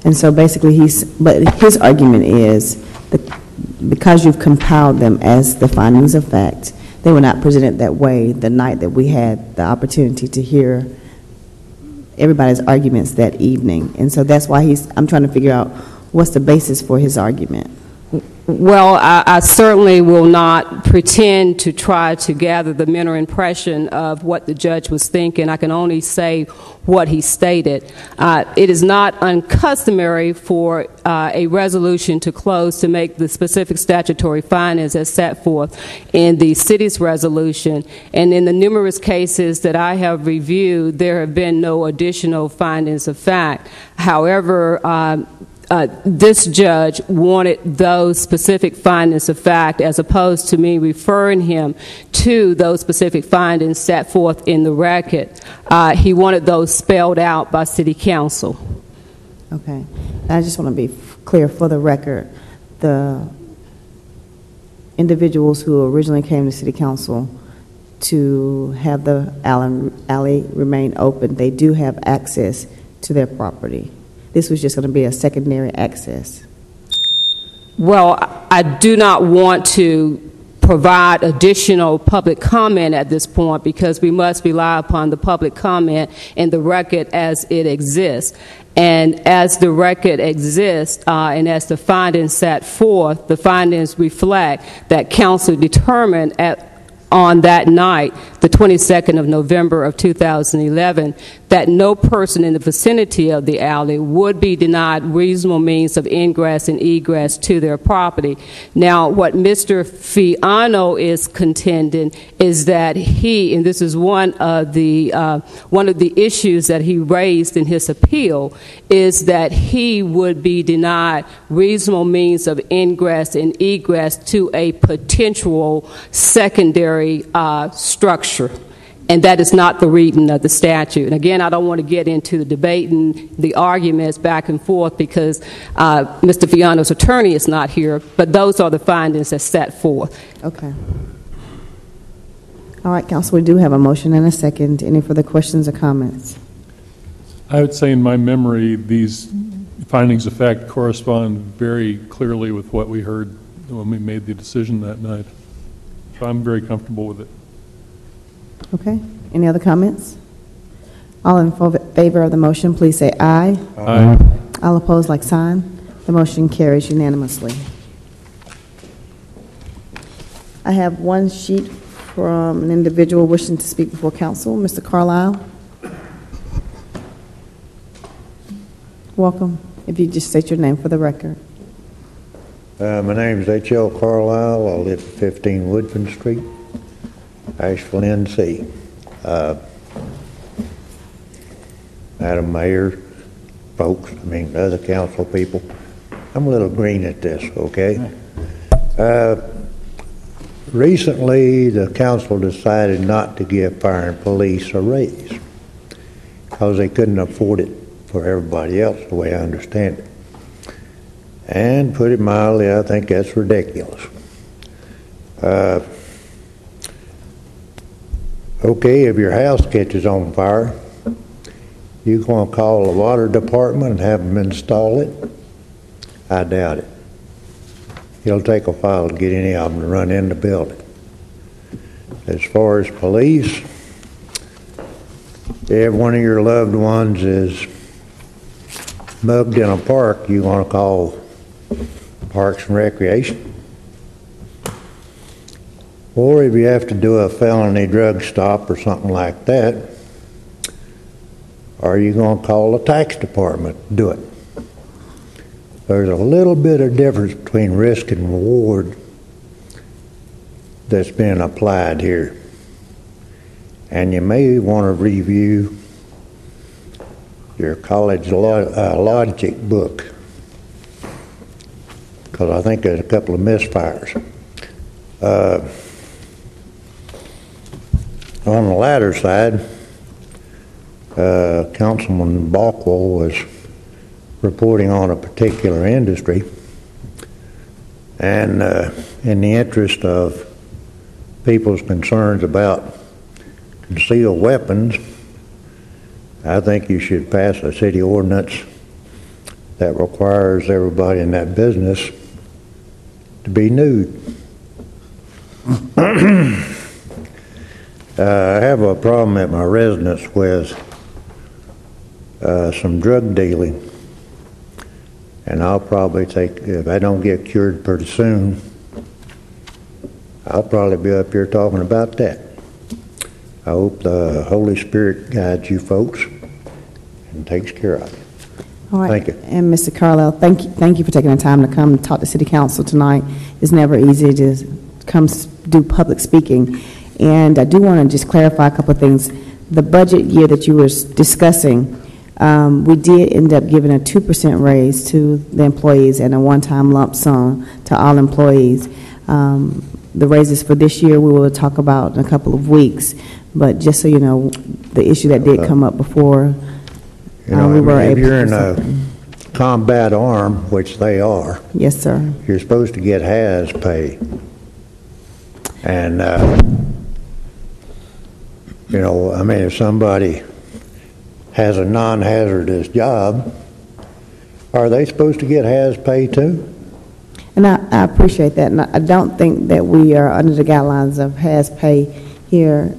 And so basically but his argument is that because you've compiled them as the findings of fact, they were not presented that way the night that we had the opportunity to hear everybody's arguments that evening. And so that's why I'm trying to figure out what's the basis for his argument. Well, I certainly will not pretend to try to gather the mental impression of what the judge was thinking. I can only say what he stated. It is not uncustomary for a resolution to close to make the specific statutory findings as set forth in the city's resolution. And in the numerous cases that I have reviewed, there have been no additional findings of fact. However, this judge wanted those specific findings of fact as opposed to me referring him to those specific findings set forth in the record. He wanted those spelled out by City Council. Okay. I just want to be clear for the record. The individuals who originally came to City Council to have the alley remain open, they do have access to their property. This was just going to be a secondary access. Well, I do not want to provide additional public comment at this point because we must rely upon the public comment in the record as it exists. And as the record exists and as the findings set forth, the findings reflect that council determined on that night, the 22nd of November of 2011, that no person in the vicinity of the alley would be denied reasonable means of ingress and egress to their property. Now, what Mr. Fiano is contending is that he, and this is one of the issues that he raised in his appeal, is that he would be denied reasonable means of ingress and egress to a potential secondary structure. And that is not the reading of the statute. And again, I don't want to get into the debate and the arguments back and forth because Mr. Fiano's attorney is not here, but those are the findings that's set forth. Okay. All right, Council, we do have a motion and a second. Any further questions or comments? I would say in my memory, these findings of fact correspond very clearly with what we heard when we made the decision that night. So I'm very comfortable with it. Okay. Any other comments? All in favor of the motion, please say aye. Aye. All opposed, like sign. The motion carries unanimously. I have one sheet from an individual wishing to speak before council. Mr. Carlisle. Welcome. If you just state your name for the record. My name is H.L. Carlisle. I live at 15 Woodfin Street, Asheville, NC. Madam Mayor, folks, other council people, I'm a little green at this, okay? Recently, the council decided not to give fire and police a raise because they couldn't afford it for everybody else, the way I understand it. And put it mildly, I think that's ridiculous. Okay, if your house catches on fire, you going to call the water department and have them install it? I doubt it. It'll take a while to get any of them to run in the building. As far as police, if one of your loved ones is mugged in a park, you want to call Parks and Recreation. Or if you have to do a felony drug stop or something like that, are you going to call the tax department to do it? There's a little bit of difference between risk and reward that's being applied here. And you may want to review your college logic book, because I think there's a couple of misfires. On the latter side, Councilman Balkwell was reporting on a particular industry, and in the interest of people's concerns about concealed weapons, I think you should pass a city ordinance that requires everybody in that business to be nude. I have a problem at my residence with some drug dealing, And I'll probably take, if I don't get cured pretty soon, I'll probably be up here talking about that. I hope the Holy Spirit guides you folks and takes care of it. All right. Thank you. And Mr. Carlisle, thank you for taking the time to come and talk to City Council tonight. It's never easy to come do public speaking. And I do want to just clarify a couple of things. The budget year that you were discussing, we did end up giving a 2% raise to the employees and a one-time lump sum to all employees. The raises for this year we will talk about in a couple of weeks. But just so you know, the issue that did come up before, You know, we were if able you're to in do a something. combat arm, which they are. Yes, sir. You're supposed to get HAS pay. And, you know, I mean, if somebody has a non-hazardous job, are they supposed to get HAS pay too? And I appreciate that, and I don't think that we are under the guidelines of HAS pay here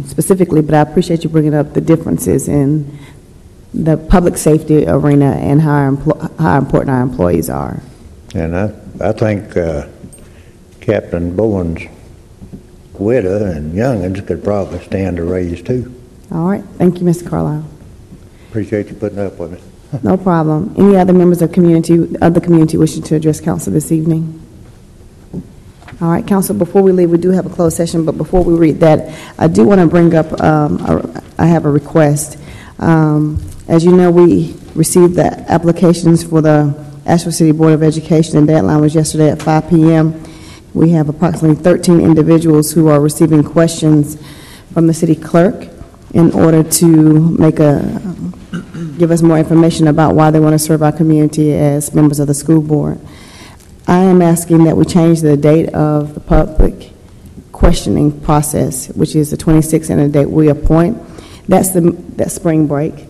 specifically, but I appreciate you bringing up the differences in the public safety arena and how important our employees are. And I think Captain Bowen's widow and youngins could probably stand a raise too. All right. Thank you, Mr. Carlisle. Appreciate you putting up with it. No problem. Any other members of the community wishing to address council this evening? All right, council, before we leave, we do have a closed session, but before we read that, I do want to bring up, I have a request. As you know, we received the applications for the Asheville City Board of Education, and the deadline was yesterday at 5 p.m. We have approximately 13 individuals who are receiving questions from the city clerk in order to give us more information about why they want to serve our community as members of the school board. I am asking that we change the date of the public questioning process, which is the 26th, and the date we appoint. That's spring break.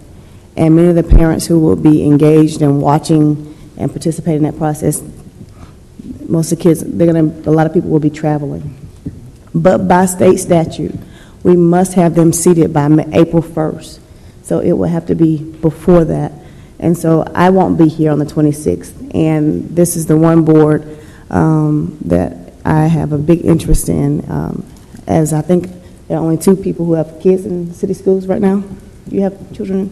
And many of the parents who will be engaged in watching and participating in that process, most of the kids, a lot of people will be traveling. But by state statute, we must have them seated by April 1st. So it will have to be before that. And so I won't be here on the 26th. And this is the one board that I have a big interest in, as I think there are only 2 people who have kids in city schools right now. You have children?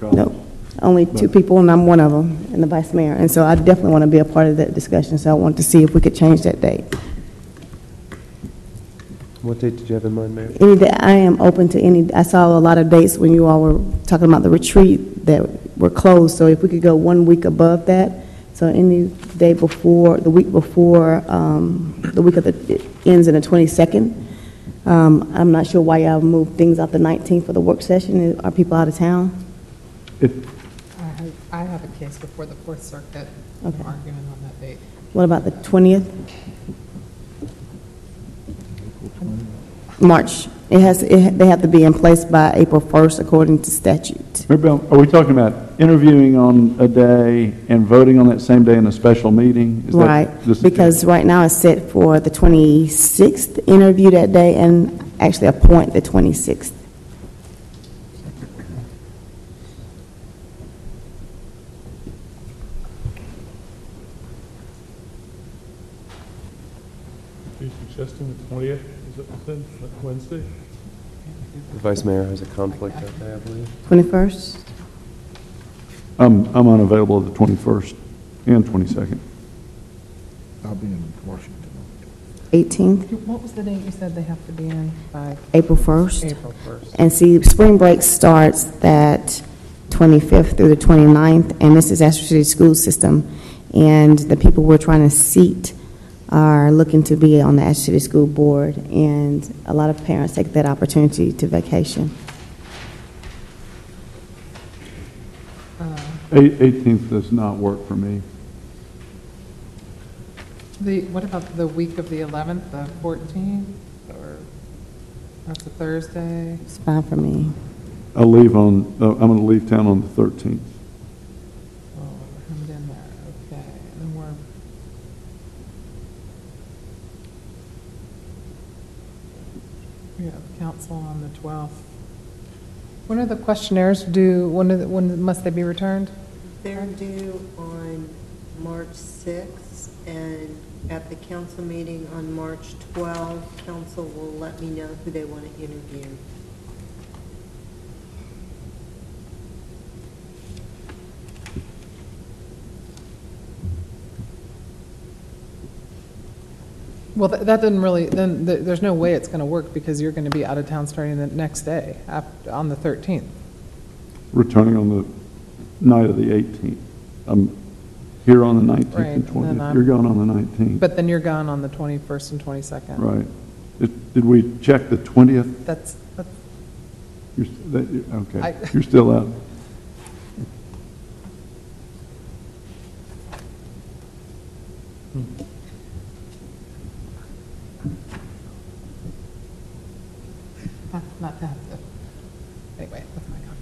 No. Only 2 people, and I'm one of them, and the vice mayor. And so I definitely want to be a part of that discussion. So I want to see if we could change that date. What date did you have in mind, Mayor? Any day. I am open to any. I saw a lot of dates when you all were talking about the retreat that were closed. So if we could go 1 week above that, so any day before, the week before, the week of it ends in the 22nd. I'm not sure why y'all moved things out the 19th for the work session. Are people out of town? I have a case before the Fourth Circuit. Okay. I'm arguing on that date. What about the 20th? March. They have to be in place by April 1st according to statute. Are we talking about interviewing on a day and voting on that same day in a special meeting? Right, because right now it's set for the 26th, interview that day, and actually appoint the 26th. Are you suggesting the 20th? Is it Wednesday? The Vice Mayor has a conflict that day, I believe. 21st? I'm unavailable the 21st and 22nd. I'll be in Washington. 18th? What was the date you said they have to be in by? April 1st. April 1st. And see, spring break starts that 25th through the 29th, and this is Asheville City School System, and the people we're trying to seat are looking to be on the Asheville City School Board, and a lot of parents take that opportunity to vacation. 18th does not work for me. What about the week of the 11th, the 14th, or that's a Thursday? It's fine for me. I'm going to leave town on the 13th. Oh, I'm in there, okay. And we have council on the 12th. When are the questionnaires due? When must they be returned? They're due on March 6th, and at the council meeting on March 12th, council will let me know who they want to interview. Well, that doesn't really, then there's no way it's going to work because you're going to be out of town starting the next day, on the 13th. Returning on the night of the 18th. I'm here on the 19th and 20th. You're gone on the 19th. But then you're gone on the 21st and 22nd. Right. Did we check the 20th? That's okay. You're still out. Not to have to. Anyway, that's my comment.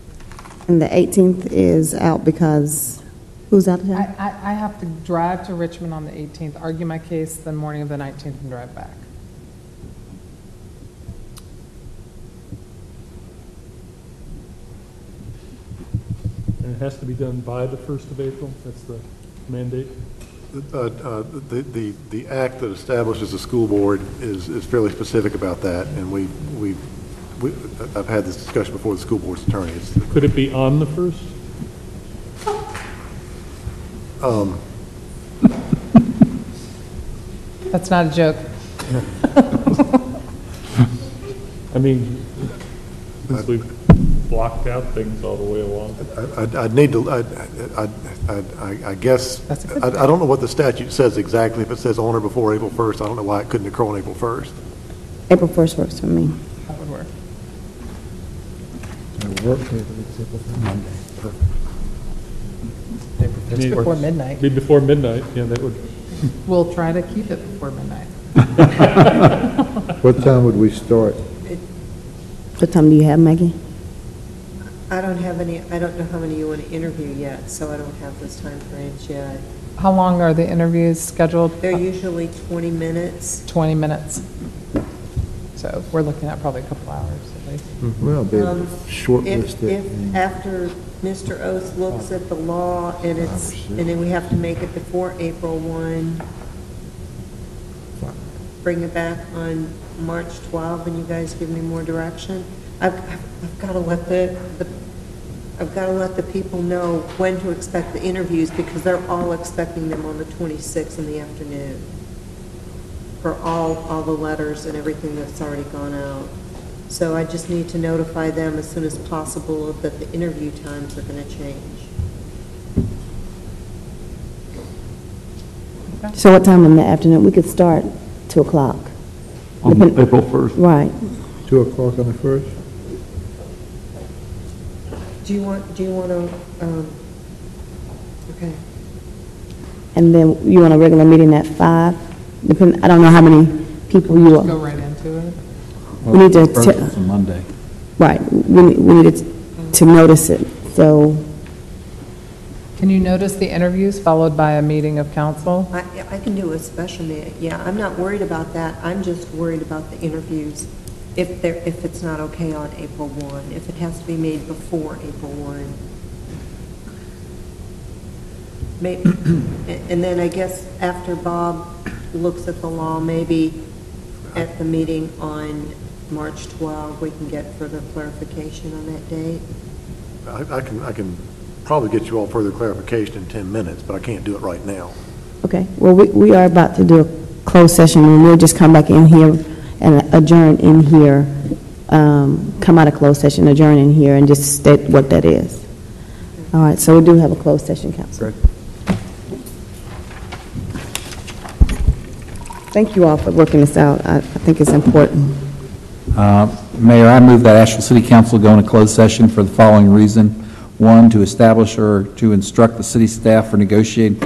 And the 18th is out because who's out of town? I have to drive to Richmond on the 18th, argue my case the morning of the 19th, and drive back. And it has to be done by the 1st of April? That's the mandate? The act that establishes the school board is fairly specific about that, and I've had this discussion before the school board's attorney. Could it be on the 1st? That's not a joke. I mean, since we've blocked out things all the way along. I'd need to, I guess, I don't know what the statute says exactly. If it says on or before April 1st, I don't know why it couldn't occur on April 1st. April 1st works for me. That would work. Monday. It's before midnight. Be before midnight, yeah, that would. We'll try to keep it before midnight. What time would we start? What time do you have, Maggie? I don't know how many you want to interview yet, so I don't have those time frames yet. How long are the interviews scheduled? They're usually 20 minutes. 20 minutes. So we're looking at probably a couple hours at least. Well, shortlist it. If after Mr. Oath looks at the law and then we have to make it before April 1, bring it back on March 12, and you guys give me more direction. I've got to let the people know when to expect the interviews, because they're all expecting them on the 26th in the afternoon for all the letters and everything that's already gone out. So I just need to notify them as soon as possible that the interview times are going to change. So what time in the afternoon? We could start 2 o'clock. On April 1st? Right. 2 o'clock on the 1st? Do you want to, okay. And then you want a regular meeting at 5? I don't know how many people you are. Go right into it. We need to. It's a Monday. Right. We needed to notice it. So. Can you notice the interviews followed by a meeting of council? I can do a special meeting. Yeah, I'm not worried about that. I'm just worried about the interviews. If it's not okay on April 1, if it has to be made before April 1. Maybe, and then I guess after Bob looks at the law, maybe at the meeting on March 12, we can get further clarification on that date. I can probably get you all further clarification in 10 minutes, but I can't do it right now. Okay. Well, we are about to do a closed session, and we'll just come back in here and adjourn in here, come out of closed session, adjourn in here, and just state what that is. All right, so we do have a closed session, Council. Great. Thank you all for working this out. I think it's important. Mayor, I move that Asheville City Council go into closed session for the following reason. 1, to establish or to instruct the city staff or negotiating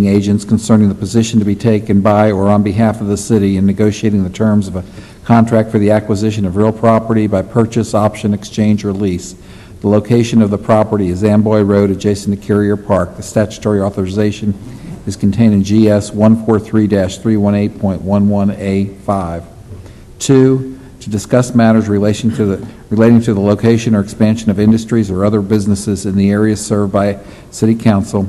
agents concerning the position to be taken by or on behalf of the city in negotiating the terms of a contract for the acquisition of real property by purchase, option, exchange, or lease. The location of the property is Amboy Road, adjacent to Carrier Park. The statutory authorization is contained in GS 143-318.11A5. 2, to to discuss matters relating to the location or expansion of industries or other businesses in the areas served by City Council,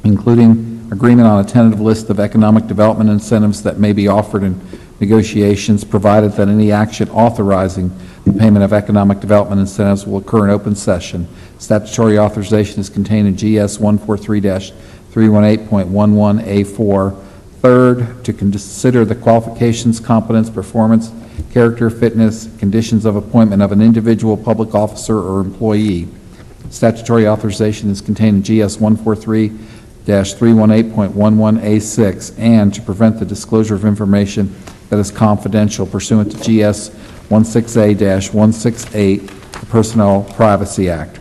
including agreement on a tentative list of economic development incentives that may be offered in negotiations, provided that any action authorizing the payment of economic development incentives will occur in open session. Statutory authorization is contained in GS 143-318.11A4. Third, to consider the qualifications, competence, performance, character, fitness, conditions of appointment of an individual public officer or employee. Statutory authorization is contained in GS 143-318.11A6, and to prevent the disclosure of information that is confidential pursuant to GS 16A-168, the Personnel Privacy Act.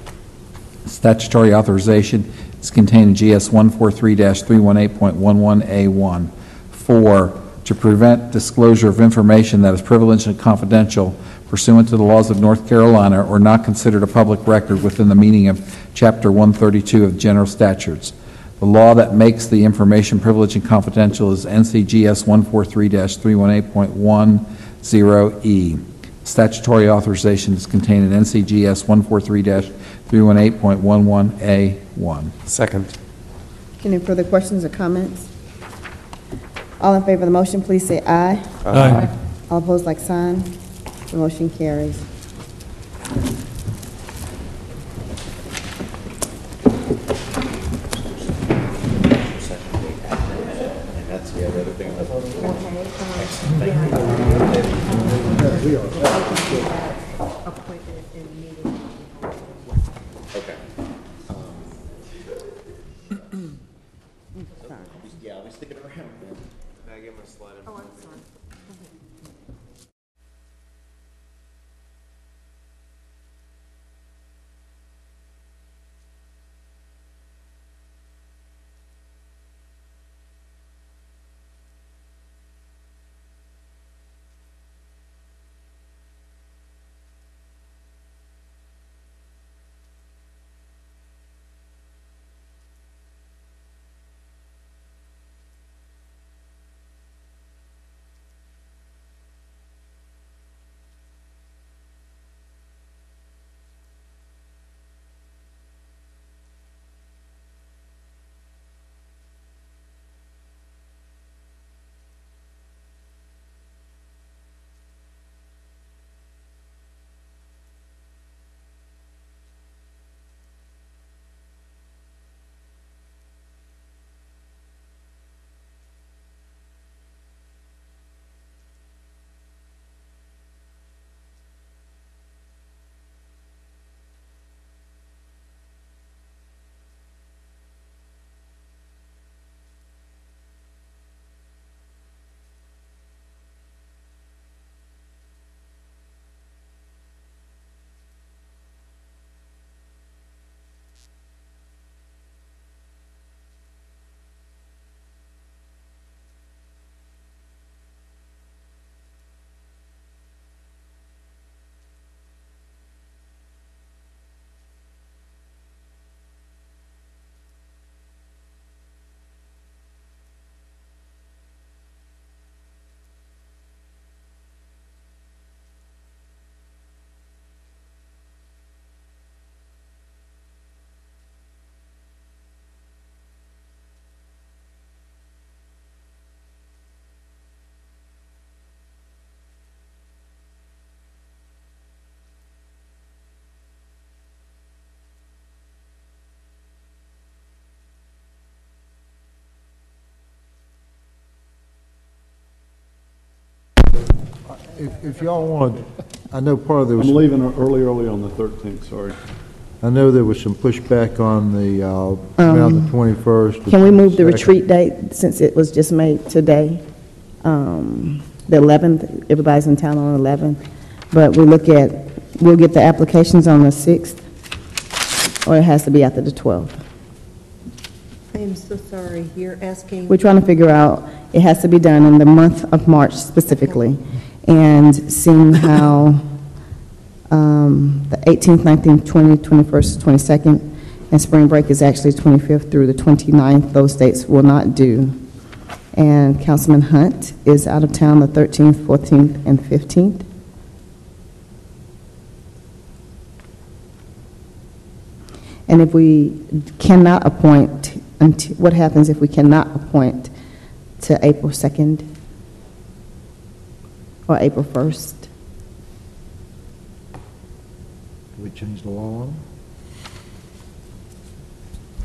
Statutory authorization is contained in GS 143-318.11A1. 4, to prevent disclosure of information that is privileged and confidential pursuant to the laws of North Carolina or not considered a public record within the meaning of Chapter 132 of General Statutes. The law that makes the information privileged and confidential is NCGS 143-318.10E. Statutory authorization is contained in NCGS 143-318.11A1. Second. Any further questions or comments? All in favor of the motion, please say aye. Aye. All opposed, like sign. The motion carries. Yeah, I'll be sticking around. Can I get my slide? Oh, I'm sorry. If y'all want, I know part of there was. I'm leaving early on the 13th, sorry. I know there was some pushback on the, around the 21st. Can we move the retreat date since it was just made today? The 11th, everybody's in town on the 11th, but we'll get the applications on the 6th, or it has to be after the 12th. I am so sorry, you're asking. We're trying to figure out, it has to be done in the month of March specifically, and seeing how the 18th, 19th, 20th, 21st, 22nd, and spring break is actually 25th through the 29th. Those dates will not do. And Councilman Hunt is out of town the 13th, 14th, and 15th. And if we cannot appoint, what happens if we cannot appoint to April 2nd or April 1st? Can we change the law?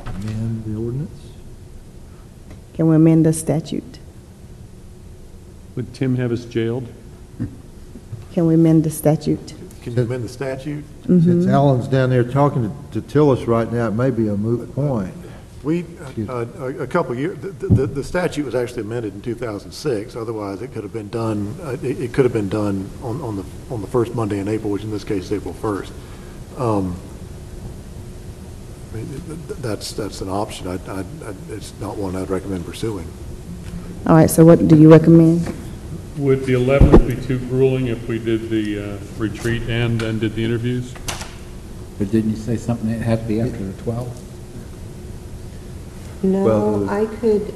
Amend the ordinance? Can we amend the statute? Would Tim have us jailed? Can we amend the statute? Can you amend the statute? Since Alan's down there talking to Tillis right now, it may be a moot point. We, a couple of years, the statute was actually amended in 2006. Otherwise, it could have been done. It could have been done on the first Monday in April, which in this case is April 1st. I mean, that's an option. It's not one I'd recommend pursuing. All right. So, what do you recommend? Would the 11th be too grueling if we did the retreat and then did the interviews? But didn't you say something that had to be after the 12th? No, Well, I could,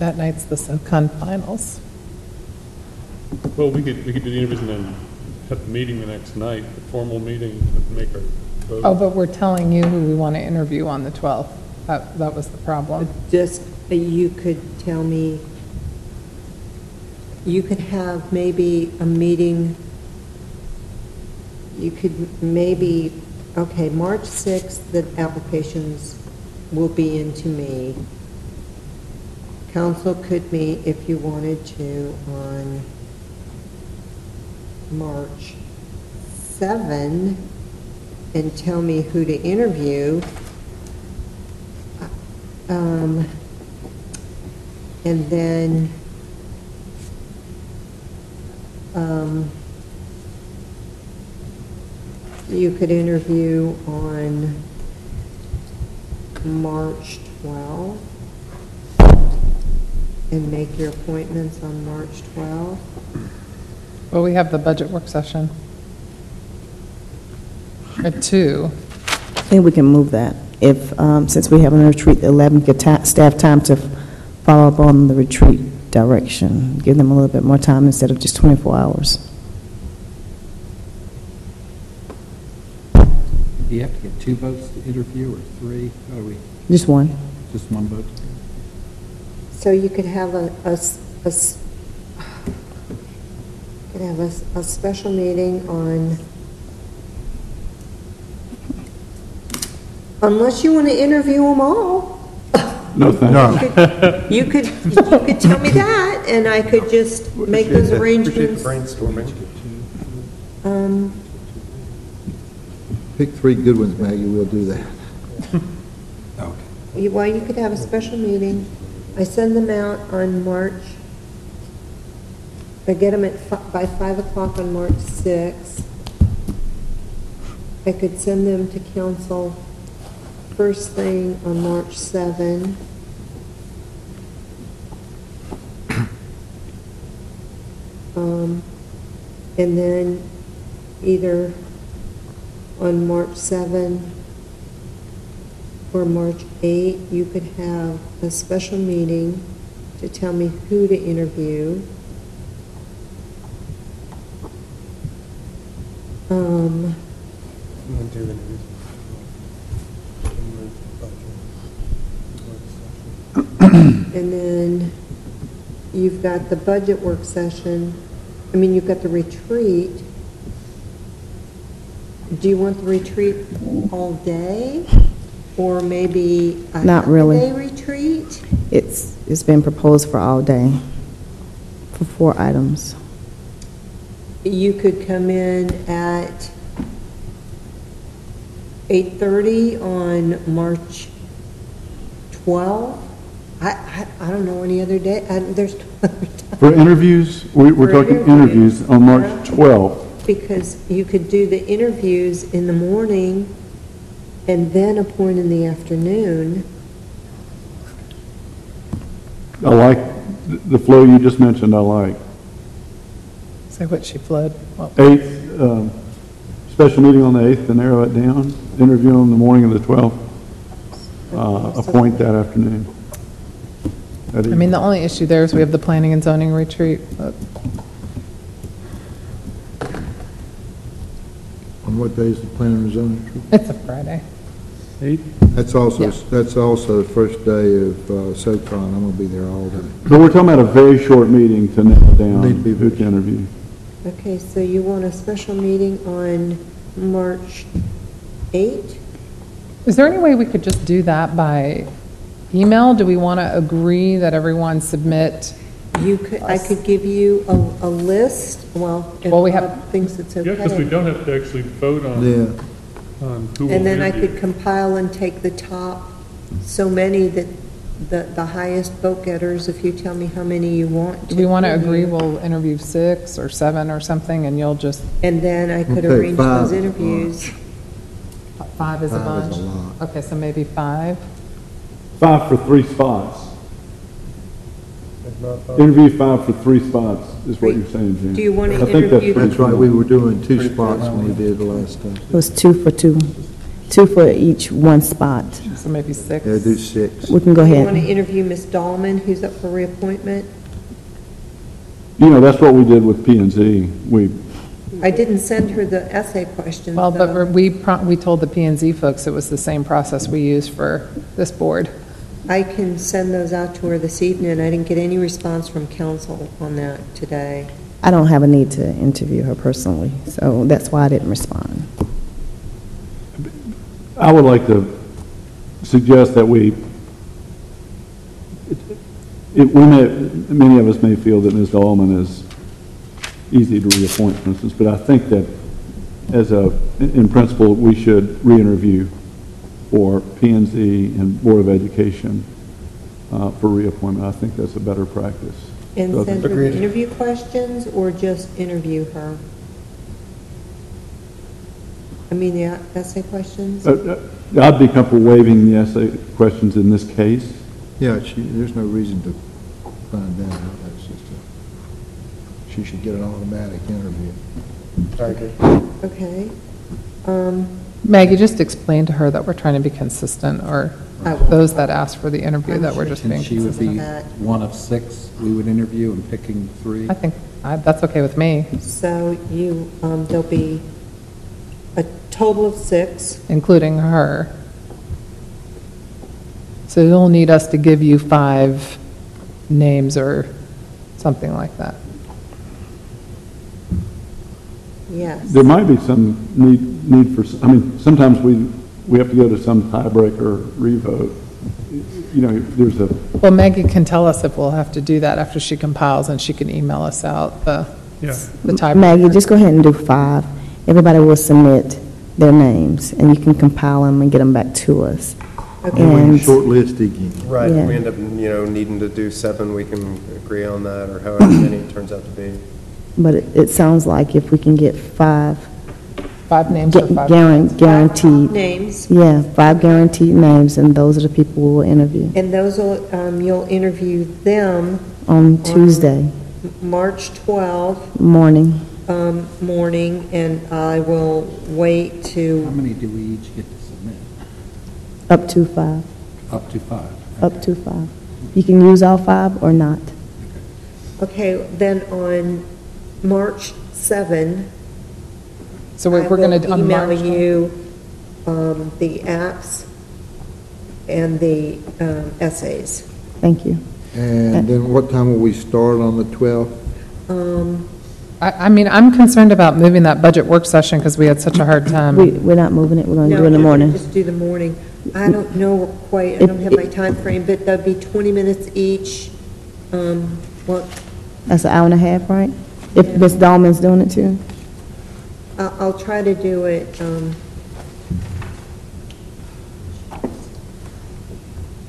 That night's the SoCon finals. Well, we could do the interviews and then have the meeting the next night, the formal meeting to make our vote. Oh, but we're telling you who we want to interview on the 12th. That was the problem. just, you could tell me, you could have maybe a meeting, you could maybe, okay, March 6th, the applications will be into me. Council could meet if you wanted to on March 7 and tell me who to interview. And then you could interview on March 12 and make your appointments on March 12. Well, we have the budget work session at 2. I think we can move that. If, since we have a retreat, the 11th, give staff time to follow up on the retreat direction, give them a little bit more time instead of just 24 hours. Do you have to get 2 votes to interview or 3? How do we? Just one. Just one vote? So you could have a special meeting on, unless you want to interview them all. No, thank You could tell me that, and I could just make those arrangements. Brainstorming. Pick 3 good ones, Maggie, we'll do that. Well, you could have a special meeting. I send them out on March, I get them by 5 o'clock on March 6th. I could send them to council first thing on March 7. And then either on March 7 or March 8, you could have a special meeting to tell me who to interview. And then you've got the budget work session. I mean, you've got the retreat. Do you want the retreat all day? Or maybe a Not really. half-a-day retreat? It's been proposed for all day, for 4 items. You could come in at 8:30 on March 12th. I don't know any other day. There's no other time. For interviews, we're For talking interviews on March 12th. Because you could do the interviews in the morning and then appoint in the afternoon. I like the flow you just mentioned, I like. Say what she flowed. Well, 8th, special meeting on the 8th to narrow it down, interview on the morning of the 12th, appoint that afternoon. I mean, the only issue there is we have the planning and zoning retreat. But what day is the planning and zoning trip? It's a Friday. 8? That's also, Yeah. that's also the first day of SoCon. I'm going to be there all day. But we're talking about a very short meeting to nail down Need to be who to interview. Okay, so you want a special meeting on March 8th? Is there any way we could just do that by email? Do we want to agree that everyone submit? I could give you a list, if Well, we Bob have- thinks it's okay. Yeah, because we don't have to actually vote on who will And then I interview. could compile and take the top, so many that, the highest vote getters, if you tell me how many you want. Do we want to agree we'll interview 6 or 7 or something, and you'll just... And then I could Okay, arrange 5 those is a interviews. 5 is a 5 bunch? is a lot. Okay, so maybe 5? 5 for 3 spots. Interview 5 for 3 spots is what you're saying, Jan. Do you want to I think interview? pretty That's right, cool. we were doing 2 spots when we did the last time. It was 2 for 2. 2 for each 1 spot. So maybe 6? Yeah, do 6. We can go Do you want to ahead. interview Ms. Dahlman, who's up for reappointment? You know, that's what we did with P and Z. I didn't send her the essay questions, Well, though. but we told the P and Z folks it was the same process we used for this board. I can send those out to her this evening. I didn't get any response from council on that today. I don't have a need to interview her personally, so that's why I didn't respond. I would like to suggest that many of us may feel that Ms. Dahlman is easy to reappoint, for instance, but I think that in principle, we should re-interview for P&Z and Board of Education for reappointment. I think that's a better practice. And So- send her the interview questions, or just interview her? I mean, the essay questions? I'd be comfortable waiving the essay questions in this case. Yeah, there's no reason to find that out. That's just she should get an automatic interview. Okay. Maggie, just explain to her that we're trying to be consistent, or I will. those that ask for the interview, that we're just being And she would be consistent. one of 6 we would interview and picking 3. I think that's okay with me, So there'll be a total of 6. including her. So you'll need us to give you 5 names or something like that. Yes. There might be some need for, sometimes we have to go to some tiebreaker revote. You know, there's a, Well, Maggie can tell us if we'll have to do that after she compiles, and she can email us out the tiebreaker. Maggie, just go ahead and do 5. Everybody will submit their names, and you can compile them and get them back to us. And shortlist again. Right, Yeah. if we end up, needing to do 7, we can agree on that, or however many it turns out to be. But it sounds like if we can get 5 names or 5 guaranteed. Names. Yeah, 5 guaranteed names, and those are the people we will interview. And those will, you'll interview them On Tuesday March 12th morning. morning, and I will wait to. How many do we each get to submit? Up to 5. Up to 5. Up to 5. You can use all 5 or not. Okay, then on March 7. So we're going to, on email March. you the apps and the essays. Thank you. And then what time will we start on the 12th? I mean, I'm concerned about moving that budget work session because we had such a hard time. We're not moving it. We're going to do it in the No, morning. just do the morning. I don't know quite, I don't have my time frame, but that'd be 20 minutes each. What? That's an hour and a half, right? If Ms. Dahlman's doing it too? I'll try to do it,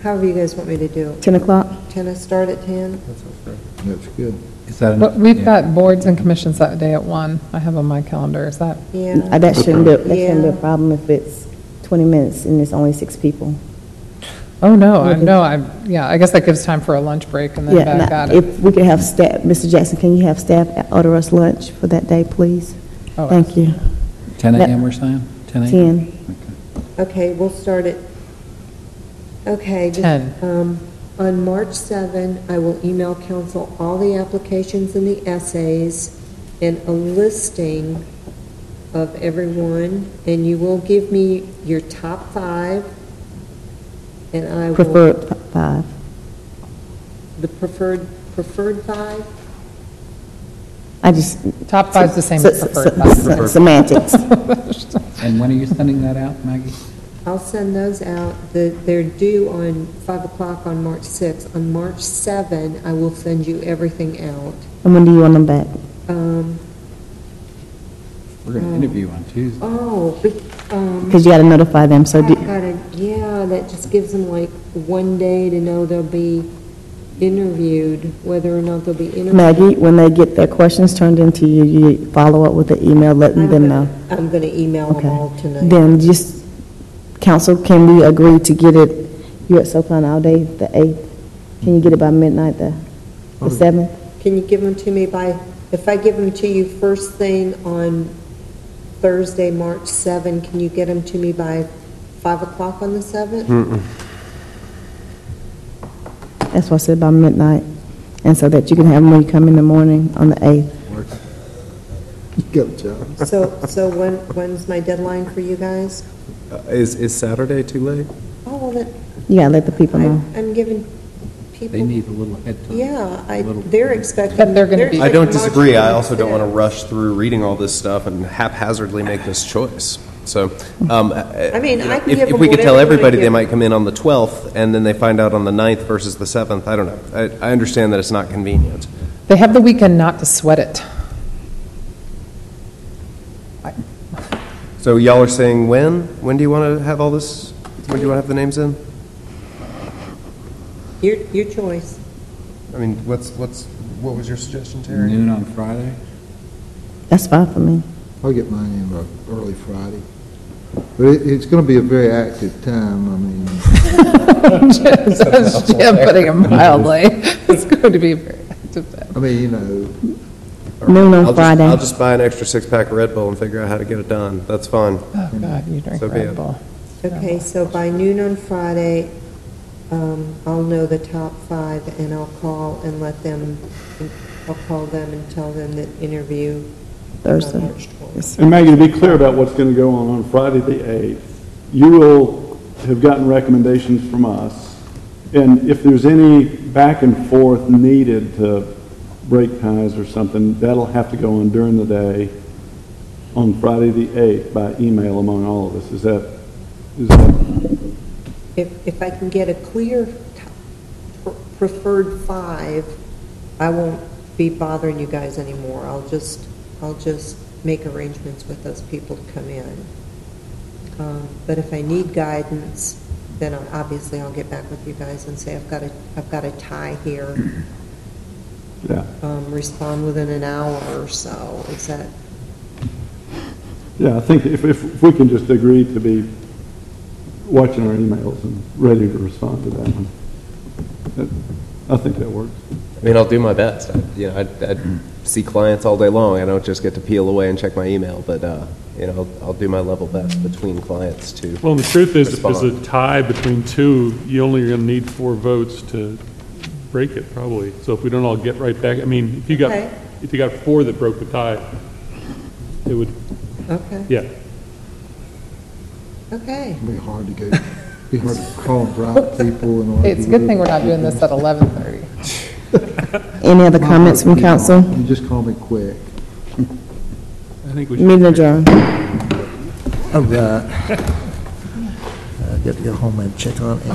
however you guys want me to do it. 10 o'clock? Start at 10? That's good. Is that But we've got boards and commissions that day at 1. I have on my calendar. Is that? Yeah. That shouldn't be a problem if it's 20 minutes and it's only 6 people. Oh, no, I guess that gives time for a lunch break and then Yeah, back now, at it. if we could have staff, Mr. Jackson, can you have staff order us lunch for that day, please? Oh, Thank you. 10 a.m. we're saying? 10 a.m.? 10. Okay, we'll start at, okay. 10. On March 7, I will email council all the applications and the essays and a listing of everyone, and you will give me your top 5, and I will... Preferred 5. The preferred 5? I just... Top 5 is the same as preferred 5. Semantics. And when are you sending that out, Maggie? I'll send those out. They're due on 5 o'clock on March 6th. On March 7th, I will send you everything out. And when do you want them back? We're going to interview on Tuesday. Because you got to notify them, so... Yeah, that just gives them like one day to know they'll be interviewed, whether or not they'll be interviewed. Maggie, when they get their questions turned into you, you follow up with the email letting them know. I'm going to email them all tonight. Then just, council, can we agree to get it, you at SoCon all day, the 8th? Can you get it by midnight, the 7th? Can you give them to me by, if I give them to you first thing on Thursday, March 7, can you get them to me by 5 o'clock on the 7th? That's why I said by midnight, and so that you can have them when you come in the morning on the 8th. Good job. So when's my deadline for you guys? Is Saturday too late? Oh, well, then, You gotta let the people know. I'm giving people... They need a little head time. Yeah, they're expecting... I don't disagree. I also don't want to rush through reading all this stuff and haphazardly make this choice. So, I mean, I can give if them we could tell whatever everybody they they give. might come in on the 12th, and then they find out on the 9th versus the 7th, I don't know. I understand that it's not convenient. They have the weekend not to sweat it. So y'all are saying when? When do you want to have all this? When do you want to have the names in? Your choice. I mean, what was your suggestion, Terry? Noon on Friday? That's fine for me. I'll get mine in early Friday. But it's going to be a very active time, I mean. Jim putting it mildly. It's going to be a very active time. I mean, you know. Noon on Friday. I'll just buy an extra 6-pack of Red Bull and figure out how to get it done. That's fine. Oh, God, you drink So be Red it. Bull. Okay, so by noon on Friday, I'll know the top 5, and I'll call them and tell them that interview Thursday. March 12th. And Maggie, to be clear about what's going to go on Friday the 8th, you will have gotten recommendations from us, and if there's any back and forth needed to break ties or something, that'll have to go on during the day on Friday the 8th by email among all of us. Is that If I can get a clear preferred 5, I won't be bothering you guys anymore. I'll just make arrangements with those people to come in. But if I need guidance, then obviously I'll get back with you guys and say I've got a tie here. Yeah. Respond within an hour or so. Is that? Yeah, I think if we can just agree to be watching our emails and ready to respond to that one, I think that works. I mean, I'll do my best. I see clients all day long. I don't just get to peel away and check my email, but I'll do my level best between clients to. Well, the truth is, if respond. there's a tie between two, you only are going to need 4 votes to break it, probably. So if we don't all get right back, I mean, if you got 4 that broke the tie, it would. Okay. Yeah. Okay. It'll be hard to get, be hard to call and drop people and all. It's a good thing we're not doing this at 11:30. Any other comments from council? You just call me quick. I think we should. Meeting adjourned. All right. I got to go home and check on it.